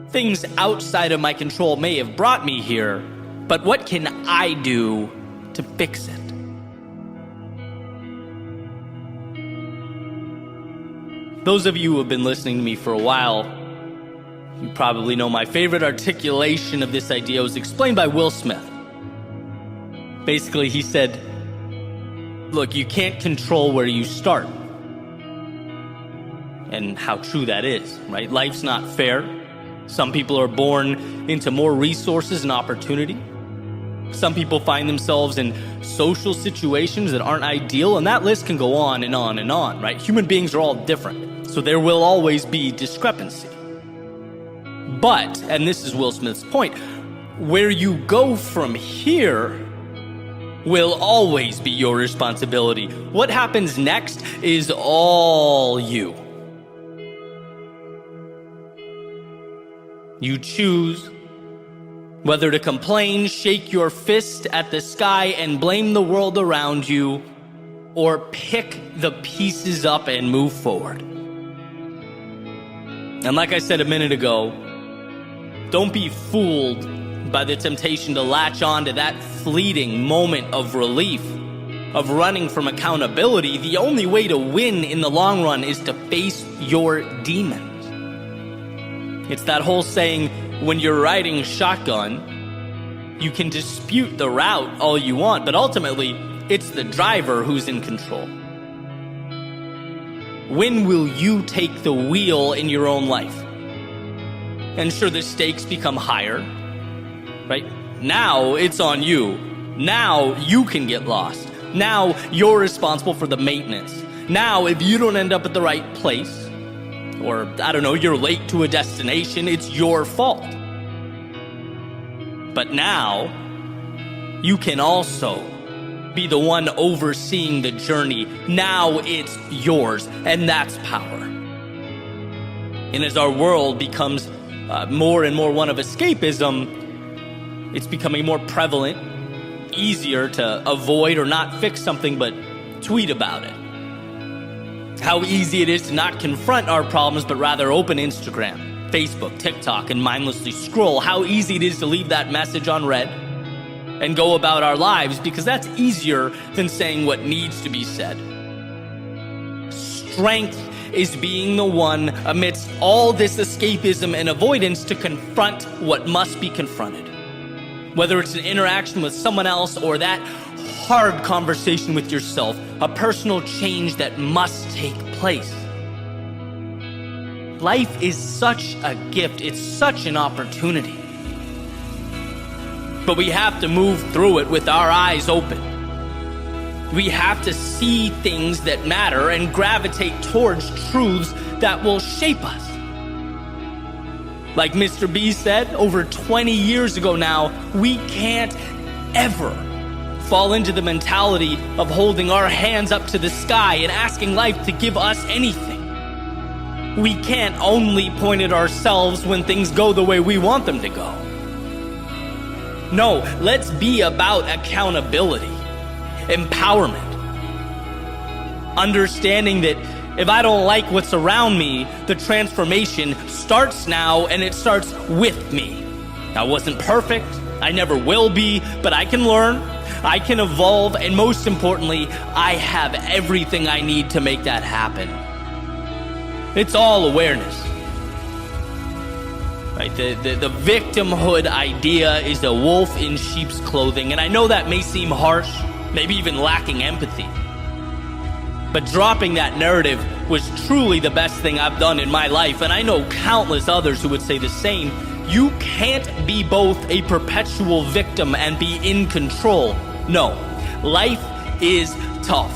things outside of my control may have brought me here, but what can I do to fix it? Those of you who have been listening to me for a while, you probably know my favorite articulation of this idea was explained by Will Smith. Basically, he said, look, you can't control where you start. And how true that is, right? Life's not fair. Some people are born into more resources and opportunity. Some people find themselves in social situations that aren't ideal, and that list can go on and on and on, right? Human beings are all different, so there will always be discrepancy. But, and this is Will Smith's point, where you go from here will always be your responsibility. What happens next is all you. You choose whether to complain, shake your fist at the sky, and blame the world around you, or pick the pieces up and move forward. And like I said a minute ago, don't be fooled by the temptation to latch on to that fleeting moment of relief, of running from accountability. The only way to win in the long run is to face your demons. It's that whole saying, when you're riding shotgun, you can dispute the route all you want, but ultimately, it's the driver who's in control. When will you take the wheel in your own life? And sure, the stakes become higher, right? Now it's on you. Now you can get lost. Now you're responsible for the maintenance. Now if you don't end up at the right place, or I don't know, you're late to a destination, it's your fault. But now you can also be the one overseeing the journey. Now it's yours, and that's power. And as our world becomes more and more one of escapism, it's becoming more prevalent, easier to avoid or not fix something but tweet about it. How easy it is to not confront our problems but rather open Instagram, Facebook, TikTok, and mindlessly scroll. How easy it is to leave that message unread and go about our lives, because that's easier than saying what needs to be said. Strength is being the one amidst all this escapism and avoidance to confront what must be confronted. Whether it's an interaction with someone else or that hard conversation with yourself, a personal change that must take place. Life is such a gift. It's such an opportunity. But we have to move through it with our eyes open. We have to see things that matter and gravitate towards truths that will shape us. Like Mr. B said over 20 years ago now, we can't ever fall into the mentality of holding our hands up to the sky and asking life to give us anything. We can't only point at ourselves when things go the way we want them to go. No, let's be about accountability, empowerment, understanding that if I don't like what's around me, the transformation starts now, and it starts with me. I wasn't perfect, I never will be, but I can learn. I can evolve, and most importantly, I have everything I need to make that happen. It's all awareness. Right? The victimhood idea is a wolf in sheep's clothing, and I know that may seem harsh, maybe even lacking empathy. But dropping that narrative was truly the best thing I've done in my life, and I know countless others who would say the same. You can't be both a perpetual victim and be in control. No, life is tough.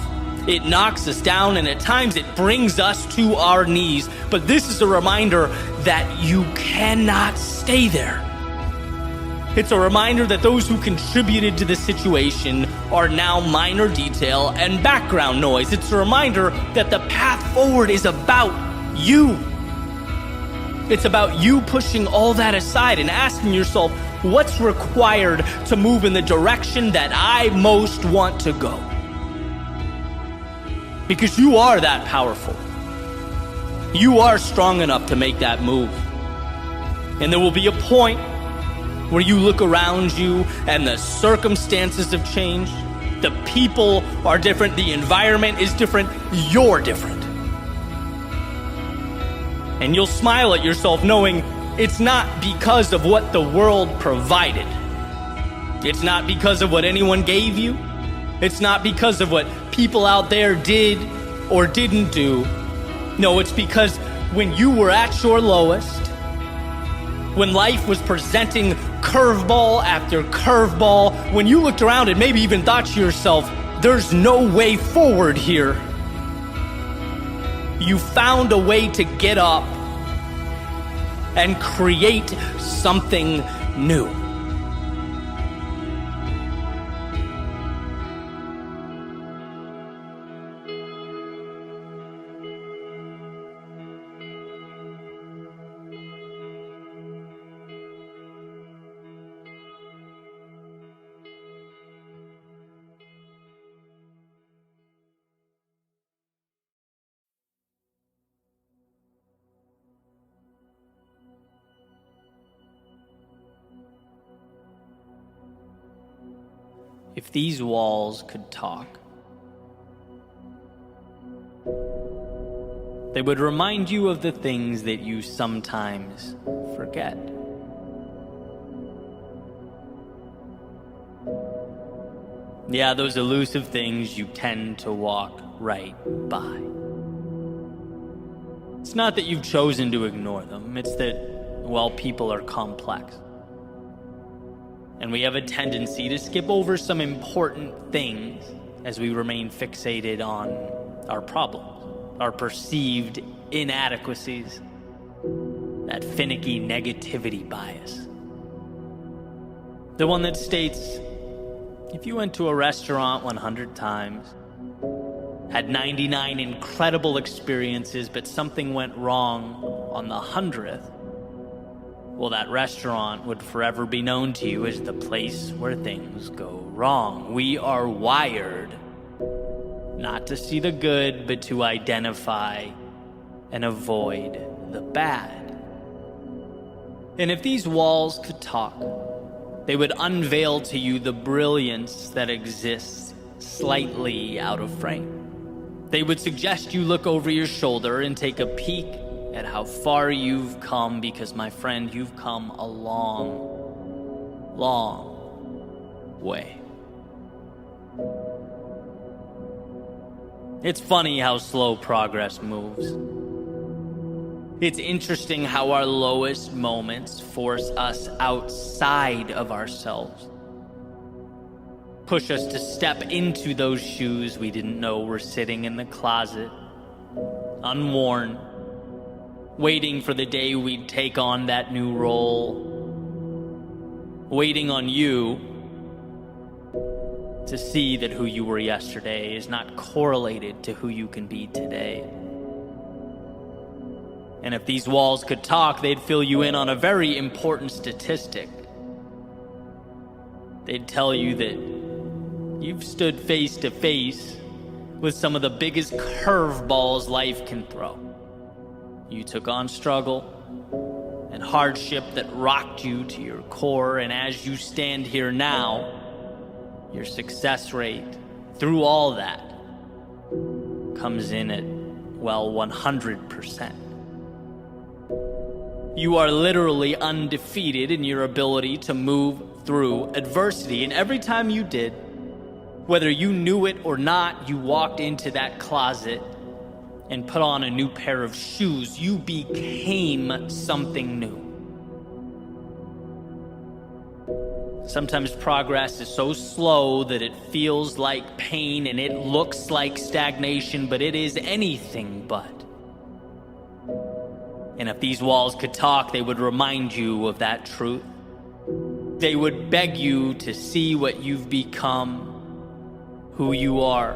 It knocks us down, and at times it brings us to our knees. But this is a reminder that you cannot stay there. It's a reminder that those who contributed to the situation are now minor detail and background noise. It's a reminder that the path forward is about you. It's about you pushing all that aside and asking yourself, what's required to move in the direction that I most want to go? Because you are that powerful. You are strong enough to make that move. And there will be a point where you look around you and the circumstances have changed. The people are different. The environment is different. You're different. And you'll smile at yourself knowing it's not because of what the world provided. It's not because of what anyone gave you. It's not because of what people out there did or didn't do. No, it's because when you were at your lowest, when life was presenting curveball after curveball, when you looked around and maybe even thought to yourself, there's no way forward here, you found a way to get up and create something new. If these walls could talk, they would remind you of the things that you sometimes forget. Yeah, those elusive things you tend to walk right by. It's not that you've chosen to ignore them, it's that, well, people are complex. And we have a tendency to skip over some important things as we remain fixated on our problems, our perceived inadequacies, that finicky negativity bias. The one that states, if you went to a restaurant 100 times, had 99 incredible experiences, but something went wrong on the 100th, well, that restaurant would forever be known to you as the place where things go wrong. We are wired not to see the good, but to identify and avoid the bad. And if these walls could talk, they would unveil to you the brilliance that exists slightly out of frame. They would suggest you look over your shoulder and take a peek at how far you've come, because, my friend, you've come a long, long way. It's funny how slow progress moves. It's interesting how our lowest moments force us outside of ourselves, push us to step into those shoes we didn't know were sitting in the closet, unworn, waiting for the day we'd take on that new role, waiting on you to see that who you were yesterday is not correlated to who you can be today. And if these walls could talk, they'd fill you in on a very important statistic. They'd tell you that you've stood face to face with some of the biggest curveballs life can throw. You took on struggle and hardship that rocked you to your core, and as you stand here now, your success rate through all that comes in at, well, 100%. You are literally undefeated in your ability to move through adversity. And every time you did, whether you knew it or not, you walked into that closet and put on a new pair of shoes. You became something new. Sometimes progress is so slow that it feels like pain and it looks like stagnation, but it is anything but. And if these walls could talk, they would remind you of that truth. They would beg you to see what you've become, who you are.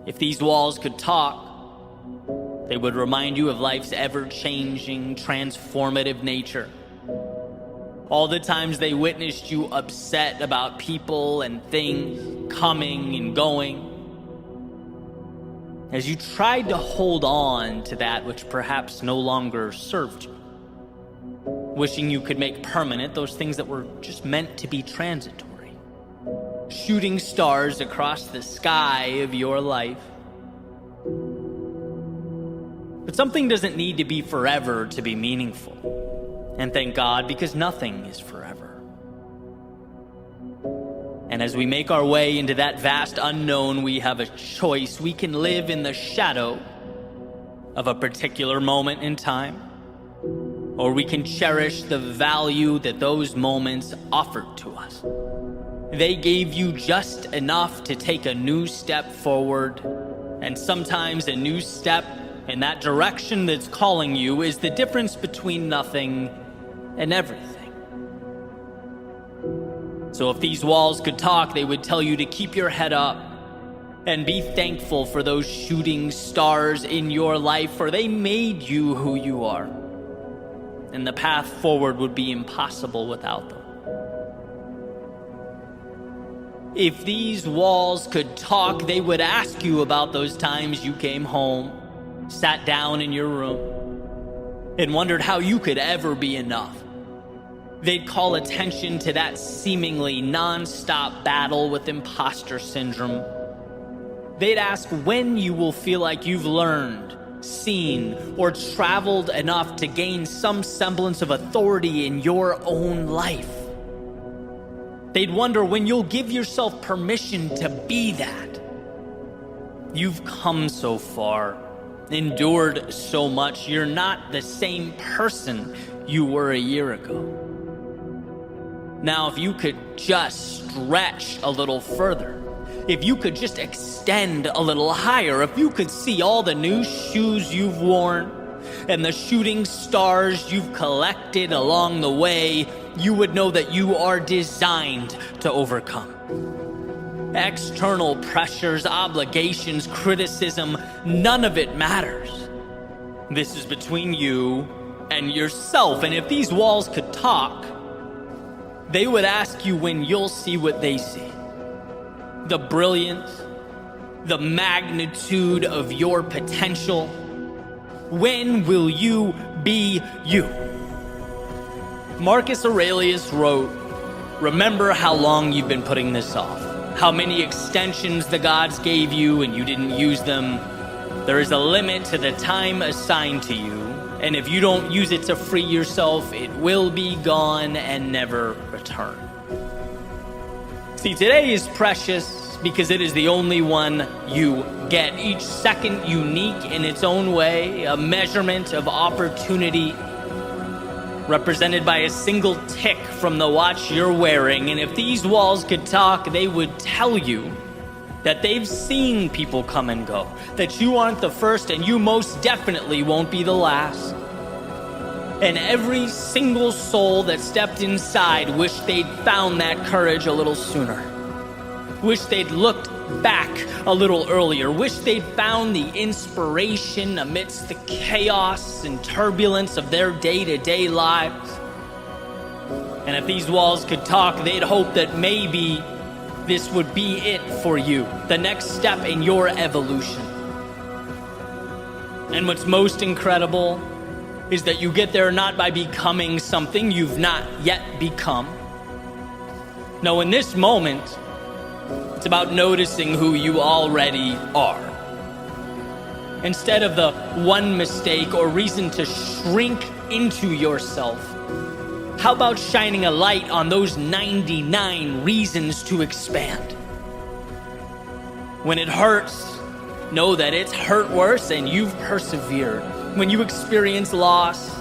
If these walls could talk, they would remind you of life's ever-changing, transformative nature. All the times they witnessed you upset about people and things coming and going, as you tried to hold on to that which perhaps no longer served you, wishing you could make permanent those things that were just meant to be transitory, shooting stars across the sky of your life. But something doesn't need to be forever to be meaningful. And thank God, because nothing is forever. And as we make our way into that vast unknown, we have a choice. We can live in the shadow of a particular moment in time, or we can cherish the value that those moments offered to us. They gave you just enough to take a new step forward, and sometimes a new step in that direction that's calling you is the difference between nothing and everything. So if these walls could talk, they would tell you to keep your head up and be thankful for those shooting stars in your life, for they made you who you are. And the path forward would be impossible without them. If these walls could talk, they would ask you about those times you came home, sat down in your room, and wondered how you could ever be enough. They'd call attention to that seemingly non-stop battle with imposter syndrome. They'd ask when you will feel like you've learned, seen, or traveled enough to gain some semblance of authority in your own life. They'd wonder when you'll give yourself permission to be that. You've come so far, endured so much. You're not the same person you were a year ago. Now, if you could just stretch a little further, if you could just extend a little higher, if you could see all the new shoes you've worn and the shooting stars you've collected along the way, you would know that you are designed to overcome. External pressures, obligations, criticism, none of it matters. This is between you and yourself. And if these walls could talk, they would ask you when you'll see what they see. The brilliance, the magnitude of your potential. When will you be you? Marcus Aurelius wrote, "Remember how long you've been putting this off. How many extensions the gods gave you and you didn't use them. There is a limit to the time assigned to you, and if you don't use it to free yourself, it will be gone and never return." See, today is precious because it is the only one you get. Each second unique in its own way, a measurement of opportunity represented by a single tick from the watch you're wearing. And if these walls could talk, they would tell you that they've seen people come and go, that you aren't the first and you most definitely won't be the last. And every single soul that stepped inside wished they'd found that courage a little sooner. Wished they'd looked back a little earlier. Wished they'd found the inspiration amidst the chaos and turbulence of their day-to-day lives. And if these walls could talk, they'd hope that maybe this would be it for you, the next step in your evolution. And what's most incredible is that you get there not by becoming something you've not yet become, No, in this moment, it's about noticing who you already are. Instead of the one mistake or reason to shrink into yourself, how about shining a light on those 99 reasons to expand? When it hurts, know that it's hurt worse and you've persevered. When you experience loss,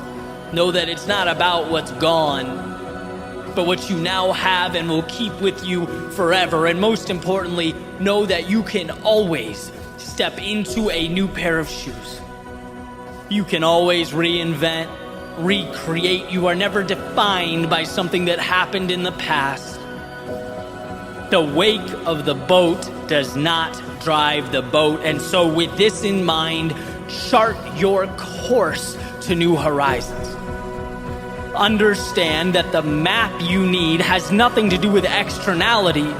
know that it's not about what's gone, but what you now have and will keep with you forever. And most importantly, know that you can always step into a new pair of shoes. You can always reinvent, recreate. You are never defined by something that happened in the past. The wake of the boat does not drive the boat. And so with this in mind, chart your course to new horizons. Understand that the map you need has nothing to do with externalities,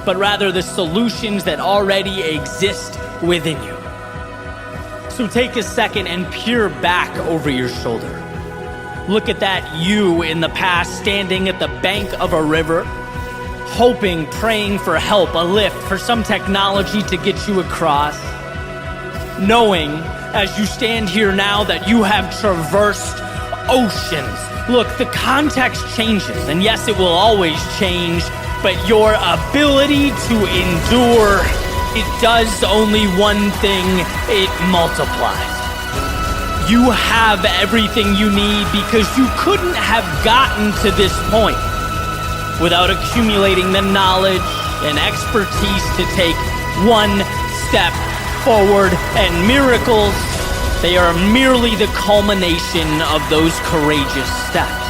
but rather the solutions that already exist within you. So take a second and peer back over your shoulder. Look at that you in the past standing at the bank of a river, hoping, praying for help, a lift, for some technology to get you across. Knowing, as you stand here now, that you have traversed oceans. Look, the context changes, and yes, it will always change, but your ability to endure, it does only one thing: it multiplies. You have everything you need because you couldn't have gotten to this point without accumulating the knowledge and expertise to take one step forward. And miracles, they are merely the culmination of those courageous steps.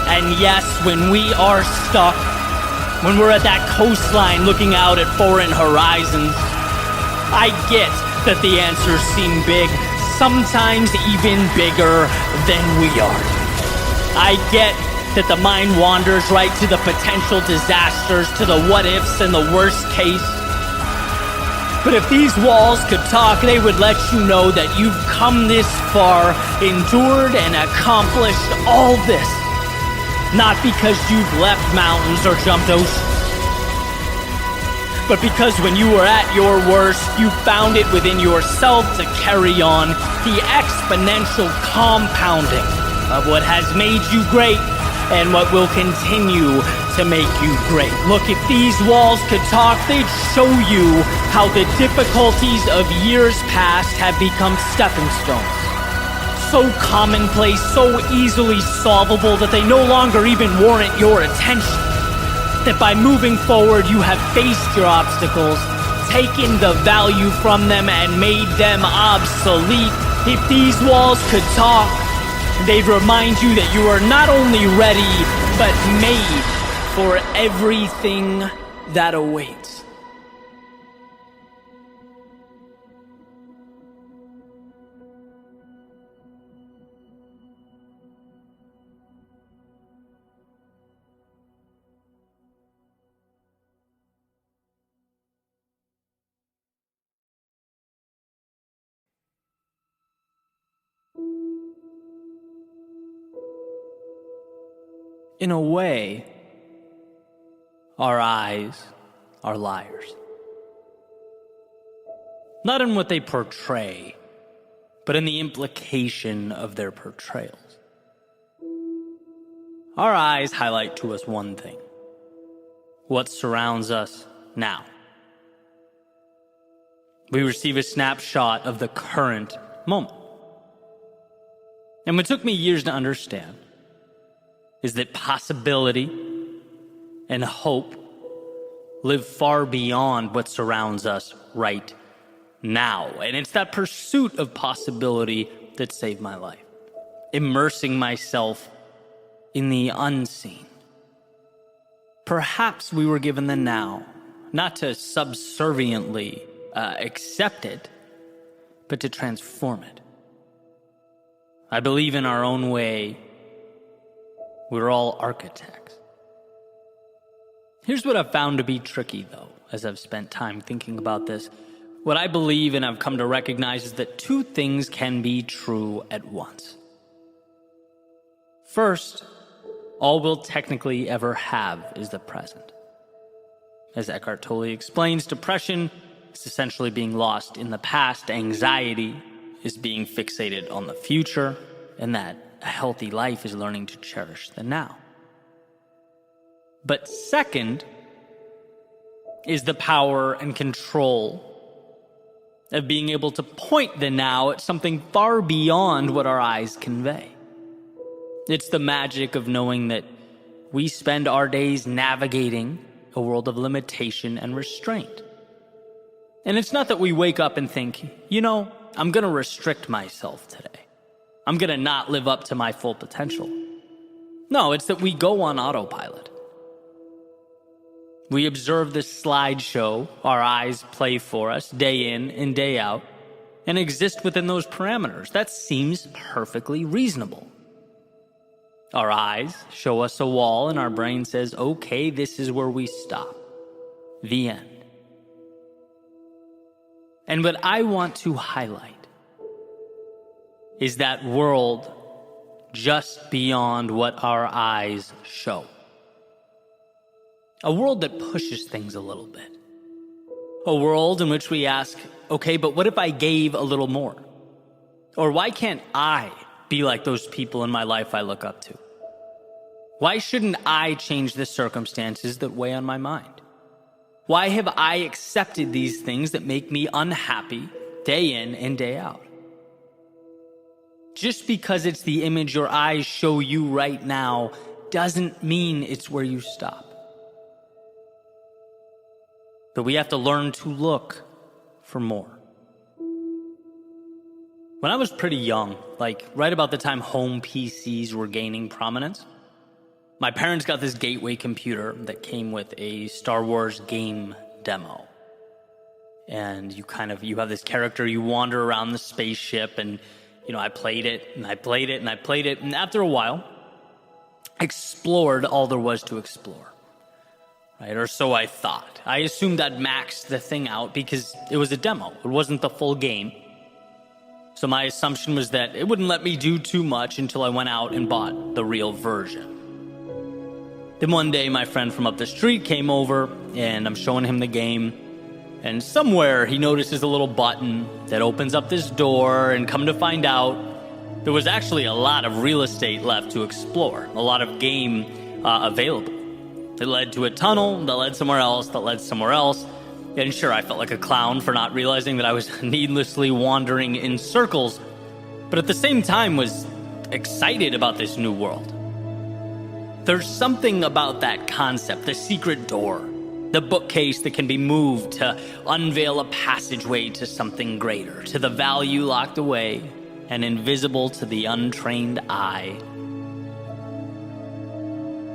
And yes, when we are stuck, when we're at that coastline looking out at foreign horizons, I get that the answers seem big, sometimes even bigger than we are. I get that the mind wanders right to the potential disasters, to the what-ifs and the worst case. But if these walls could talk, they would let you know that you've come this far, endured and accomplished all this, not because you've left mountains or jumped oceans, but because when you were at your worst, you found it within yourself to carry on the exponential compounding of what has made you great and what will continue to make you great. Look, if these walls could talk, they'd show you how the difficulties of years past have become stepping stones. So commonplace, so easily solvable that they no longer even warrant your attention. That by moving forward, you have faced your obstacles, taken the value from them, and made them obsolete. If these walls could talk, they'd remind you that you are not only ready, but made for everything that awaits. In a way, our eyes are liars. Not in what they portray, but in the implication of their portrayals. Our eyes highlight to us one thing: what surrounds us now. We receive a snapshot of the current moment. And what took me years to understand is that possibility and hope live far beyond what surrounds us right now. And it's that pursuit of possibility that saved my life. Immersing myself in the unseen. Perhaps we were given the now, not to subserviently accept it, but to transform it. I believe in our own way, we're all architects. Here's what I've found to be tricky, though, as I've spent time thinking about this. What I believe and I've come to recognize is that two things can be true at once. First, all we'll technically ever have is the present. As Eckhart Tolle explains, depression is essentially being lost in the past, anxiety is being fixated on the future, and that a healthy life is learning to cherish the now. But second is the power and control of being able to point the now at something far beyond what our eyes convey. It's the magic of knowing that we spend our days navigating a world of limitation and restraint. And it's not that we wake up and think, I'm going to restrict myself today. I'm going to not live up to my full potential. No, it's that we go on autopilot. We observe this slideshow our eyes play for us day in and day out and exist within those parameters. That seems perfectly reasonable. Our eyes show us a wall and our brain says, okay, this is where we stop. The end. And what I want to highlight is that world just beyond what our eyes show. A world that pushes things a little bit. A world in which we ask, okay, but what if I gave a little more? Or why can't I be like those people in my life I look up to? Why shouldn't I change the circumstances that weigh on my mind? Why have I accepted these things that make me unhappy day in and day out? Just because it's the image your eyes show you right now doesn't mean it's where you stop. But we have to learn to look for more. When I was pretty young, like right about the time home PCs were gaining prominence, my parents got this gateway computer that came with a Star Wars game demo. And you have this character, you wander around the spaceship, and I played it, and I played it, and I played it, and after a while, explored all there was to explore. Right? Or so I thought. I assumed I'd maxed the thing out because it was a demo. It wasn't the full game. So my assumption was that it wouldn't let me do too much until I went out and bought the real version. Then one day my friend from up the street came over and I'm showing him the game. And somewhere he notices a little button that opens up this door, and come to find out there was actually a lot of real estate left to explore. A lot of game available. It led to a tunnel that led somewhere else, that led somewhere else. And sure, I felt like a clown for not realizing that I was needlessly wandering in circles, but at the same time was excited about this new world. There's something about that concept, the secret door, the bookcase that can be moved to unveil a passageway to something greater, to the value locked away and invisible to the untrained eye.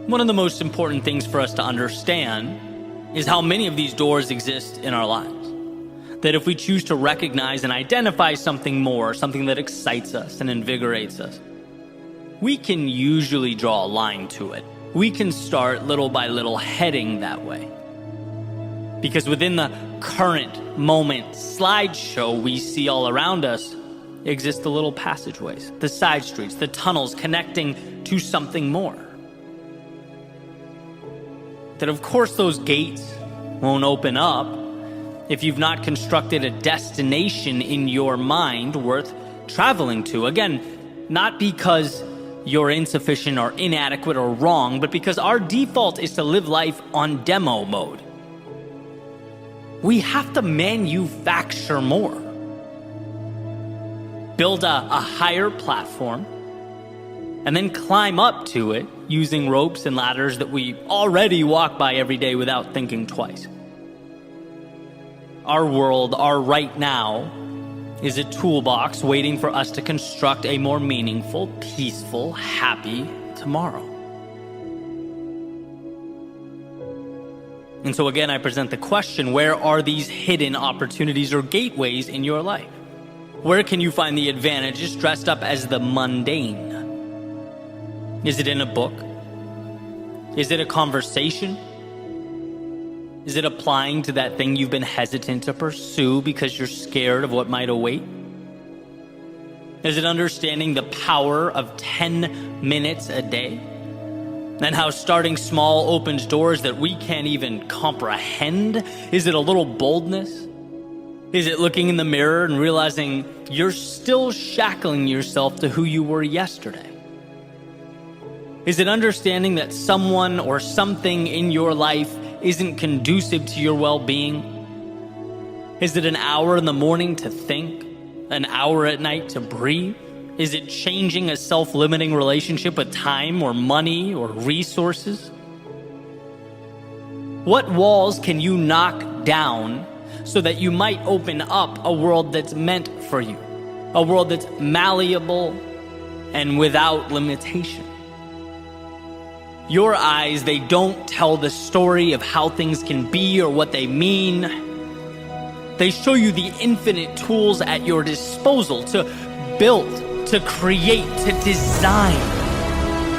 One of the most important things for us to understand is how many of these doors exist in our lives. That if we choose to recognize and identify something more, something that excites us and invigorates us, we can usually draw a line to it. We can start little by little heading that way. Because within the current moment slideshow we see all around us exist the little passageways, the side streets, the tunnels connecting to something more. That of course those gates won't open up if you've not constructed a destination in your mind worth traveling to. Again, not because you're insufficient or inadequate or wrong, but because our default is to live life on demo mode. We have to manufacture more. Build a higher platform, and then climb up to it using ropes and ladders that we already walk by every day without thinking twice. Our world, our right now, is a toolbox waiting for us to construct a more meaningful, peaceful, happy tomorrow. And so again, I present the question, where are these hidden opportunities or gateways in your life? Where can you find the advantages dressed up as the mundane? Is it in a book? Is it a conversation? Is it applying to that thing you've been hesitant to pursue because you're scared of what might await? Is it understanding the power of 10 minutes a day? And how starting small opens doors that we can't even comprehend? Is it a little boldness? Is it looking in the mirror and realizing you're still shackling yourself to who you were yesterday? Is it understanding that someone or something in your life isn't conducive to your well-being? Is it an hour in the morning to think? An hour at night to breathe? Is it changing a self-limiting relationship with time or money or resources? What walls can you knock down so that you might open up a world that's meant for you? A world that's malleable and without limitation. Your eyes, they don't tell the story of how things can be or what they mean. They show you the infinite tools at your disposal to build, to create, to design,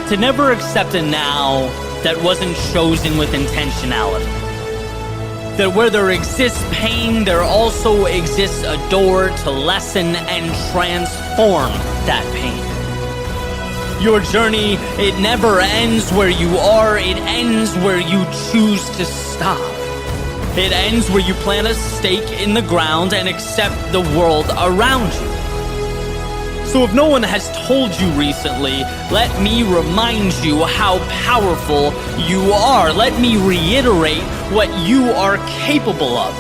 to never accept a now that wasn't chosen with intentionality. That where there exists pain, there also exists a door to lessen and transform that pain. Your journey, it never ends where you are, it ends where you choose to stop. It ends where you plant a stake in the ground and accept the world around you. So if no one has told you recently, let me remind you how powerful you are. Let me reiterate what you are capable of.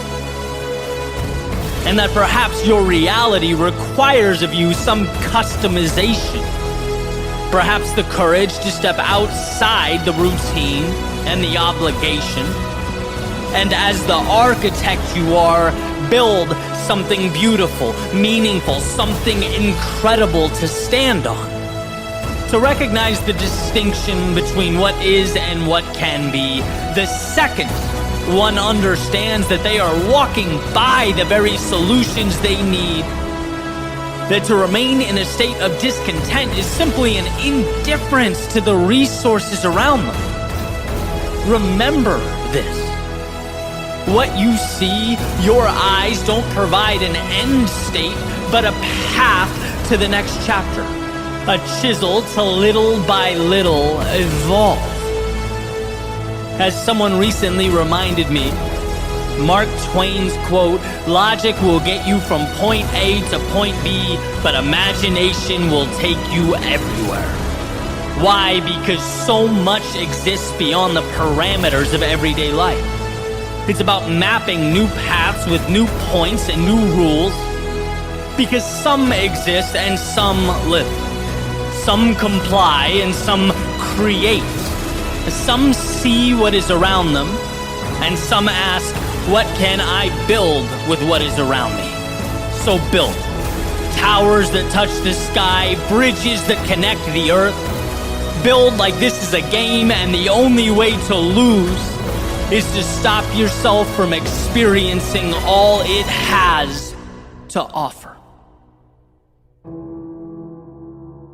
And that perhaps your reality requires of you some customization. Perhaps the courage to step outside the routine and the obligation. And as the architect you are, build something beautiful, meaningful, something incredible to stand on. To recognize the distinction between what is and what can be, the second one understands that they are walking by the very solutions they need. That to remain in a state of discontent is simply an indifference to the resources around them. Remember this. What you see, your eyes don't provide an end state, but a path to the next chapter. A chisel to little by little evolve. As someone recently reminded me, Mark Twain's quote, "Logic will get you from point A to point B, but imagination will take you everywhere." Why? Because so much exists beyond the parameters of everyday life. It's about mapping new paths with new points and new rules. Because some exist and some live. Some comply and some create. Some see what is around them, and some ask, what can I build with what is around me? So build. Towers that touch the sky, bridges that connect the earth. Build like this is a game, and the only way to lose is to stop yourself from experiencing all it has to offer.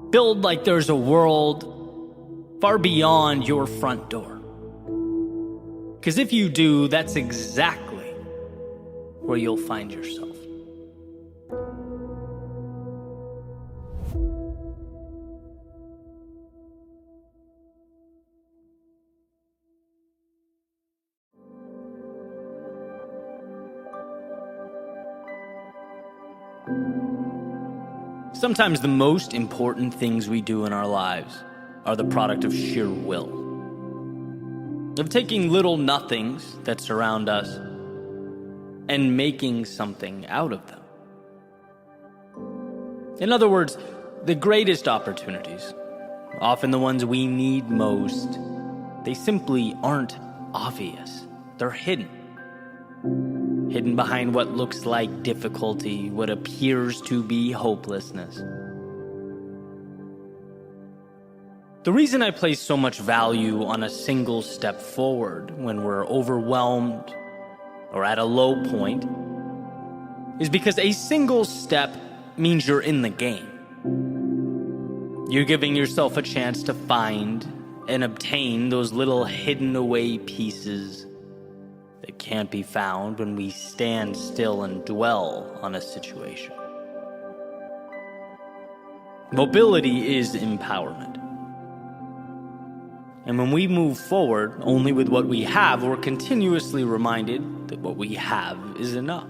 Build like there's a world far beyond your front door. Because if you do, that's exactly where you'll find yourself. Sometimes the most important things we do in our lives are the product of sheer will. Of taking little nothings that surround us and making something out of them. In other words, the greatest opportunities, often the ones we need most, they simply aren't obvious. They're hidden. Hidden behind what looks like difficulty, what appears to be hopelessness. The reason I place so much value on a single step forward when we're overwhelmed or at a low point is because a single step means you're in the game. You're giving yourself a chance to find and obtain those little hidden away pieces that can't be found when we stand still and dwell on a situation. Mobility is empowerment. And when we move forward only with what we have, we're continuously reminded that what we have is enough.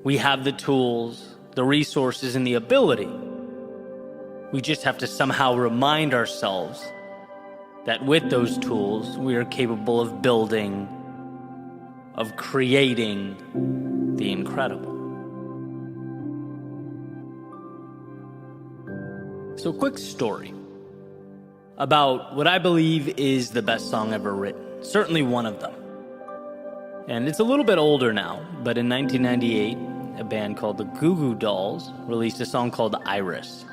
We have the tools, the resources, and the ability. We just have to somehow remind ourselves that with those tools, we are capable of building, of creating the incredible. So, quick story about what I believe is the best song ever written. Certainly one of them. And it's a little bit older now, but in 1998, a band called the Goo Goo Dolls released a song called Iris.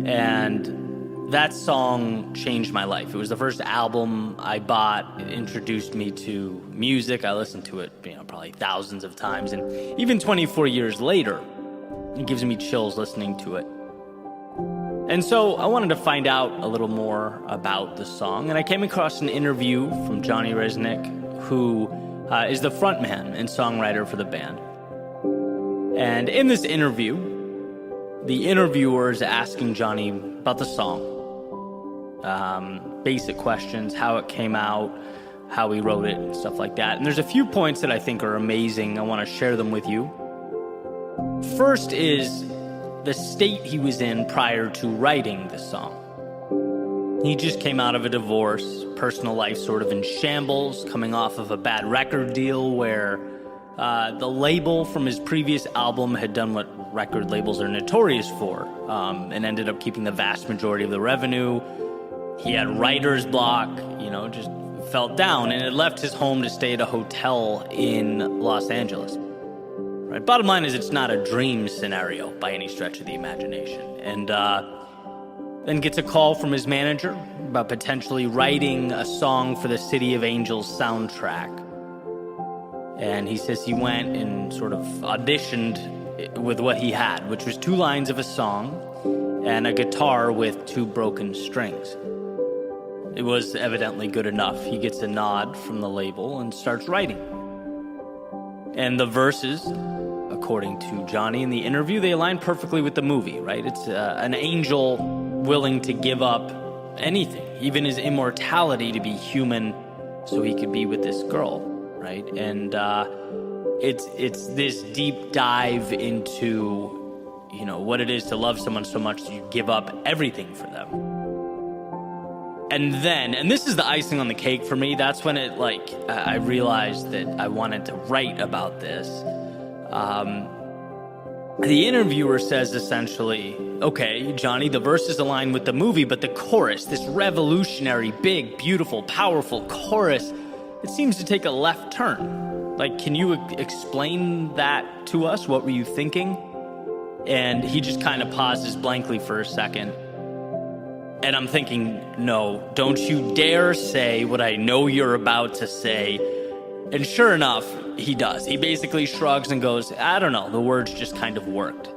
And that song changed my life. It was the first album I bought. It introduced me to music. I listened to it, probably thousands of times. And even 24 years later, it gives me chills listening to it. And so I wanted to find out a little more about the song, and I came across an interview from Johnny Resnick, who is the frontman and songwriter for the band. And in this interview, the interviewer is asking Johnny about the song, basic questions, how it came out, how he wrote it, and stuff like that. And there's a few points that I think are amazing. I want to share them with you. First is the state he was in prior to writing the song. He just came out of a divorce, personal life sort of in shambles, coming off of a bad record deal where the label from his previous album had done what record labels are notorious for, and ended up keeping the vast majority of the revenue. He had writer's block, just felt down, and had left his home to stay at a hotel in Los Angeles. Right. Bottom line is, it's not a dream scenario by any stretch of the imagination. And then gets a call from his manager about potentially writing a song for the City of Angels soundtrack. And he says he went and sort of auditioned with what he had, which was 2 lines of a song and a guitar with 2 broken strings. It was evidently good enough. He gets a nod from the label and starts writing. And the verses, according to Johnny in the interview, they align perfectly with the movie, right? It's an angel willing to give up anything, even his immortality, to be human so he could be with this girl, right? And it's this deep dive into, what it is to love someone so much that you give up everything for them. And then, and this is the icing on the cake for me, that's when I realized that I wanted to write about this. The interviewer says essentially, okay, Johnny, the verses align with the movie, but the chorus, this revolutionary, big, beautiful, powerful chorus, it seems to take a left turn. Can you explain that to us? What were you thinking? And he just kind of pauses blankly for a second. And I'm thinking, no, don't you dare say what I know you're about to say. And sure enough, he does. He basically shrugs and goes, I don't know, the words just kind of worked.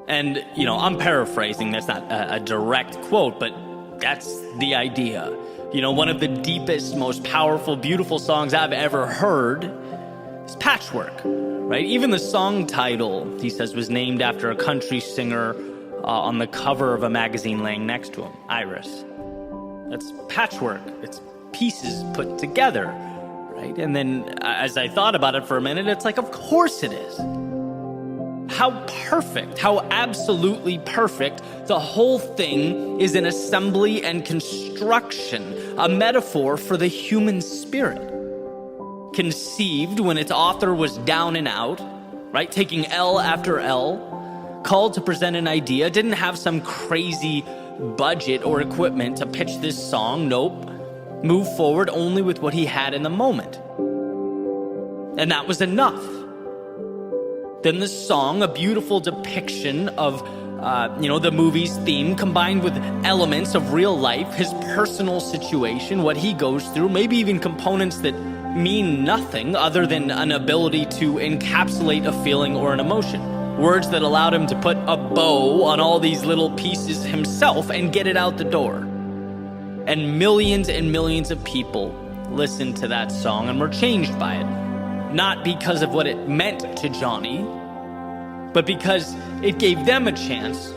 And, I'm paraphrasing. That's not a direct quote, but that's the idea. One of the deepest, most powerful, beautiful songs I've ever heard is Patchwork, right? Even the song title, he says, was named after a country singer on the cover of a magazine laying next to him, Iris. That's patchwork. It's pieces put together, right? And then as I thought about it for a minute, it's of course it is. How perfect, how absolutely perfect. The whole thing is an assembly and construction, a metaphor for the human spirit. Conceived when its author was down and out, right? Taking L after L, called to present an idea, didn't have some crazy budget or equipment to pitch this song. Nope. Moved forward only with what he had in the moment. And that was enough. Then the song, a beautiful depiction of, the movie's theme, combined with elements of real life, his personal situation, what he goes through, maybe even components that mean nothing other than an ability to encapsulate a feeling or an emotion. Words that allowed him to put a bow on all these little pieces himself and get it out the door. And millions of people listened to that song and were changed by it. Not because of what it meant to Johnny, but because it gave them a chance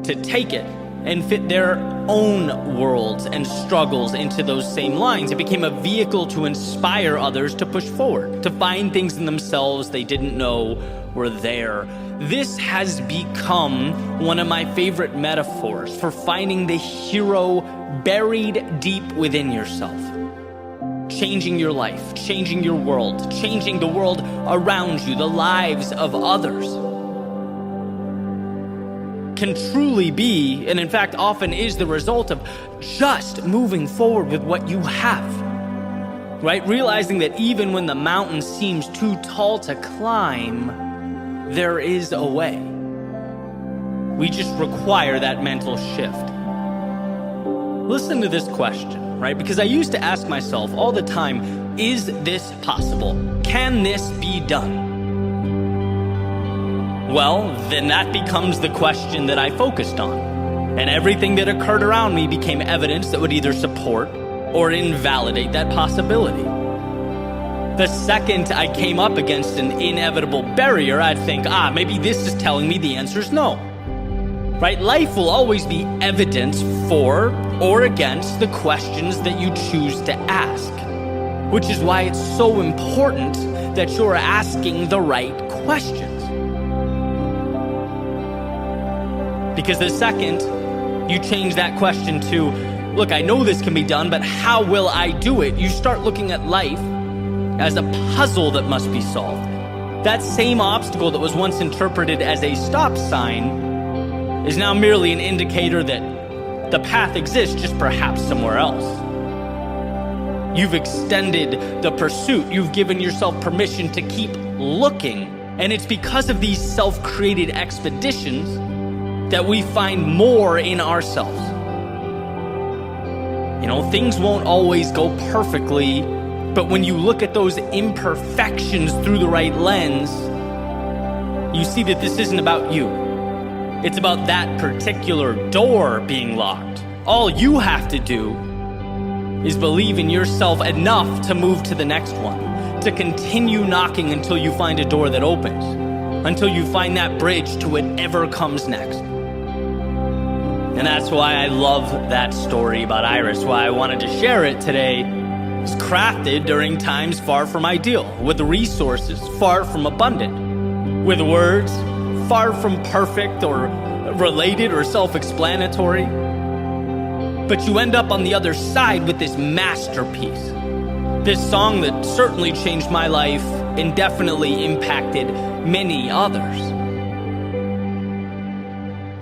to take it and fit their own worlds and struggles into those same lines. It became a vehicle to inspire others to push forward, to find things in themselves they didn't know were there. This has become one of my favorite metaphors for finding the hero buried deep within yourself. Changing your life, changing your world, changing the world around you, the lives of others, can truly be, and in fact often is, the result of just moving forward with what you have, right? Realizing that even when the mountain seems too tall to climb, there is a way. We just require that mental shift. Listen to this question, right? Because I used to ask myself all the time, is this possible? Can this be done? Well, then that becomes the question that I focused on. And everything that occurred around me became evidence that would either support or invalidate that possibility. The second I came up against an inevitable barrier, I'd think, maybe this is telling me the answer is no. Right? Life will always be evidence for or against the questions that you choose to ask, which is why it's so important that you're asking the right questions. Because the second you change that question to, look, I know this can be done, but how will I do it? You start looking at life as a puzzle that must be solved. That same obstacle that was once interpreted as a stop sign is now merely an indicator that the path exists, just perhaps somewhere else. You've extended the pursuit. You've given yourself permission to keep looking. And it's because of these self-created expeditions that we find more in ourselves. You know, things won't always go perfectly, but when you look at those imperfections through the right lens, you see that this isn't about you. It's about that particular door being locked. All you have to do is believe in yourself enough to move to the next one, to continue knocking until you find a door that opens, until you find that bridge to whatever comes next. And that's why I love that story about Iris, why I wanted to share it today. It's crafted during times far from ideal, with resources far from abundant, with words far from perfect or related or self-explanatory. But you end up on the other side with this masterpiece, this song that certainly changed my life and definitely impacted many others.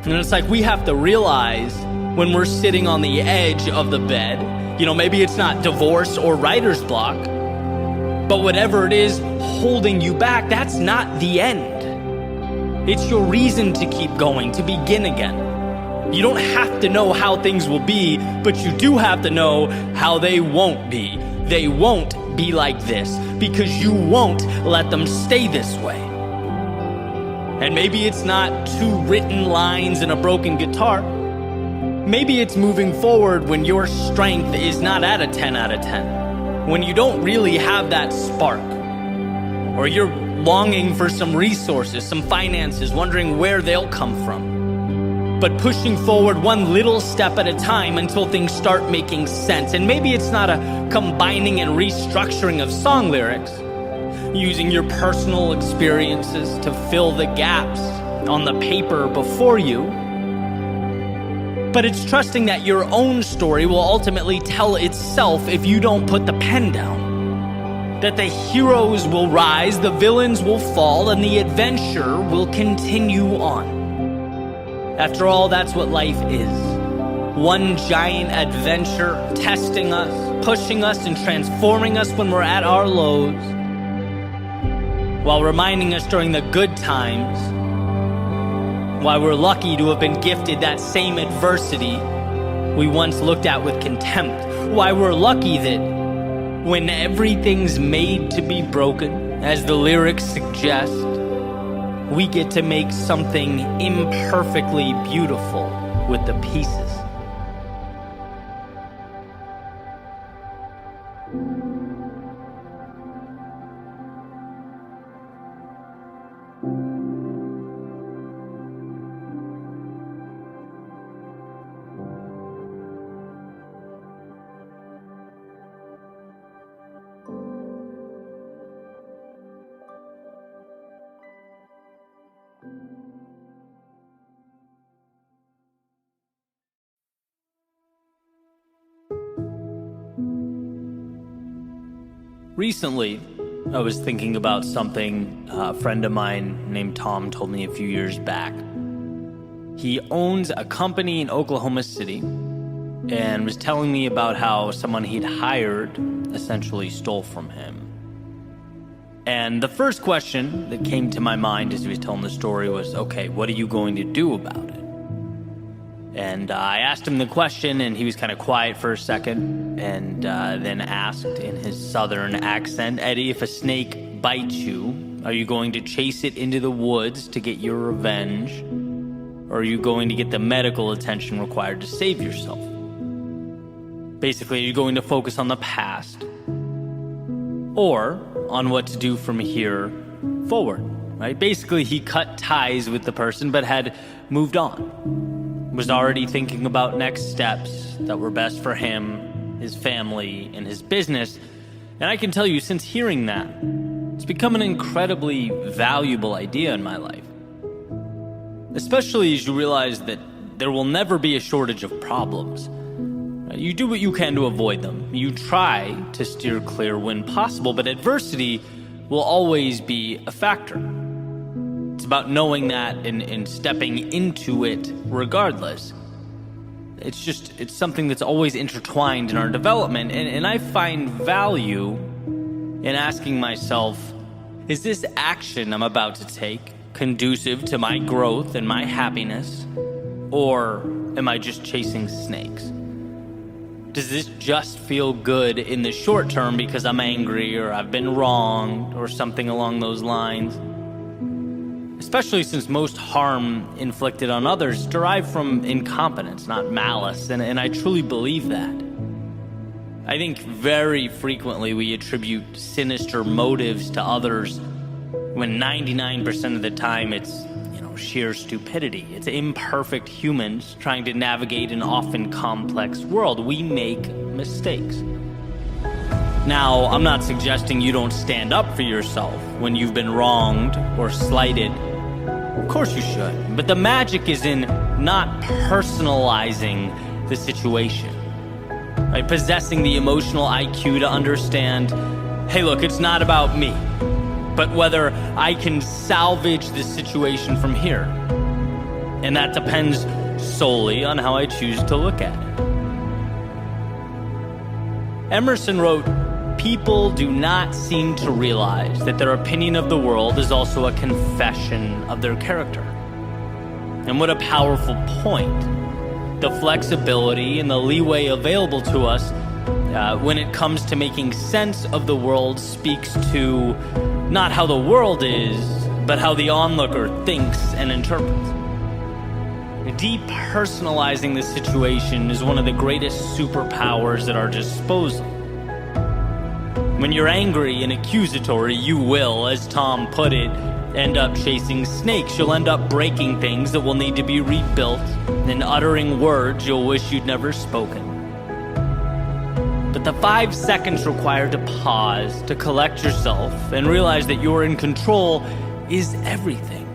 And it's like we have to realize when we're sitting on the edge of the bed, you know, maybe it's not divorce or writer's block, but whatever it is holding you back, that's not the end. It's your reason to keep going, to begin again. You don't have to know how things will be, but you do have to know how they won't be. They won't be like this because you won't let them stay this way. And maybe it's not 2 written lines and a broken guitar. Maybe it's moving forward when your strength is not at a 10 out of 10. When you don't really have that spark. Or you're longing for some resources, some finances, wondering where they'll come from. But pushing forward one little step at a time until things start making sense. And maybe it's not a combining and restructuring of song lyrics, using your personal experiences to fill the gaps on the paper before you. But it's trusting that your own story will ultimately tell itself if you don't put the pen down. That the heroes will rise, the villains will fall, and the adventure will continue on. After all, that's what life is. One giant adventure, testing us, pushing us, and transforming us when we're at our lows, while reminding us during the good times why we're lucky to have been gifted that same adversity we once looked at with contempt. Why we're lucky that when everything's made to be broken, as the lyrics suggest, we get to make something imperfectly beautiful with the pieces. Recently, I was thinking about something a friend of mine named Tom told me a few years back. He owns a company in Oklahoma City and was telling me about how someone he'd hired essentially stole from him. And the first question that came to my mind as he was telling the story was, okay, what are you going to do about it? And I asked him the question, and he was kind of quiet for a second, and then asked in his southern accent, Eddie, if a snake bites you, are you going to chase it into the woods to get your revenge? Or are you going to get the medical attention required to save yourself? Basically, are you going to focus on the past? Or on what to do from here forward, right? Basically, he cut ties with the person, but had moved on. Was already thinking about next steps that were best for him, his family, and his business. And I can tell you, since hearing that, it's become an incredibly valuable idea in my life. Especially as you realize that there will never be a shortage of problems. You do what you can to avoid them. You try to steer clear when possible, but adversity will always be a factor. It's about knowing that and stepping into it regardless. It's something that's always intertwined in our development, and I find value in asking myself, is this action I'm about to take conducive to my growth and my happiness, or am I just chasing snakes? Does this just feel good in the short term because I'm angry or I've been wronged or something along those lines? Especially since most harm inflicted on others derive from incompetence, not malice, and I truly believe that. I think very frequently we attribute sinister motives to others when 99% of the time it's, sheer stupidity. It's imperfect humans trying to navigate an often complex world. We make mistakes. Now, I'm not suggesting you don't stand up for yourself when you've been wronged or slighted. Of course you should. But the magic is in not personalizing the situation. Right? Possessing the emotional IQ to understand, hey, look, it's not about me, but whether I can salvage the situation from here. And that depends solely on how I choose to look at it. Emerson wrote, people do not seem to realize that their opinion of the world is also a confession of their character. And what a powerful point. The flexibility and the leeway available to us when it comes to making sense of the world speaks to not how the world is, but how the onlooker thinks and interprets. Depersonalizing the situation is one of the greatest superpowers at our disposal. When you're angry and accusatory, you will, as Tom put it, end up chasing snakes. You'll end up breaking things that will need to be rebuilt and uttering words you'll wish you'd never spoken. But the 5 seconds required to pause, to collect yourself, and realize that you're in control is everything.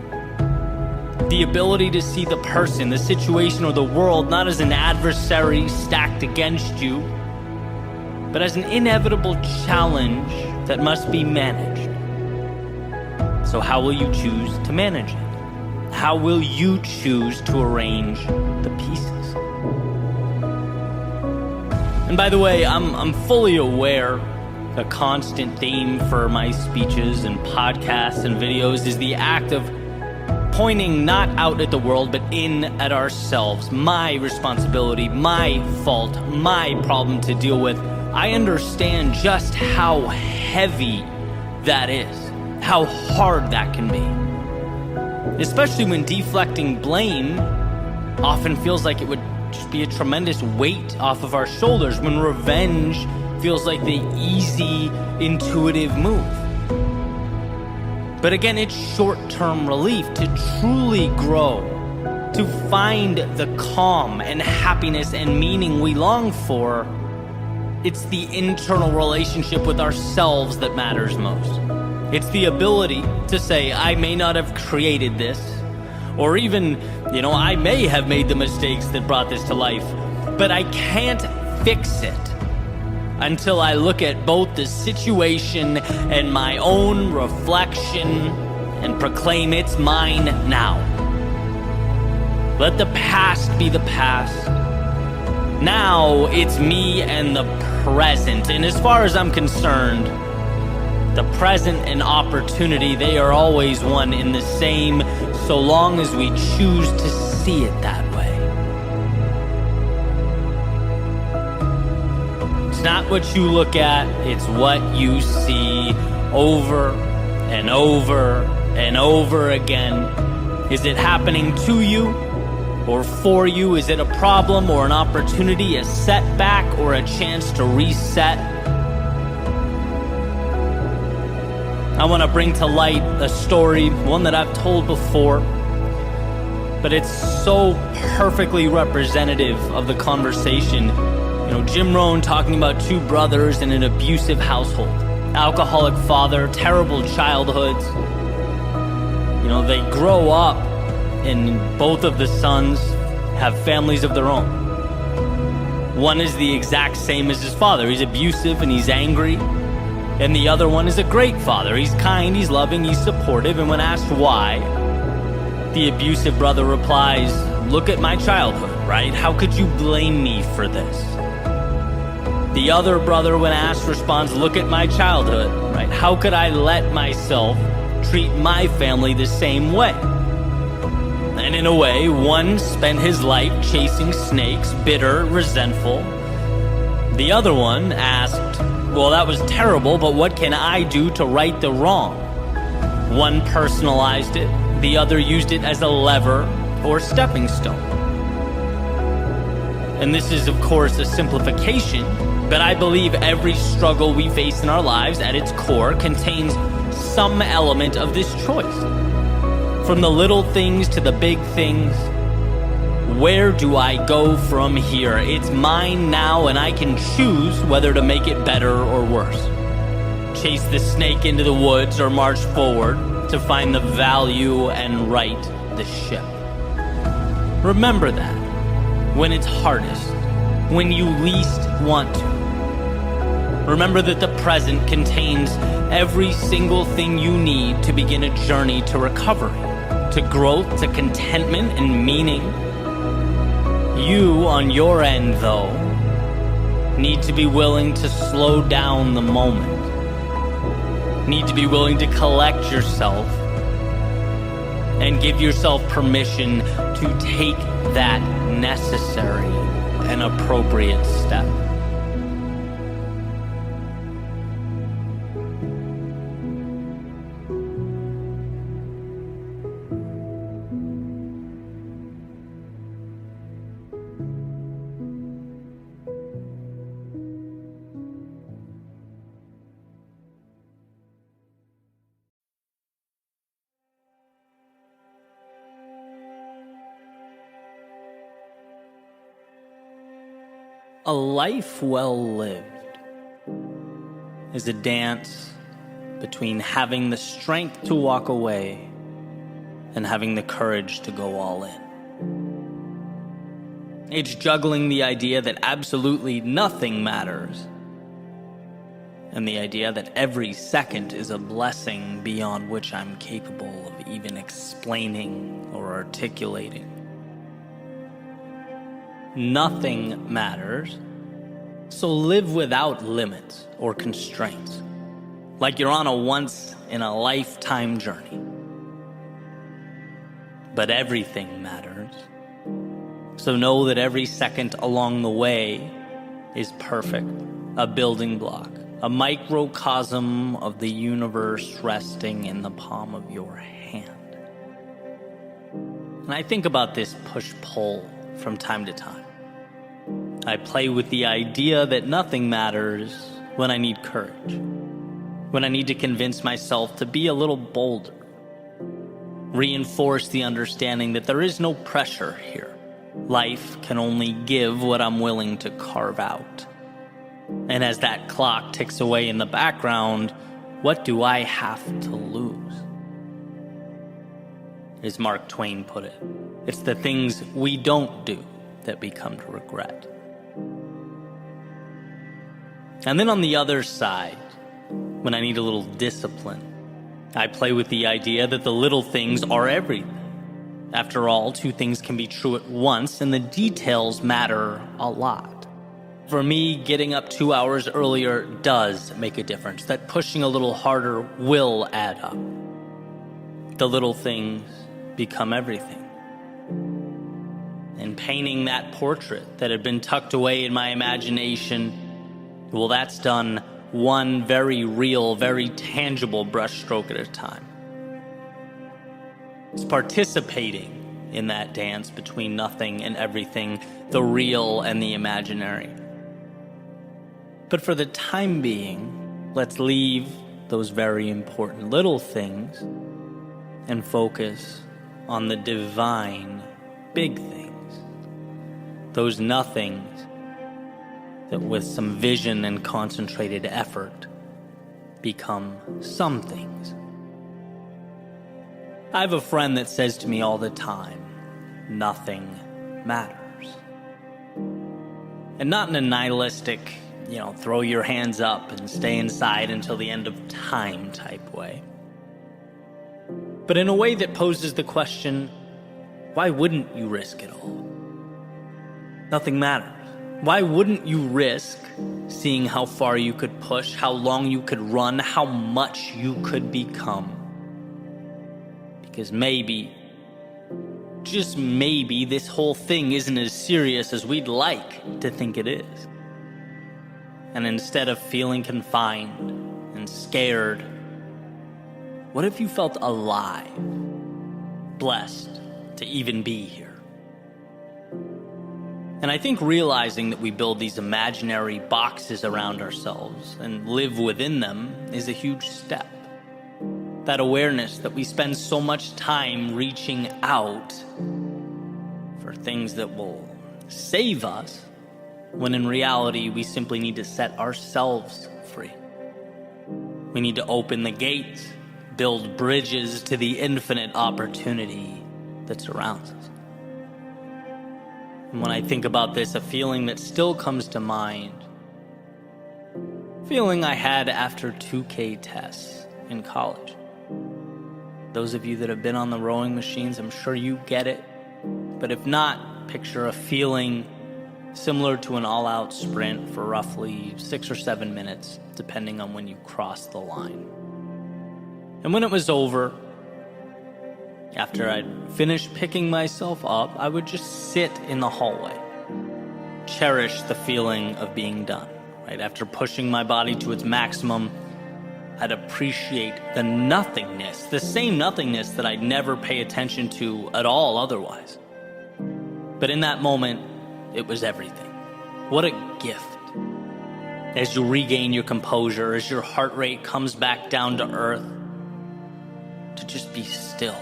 The ability to see the person, the situation, or the world not as an adversary stacked against you, but as an inevitable challenge that must be managed. So how will you choose to manage it? How will you choose to arrange the pieces? And by the way, I'm fully aware a constant theme for my speeches and podcasts and videos is the act of pointing not out at the world, but in at ourselves. My responsibility, my fault, my problem to deal with. I understand just how heavy that is, how hard that can be. Especially when deflecting blame often feels like it would just be a tremendous weight off of our shoulders, when revenge feels like the easy, intuitive move. But again, it's short-term relief. To truly grow, to find the calm and happiness and meaning we long for, it's the internal relationship with ourselves that matters most. It's the ability to say, I may not have created this, Or even, I may have made the mistakes that brought this to life, but I can't fix it until I look at both the situation and my own reflection and proclaim it's mine now. Let the past be the past. Now it's me and the present. And as far as I'm concerned, the present and opportunity, they are always one in the same, so long as we choose to see it that way. It's not what you look at, it's what you see over and over and over again. Is it happening to you or for you? Is it a problem or an opportunity, a setback or a chance to reset? I want to bring to light a story, one that I've told before, but it's so perfectly representative of the conversation. Jim Rohn talking about two brothers in an abusive household, alcoholic father, terrible childhoods. They grow up and both of the sons have families of their own. One is the exact same as his father. He's abusive and he's angry. And the other one is a great father. He's kind, he's loving, he's supportive. And when asked why, the abusive brother replies, "Look at my childhood, right? How could you blame me for this?" The other brother, when asked, responds, "Look at my childhood, right? How could I let myself treat my family the same way?" And in a way, one spent his life chasing snakes, bitter, resentful. The other one asked, "Well, that was terrible, but what can I do to right the wrong?" One personalized it, the other used it as a lever or stepping stone. And this is, of course, a simplification, but I believe every struggle we face in our lives at its core contains some element of this choice. From the little things to the big things, where do I go from here? It's mine now, and I can choose whether to make it better or worse. Chase the snake into the woods or march forward to find the value and right the ship. Remember that when it's hardest, when you least want to. Remember that the present contains every single thing you need to begin a journey to recovery, to growth, to contentment and meaning. You, on your end, though, need to be willing to slow down the moment. Need to be willing to collect yourself and give yourself permission to take that necessary and appropriate step. A life well lived is a dance between having the strength to walk away and having the courage to go all in. It's juggling the idea that absolutely nothing matters and the idea that every second is a blessing beyond which I'm capable of even explaining or articulating. Nothing matters, so live without limits or constraints, like you're on a once-in-a-lifetime journey. But everything matters, so know that every second along the way is perfect, a building block, a microcosm of the universe resting in the palm of your hand. And I think about this push-pull from time to time. I play with the idea that nothing matters when I need courage, when I need to convince myself to be a little bolder, reinforce the understanding that there is no pressure here. Life can only give what I'm willing to carve out. And as that clock ticks away in the background, what do I have to lose? as Mark Twain put it. It's the things we don't do that we come to regret. And then on the other side, when I need a little discipline, I play with the idea that the little things are everything. After all, two things can be true at once, and the details matter a lot. For me, getting up 2 hours earlier does make a difference. That pushing a little harder will add up. The little things become everything. And painting that portrait that had been tucked away in my imagination, well, that's done one very real, very tangible brushstroke at a time. It's participating in that dance between nothing and everything, the real and the imaginary. But for the time being, let's leave those very important little things and focus on the divine big things. Those nothings that with some vision and concentrated effort become some things. I have a friend that says to me all the time, nothing matters. And not in a nihilistic, throw your hands up and stay inside until the end of time type way. But in a way that poses the question, why wouldn't you risk it all? Nothing matters. Why wouldn't you risk seeing how far you could push, how long you could run, how much you could become? Because maybe, just maybe, this whole thing isn't as serious as we'd like to think it is. And instead of feeling confined and scared, what if you felt alive, blessed to even be here? And I think realizing that we build these imaginary boxes around ourselves and live within them is a huge step. That awareness that we spend so much time reaching out for things that will save us, when in reality we simply need to set ourselves free. We need to open the gates, build bridges to the infinite opportunity that surrounds us. And when I think about this, a feeling that still comes to mind, feeling I had after 2K tests in college. Those of you that have been on the rowing machines, I'm sure you get it. But if not, picture a feeling similar to an all-out sprint for roughly 6 or 7 minutes, depending on when you cross the line. And when it was over, after I'd finished picking myself up, I would just sit in the hallway, cherish the feeling of being done. Right after pushing my body to its maximum, I'd appreciate the nothingness, the same nothingness that I'd never pay attention to at all otherwise. But in that moment, it was everything. What a gift. As you regain your composure, as your heart rate comes back down to earth, to just be still.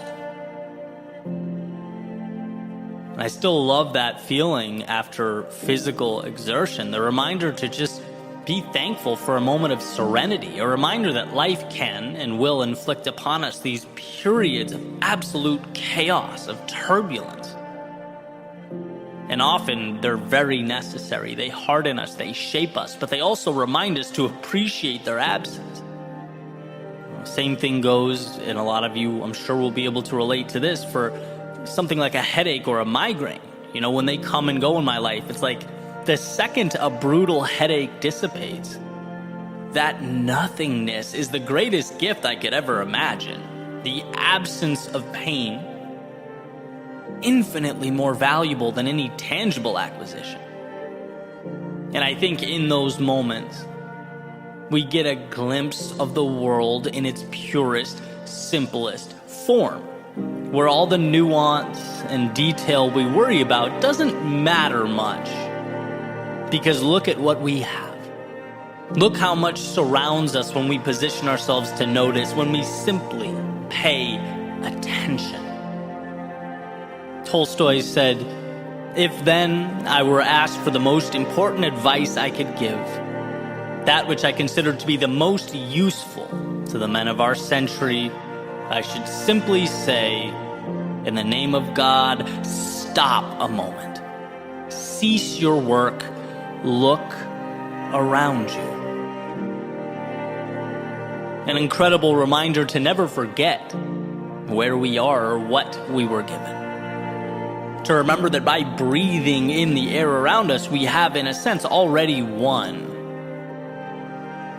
And I still love that feeling after physical exertion, the reminder to just be thankful for a moment of serenity, a reminder that life can and will inflict upon us these periods of absolute chaos, of turbulence. And often they're very necessary. They harden us, they shape us, but they also remind us to appreciate their absence. Same thing goes, and a lot of you, I'm sure, will be able to relate to this, for something like a headache or a migraine. When they come and go in my life, it's like the second a brutal headache dissipates, that nothingness is the greatest gift I could ever imagine. The absence of pain, infinitely more valuable than any tangible acquisition. And I think in those moments, we get a glimpse of the world in its purest, simplest form, where all the nuance and detail we worry about doesn't matter much. Because look at what we have. Look how much surrounds us when we position ourselves to notice, when we simply pay attention. Tolstoy said, "If then I were asked for the most important advice I could give, that which I consider to be the most useful to the men of our century, I should simply say, In the name of God, stop a moment. Cease your work. Look around you. An incredible reminder to never forget where we are or what we were given. To remember that by breathing in the air around us, we have, in a sense, already won.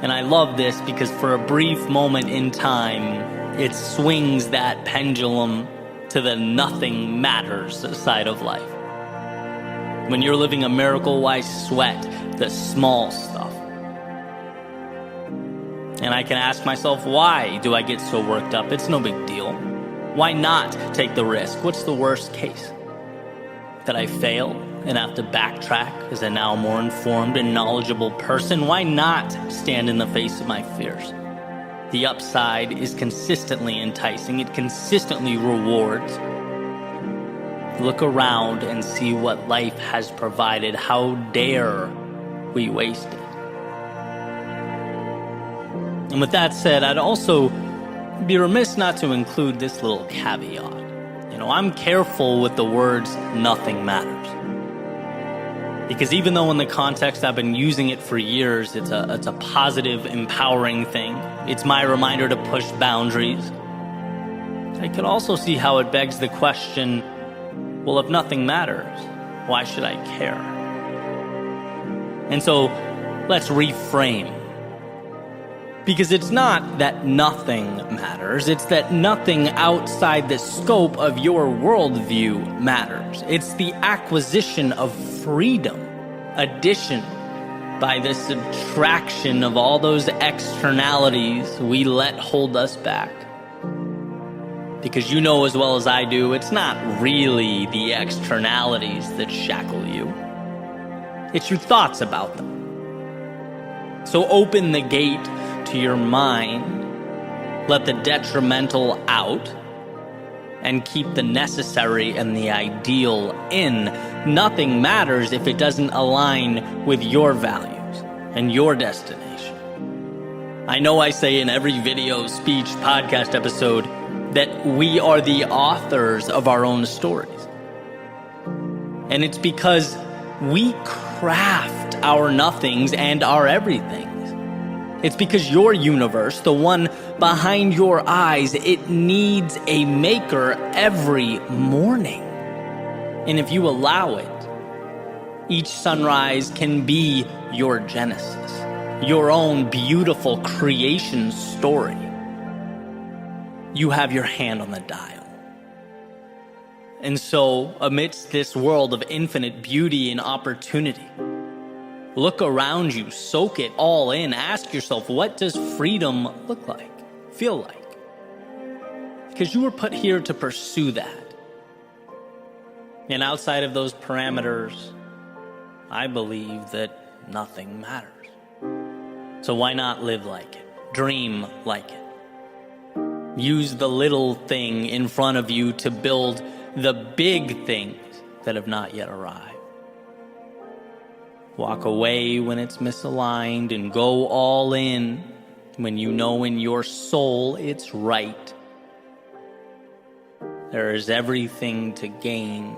And I love this because for a brief moment in time, it swings that pendulum to the nothing matters side of life. When you're living a miracle, why sweat the small stuff? And I can ask myself, why do I get so worked up? It's no big deal. Why not take the risk? What's the worst case? That I fail and have to backtrack as a now more informed and knowledgeable person? Why not stand in the face of my fears? The upside is consistently enticing. It consistently rewards. Look around and see what life has provided. How dare we waste it? And with that said, I'd also be remiss not to include this little caveat. I'm careful with the words "nothing matters." Because even though in the context I've been using it for years, it's a positive, empowering thing. It's my reminder to push boundaries. I could also see how it begs the question, well, if nothing matters, why should I care? And so let's reframe. Because it's not that nothing matters, it's that nothing outside the scope of your worldview matters. It's the acquisition of freedom, addition by the subtraction of all those externalities we let hold us back. Because you know as well as I do, it's not really the externalities that shackle you. It's your thoughts about them. So open the gate to your mind, let the detrimental out, and keep the necessary and the ideal in. Nothing matters if it doesn't align with your values and your destination. I know I say in every video, speech, podcast episode that we are the authors of our own stories. And it's because we craft our nothings and our everythings. It's because your universe, the one behind your eyes, it needs a maker every morning. And if you allow it, each sunrise can be your genesis, your own beautiful creation story. You have your hand on the dial. And so, amidst this world of infinite beauty and opportunity, look around you, soak it all in, ask yourself, what does freedom look like, feel like? Because you were put here to pursue that. And outside of those parameters, I believe that nothing matters. So why not live like it? Dream like it. Use the little thing in front of you to build the big things that have not yet arrived. Walk away when it's misaligned and go all in when you know in your soul it's right. There is everything to gain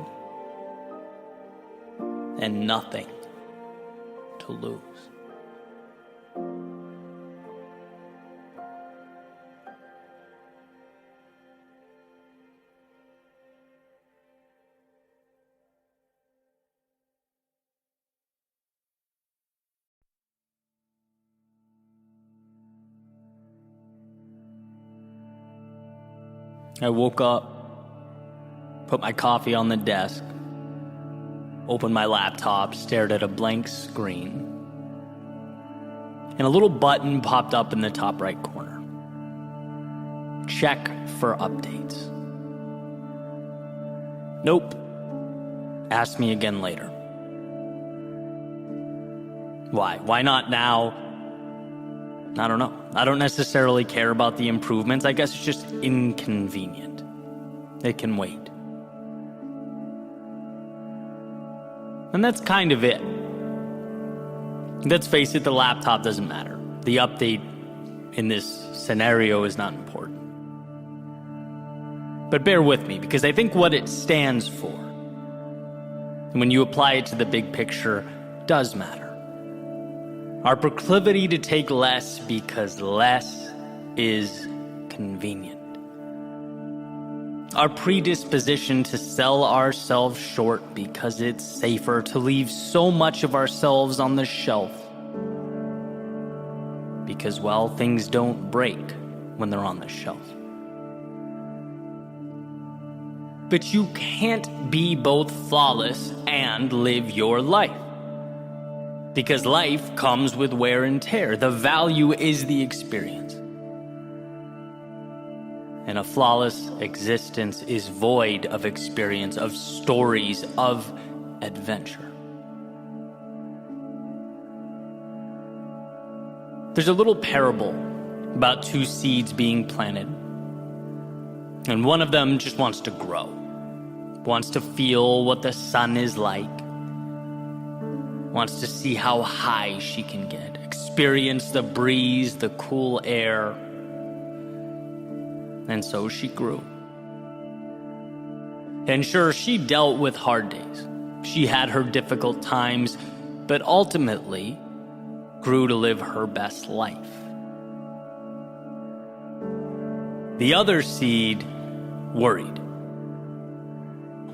and nothing to lose. I woke up, put my coffee on the desk, opened my laptop, stared at a blank screen, and a little button popped up in the top right corner. Check for updates. Nope. Ask me again later. Why? Why not now? I don't know. I don't necessarily care about the improvements. I guess it's just inconvenient. It can wait. And that's kind of it. Let's face it, the laptop doesn't matter. The update in this scenario is not important. But bear with me, because I think what it stands for, and when you apply it to the big picture, does matter. Our proclivity to take less because less is convenient. Our predisposition to sell ourselves short because it's safer to leave so much of ourselves on the shelf. Because, well, things don't break when they're on the shelf. But you can't be both flawless and live your life. Because life comes with wear and tear. The value is the experience. And a flawless existence is void of experience, of stories, of adventure. There's a little parable about two seeds being planted. And one of them just wants to grow, wants to feel what the sun is like, wants to see how high she can get, experience the breeze, the cool air. And so she grew. And sure, she dealt with hard days. She had her difficult times, but ultimately grew to live her best life. The other seed worried.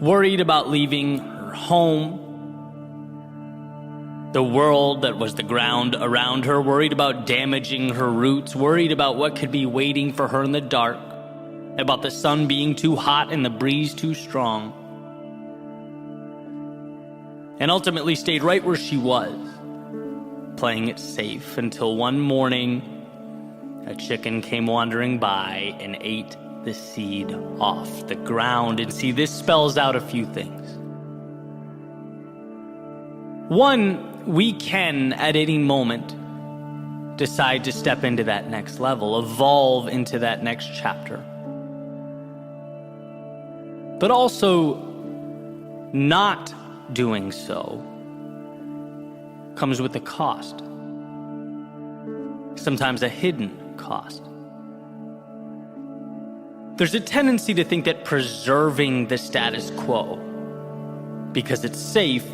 Worried about leaving her home, the world that was the ground around her, worried about damaging her roots, worried about what could be waiting for her in the dark, about the sun being too hot and the breeze too strong, and ultimately stayed right where she was, playing it safe until one morning a chicken came wandering by and ate the seed off the ground. And see, this spells out a few things. One, we can at any moment decide to step into that next level, evolve into that next chapter. But also, not doing so comes with a cost. Sometimes a hidden cost. There's a tendency to think that preserving the status quo, because it's safe,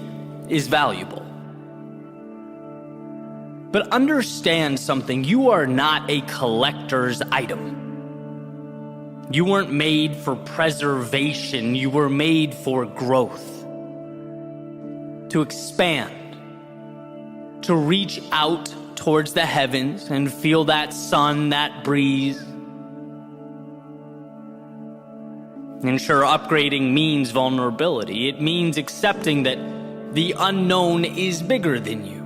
is valuable. But understand something, you are not a collector's item. You weren't made for preservation, you were made for growth. To expand, to reach out towards the heavens and feel that sun, that breeze. And sure, upgrading means vulnerability. It means accepting that the unknown is bigger than you,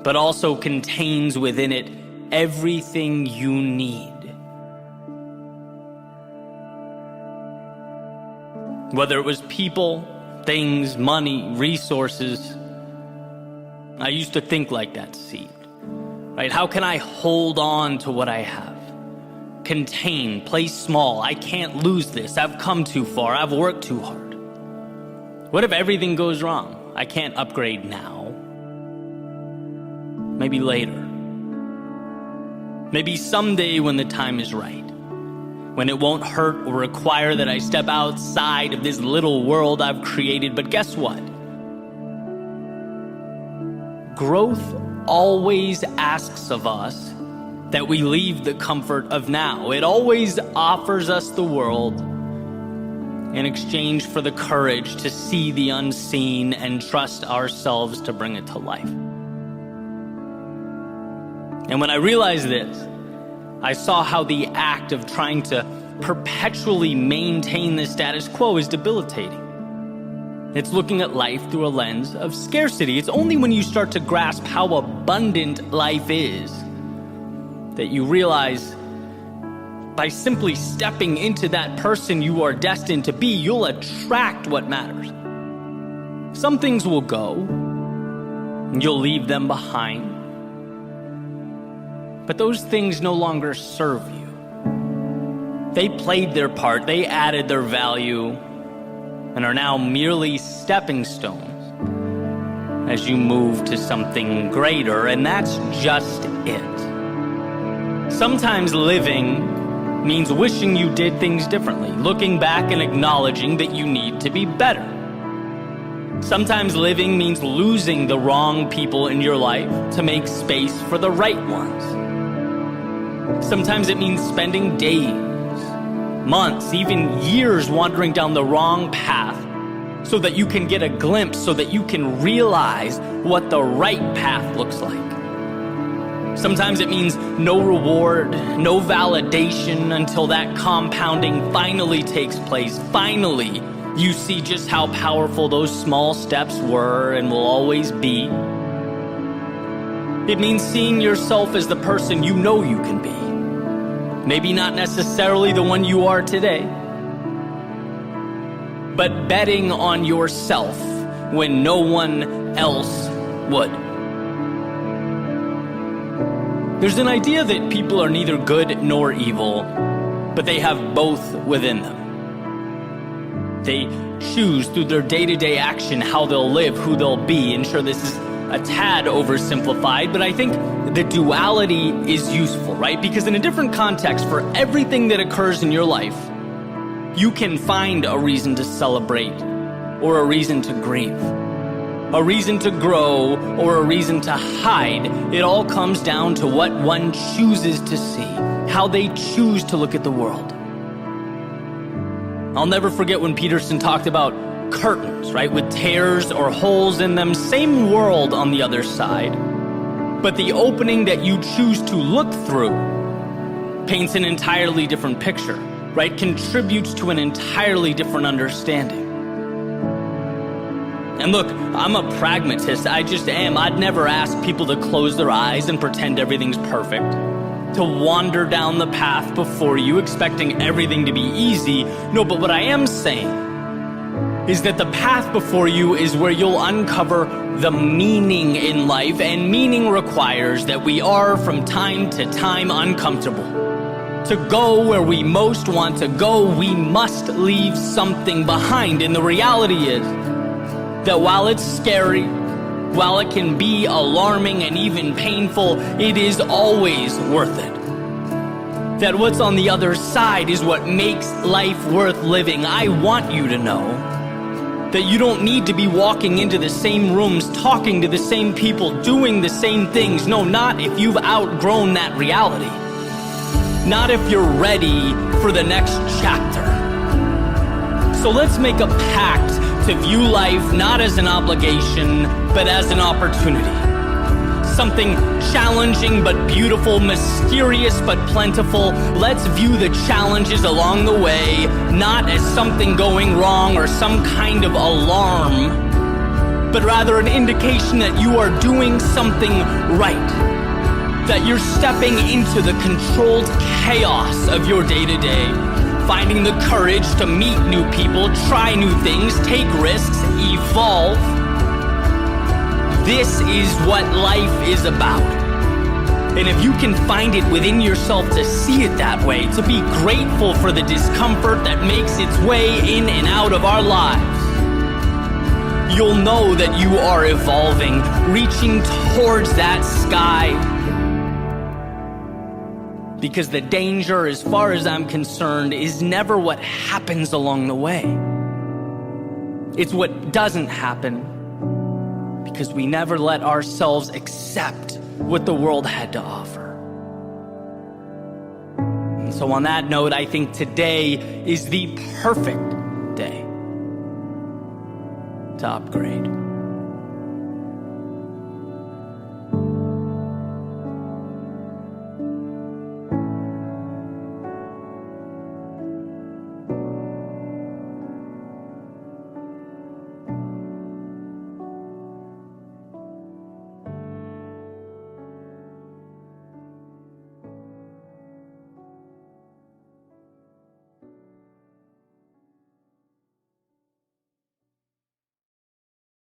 but also contains within it everything you need. Whether it was people, things, money, resources, I used to think like that seed, right? How can I hold on to what I have? Contain, play small. I can't lose this. I've come too far. I've worked too hard. What if everything goes wrong? I can't upgrade now. Maybe later. Maybe someday when the time is right. When it won't hurt or require that I step outside of this little world I've created. But guess what? Growth always asks of us that we leave the comfort of now. It always offers us the world in exchange for the courage to see the unseen and trust ourselves to bring it to life. And when I realized this, I saw how the act of trying to perpetually maintain the status quo is debilitating. It's looking at life through a lens of scarcity. It's only when you start to grasp how abundant life is that you realize by simply stepping into that person you are destined to be, you'll attract what matters. Some things will go, and you'll leave them behind. But those things no longer serve you. They played their part, they added their value, and are now merely stepping stones as you move to something greater, and that's just it. Sometimes living means wishing you did things differently, looking back and acknowledging that you need to be better. Sometimes living means losing the wrong people in your life to make space for the right ones. Sometimes it means spending days, months, even years wandering down the wrong path so that you can get a glimpse, so that you can realize what the right path looks like. Sometimes it means no reward, no validation until that compounding finally takes place. Finally, you see just how powerful those small steps were and will always be. It means seeing yourself as the person you know you can be. Maybe not necessarily the one you are today, but betting on yourself when no one else would. There's an idea that people are neither good nor evil, but they have both within them. They choose through their day-to-day action how they'll live, who they'll be. And sure, this is a tad oversimplified, but I think the duality is useful, right? Because in a different context, for everything that occurs in your life, you can find a reason to celebrate or a reason to grieve, a reason to grow or a reason to hide. It all comes down to what one chooses to see, how they choose to look at the world. I'll never forget when Peterson talked about curtains, right, with tears or holes in them, same world on the other side, but the opening that you choose to look through paints an entirely different picture, right, contributes to an entirely different understanding. And look, I'm a pragmatist, I just am. I'd never ask people to close their eyes and pretend everything's perfect, to wander down the path before you expecting everything to be easy. No, but what I am saying is that the path before you is where you'll uncover the meaning in life, and meaning requires that we are from time to time uncomfortable. To go where we most want to go, we must leave something behind. And the reality is that while it's scary, while it can be alarming and even painful, it is always worth it. That what's on the other side is what makes life worth living. I want you to know that you don't need to be walking into the same rooms, talking to the same people, doing the same things. No, not if you've outgrown that reality. Not if you're ready for the next chapter. So let's make a pact to view life not as an obligation, but as an opportunity. Something challenging but beautiful, mysterious but plentiful. Let's view the challenges along the way not as something going wrong or some kind of alarm, but rather an indication that you are doing something right, that you're stepping into the controlled chaos of your day-to-day, finding the courage to meet new people, try new things, take risks, evolve. This is what life is about. And if you can find it within yourself to see it that way, to be grateful for the discomfort that makes its way in and out of our lives, you'll know that you are evolving, reaching towards that sky. Because the danger, as far as I'm concerned, is never what happens along the way. It's what doesn't happen, because we never let ourselves accept what the world had to offer. And so on that note, I think today is the perfect day to upgrade.